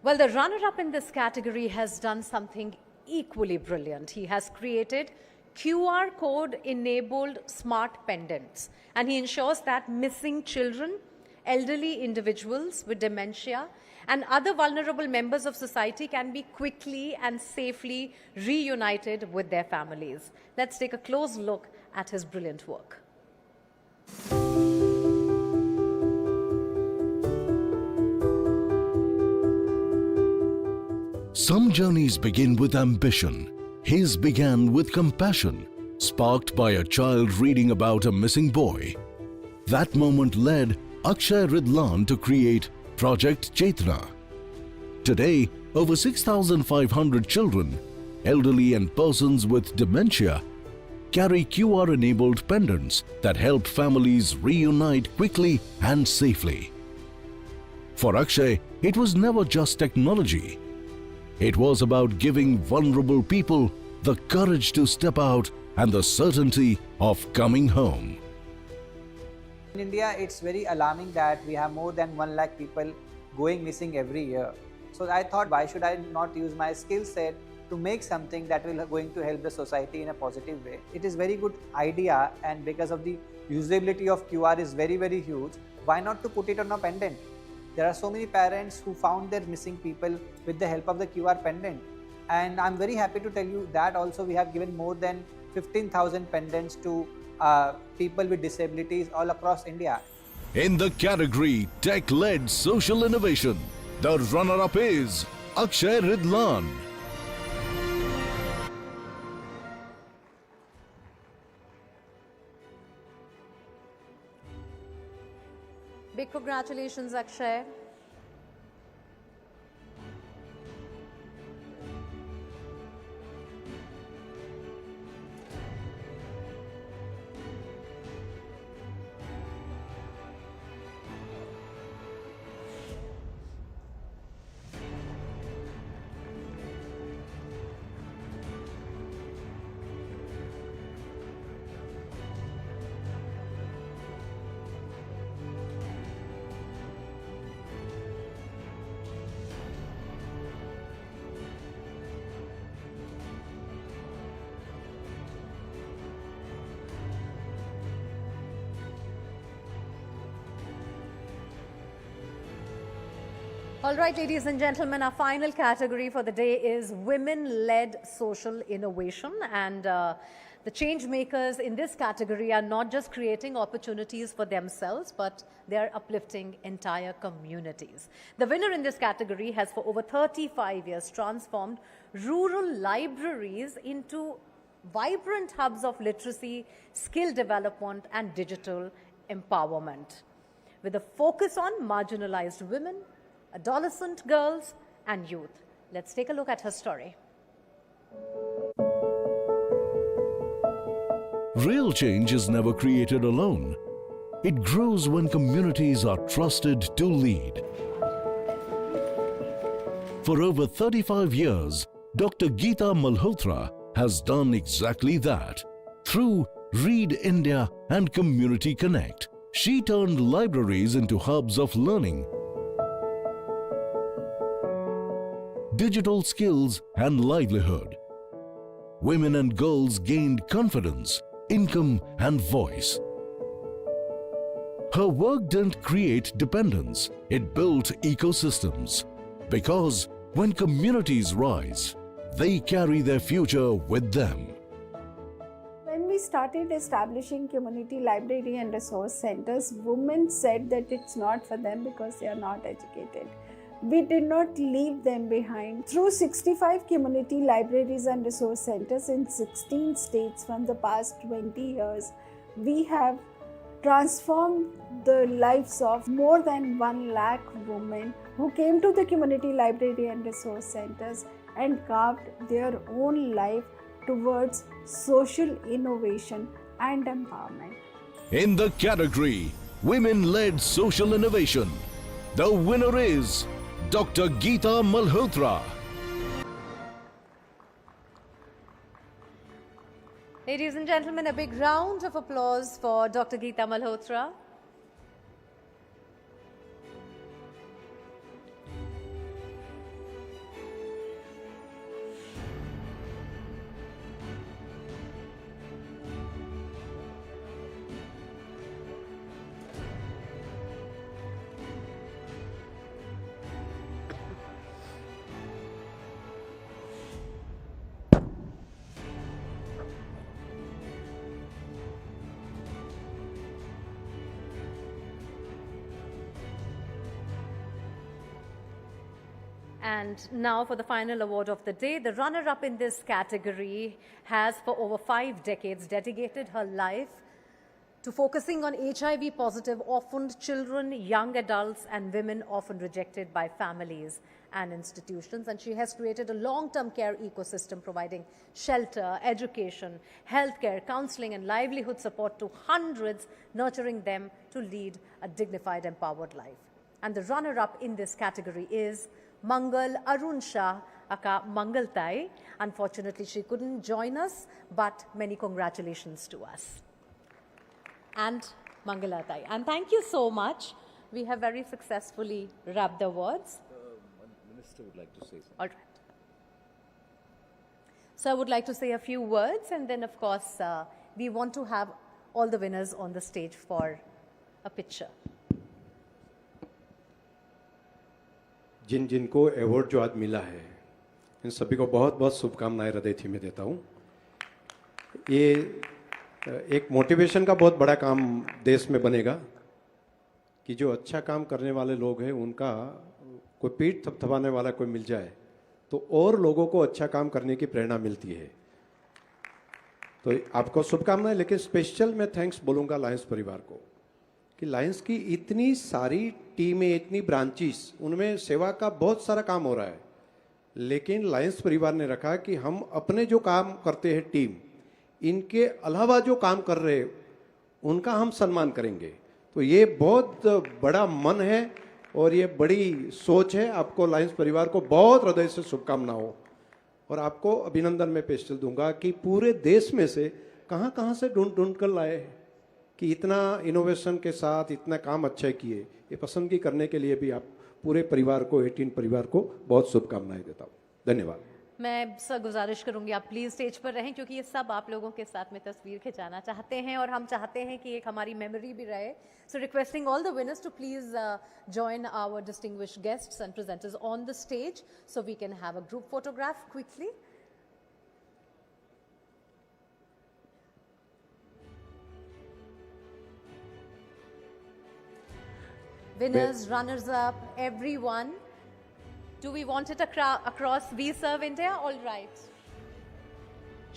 Well, the runner-up in this category has done something equally brilliant. He has created QR code-enabled smart pendants, and he ensures that missing children, elderly individuals with dementia, and other vulnerable members of society can be quickly and safely reunited with their families. Let's take a close look at his brilliant work. Some journeys begin with ambition. His began with compassion, sparked by a child reading about a missing boy. That moment led Akshay Ridlan to create Project Chetna. Today, over 6,500 children, elderly and persons with dementia, carry QR-enabled pendants that help families reunite quickly and safely. For Akshay, it was never just technology. It was about giving vulnerable people the courage to step out and the certainty of coming home. In India, it's very alarming that we have more than 1 lakh people going missing every year. So I thought, why should I not use my skill set to make something that will going to help the society in a positive way? It is very good idea, and because of the usability of QR is very, very huge, why not to put it on a pendant? There are so many parents who found their missing people with the help of the QR pendant. And I'm very happy to tell you that also we have given more than 15,000 pendants to people with disabilities all across India. In the category Tech-led Social Innovation, the runner-up is Akshay Ridlan. Big congratulations, Akshay. All right, ladies and gentlemen, our final category for the day is women-led social innovation. And the change makers in this category are not just creating opportunities for themselves, but they are uplifting entire communities. The winner in this category has for over 35 years transformed rural libraries into vibrant hubs of literacy, skill development, and digital empowerment. With a focus on marginalized women, adolescent girls and youth. Let's take a look at her story. Real change is never created alone. It grows when communities are trusted to lead. For over 35 years, Dr. Geeta Malhotra has done exactly that. Through Read India and Community Connect, she turned libraries into hubs of learning, digital skills and livelihood. Women and girls gained confidence, income and voice. Her work didn't create dependence, it built ecosystems. Because when communities rise, they carry their future with them. When we started establishing community library and resource centers, women said that it's not for them because they are not educated. We did not leave them behind. Through 65 community libraries and resource centers in 16 states from the past 20 years, we have transformed the lives of more than 1 lakh women who came to the community library and resource centers and carved their own life towards social innovation and empowerment. In the category Women-led Social Innovation, the winner is Dr. Geeta Malhotra. Ladies and gentlemen, a big round of applause for Dr. Geeta Malhotra. And now for the final award of the day, the runner-up in this category has for over 5 decades dedicated her life to focusing on HIV-positive orphaned children, young adults and women often rejected by families and institutions. And she has created a long-term care ecosystem providing shelter, education, healthcare, counseling and livelihood support to hundreds, nurturing them to lead a dignified, empowered life. And the runner-up in this category is Mangal Arun Shah, aka Mangal Tai. Unfortunately, she couldn't join us, but many congratulations to us. And Mangala Tai. And thank you so much. We have very successfully wrapped the awards. Minister would like to say something. All right. So I would like to say a few words, and then of course we want to have all the winners on the stage for a picture. जिन जिनको award जो आज मिला है इन सभी को बहुत बहुत शुभकामनाएं हृदय थी मैं देता हूँ। ये एक मोटिवेशन का बहुत बड़ा काम देश में बनेगा कि जो अच्छा काम करने वाले लोग हैं उनका कोई पीठ थपथपाने वाला कोई मिल जाए तो और लोगों को अच्छा काम करने की प्रेरणा मिलती है। तो आपको शुभकामनाएं, लेकिन स्पेशल मैं थैंक्स बोलूँगा लायंस परिवार को कि लायंस की इतनी सारी टीमें, इतनी ब्रांचेस, उनमें सेवा का बहुत सारा काम हो रहा है, लेकिन लायंस परिवार ने रखा कि हम अपने जो काम करते हैं टीम, इनके अलावा जो काम कर रहे हैं उनका हम सम्मान करेंगे। तो ये बहुत बड़ा मन है और ये बड़ी सोच है। आपको लायंस परिवार को बहुत हृदय से शुभकामनाओं और आपको अभिनंदन मैं पेश दूंगा कि पूरे देश में से कहाँ कहाँ से ढूंढ कर लाए कि इतना इनोवेशन के साथ इतना काम अच्छा किए। ये पसंदगी करने के लिए भी आप पूरे परिवार को, 18 परिवार को बहुत शुभकामनाएं देता हूँ। धन्यवाद। मैं सर गुजारिश करूंगी आप प्लीज स्टेज पर रहें, क्योंकि ये सब आप लोगों के साथ में तस्वीर खिंचाना चाहते हैं और हम चाहते हैं कि एक हमारी मेमोरी भी रहे। So requesting all the winners to please join our distinguished guests and presenters on the stage so we can have a group photograph quickly. Winners, runners-up, everyone. Do we want it across We Serve India? All right.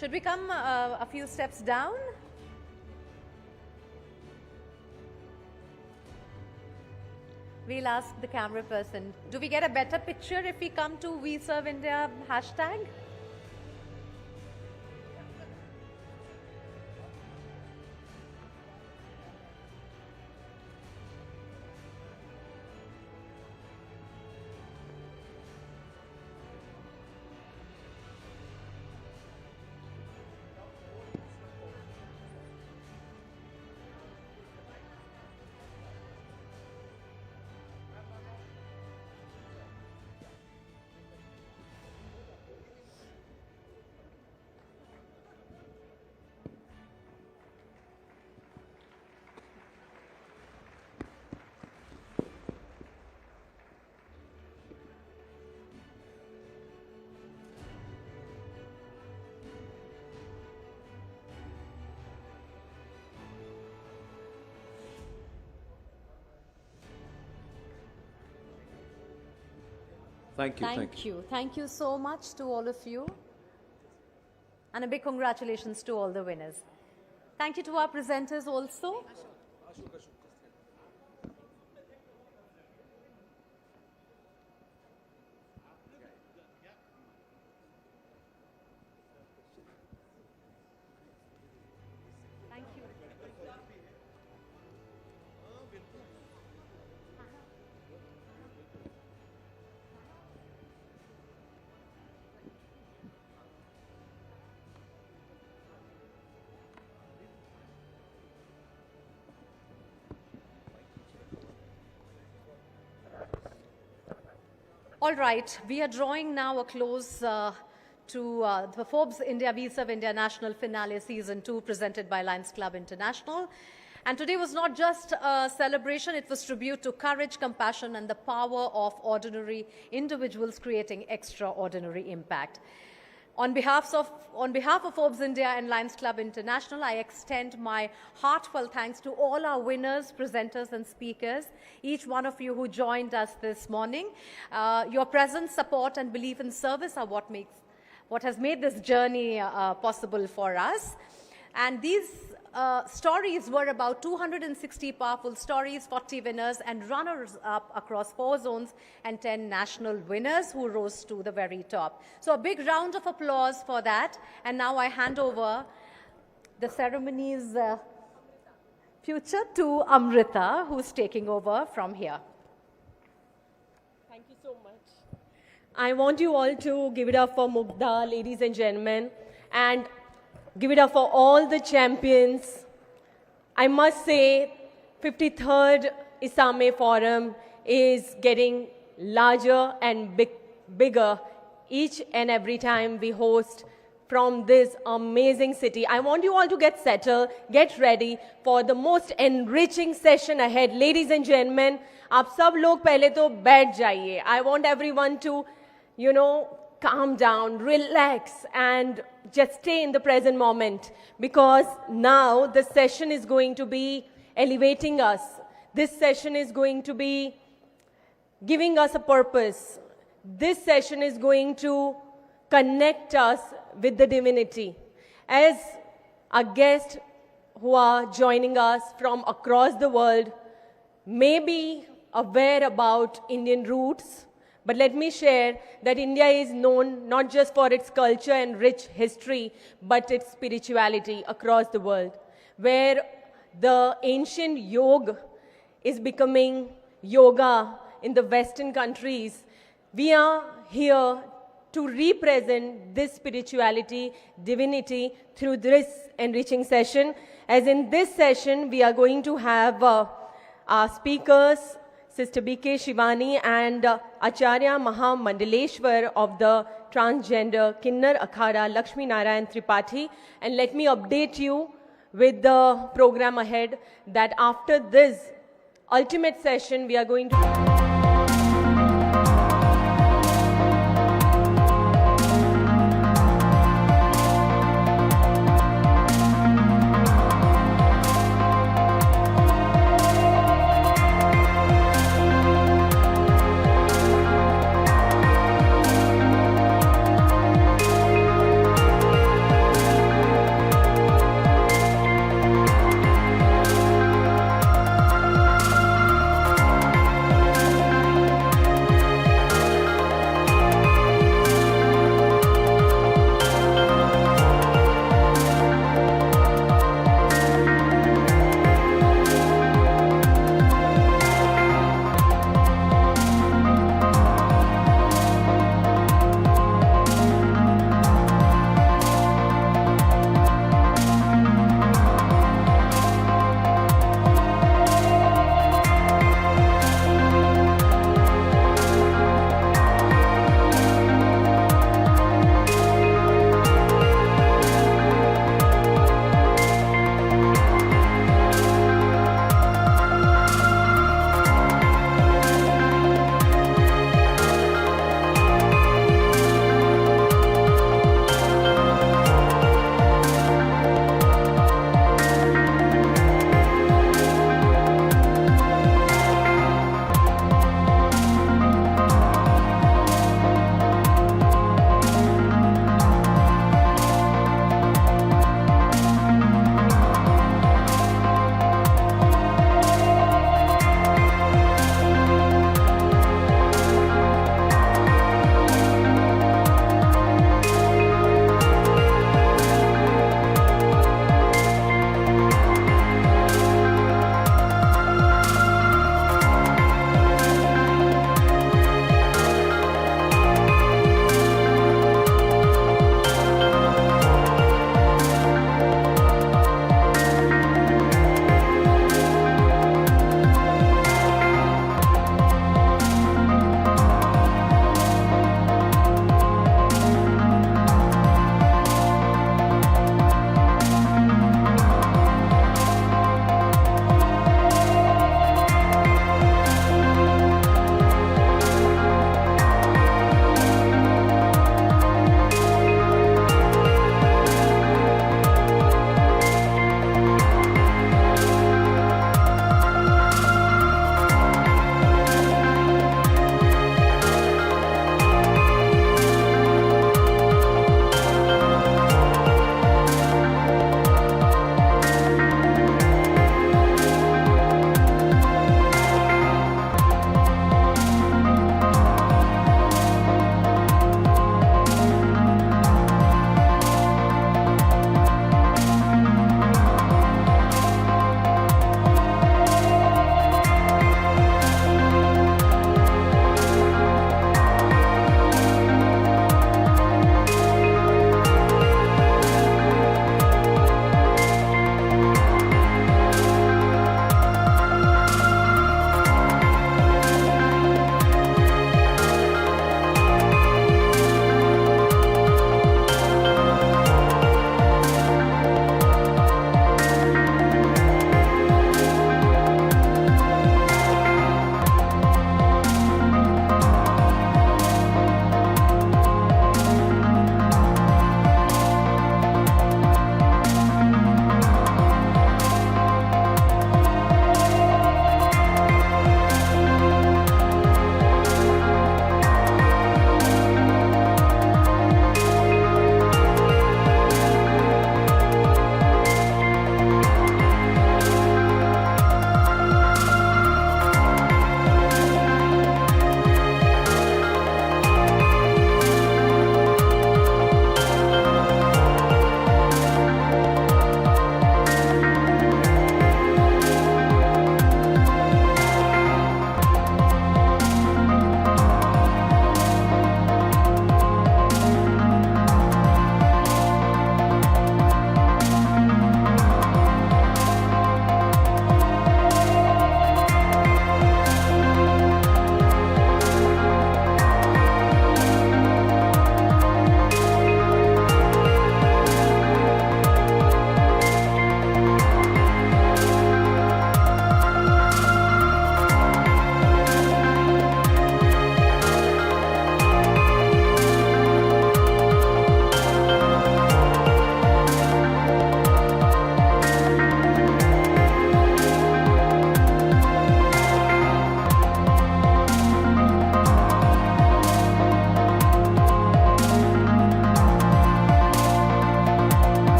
Should we come a few steps down? We'll ask the camera person. Do we get a better picture if we come to We Serve India hashtag? Thank you. Thank you so much to all of you. And a big congratulations to all the winners. Thank you to our presenters also. Thank you. All right, we are drawing now a close to the Forbes India We Serve India National Finale Season 2 presented by Lions Club International. And today was not just a celebration, it was tribute to courage, compassion and the power of ordinary individuals creating extraordinary impact. On behalf of Forbes India and Lions Club International, I extend my heartfelt thanks to all our winners, presenters and speakers, each one of you who joined us this morning. Your presence, support and belief in service are what has made this journey possible for us. And these stories were about 260 powerful stories, 40 winners and runners-up across 4 zones and 10 national winners who rose to the very top. So a big round of applause for that. And now I hand over the ceremony's future to Amrita, who's taking over from here. Thank you so much. I want you all to give it up for Mugdha, ladies and gentlemen, and give it up for all the champions. I must say, 53rd ISAME Forum is getting larger and bigger each and every time we host from this amazing city. I want you all to get settled, get ready for the most enriching session ahead. Ladies and gentlemen, आप सब लोग पहले तो बैठ जाइए. I want everyone to, calm down, relax, and just stay in the present moment, because now the session is going to be elevating us. This session is going to be giving us a purpose. This session is going to connect us with the divinity. As our guests who are joining us from across the world may be aware about Indian roots, but let me share that India is known not just for its culture and rich history, but its spirituality across the world, where the ancient yoga is becoming yoga in the Western countries. We are here to represent this spirituality, divinity, through this enriching session. As in this session, we are going to have our speakers, Sister B.K. Shivani and Acharya Maha Mandaleshwar of the Transgender Kinnar Akhada, Lakshmi Narayan Tripathi. And let me update you with the program ahead that after this ultimate session, we are going to...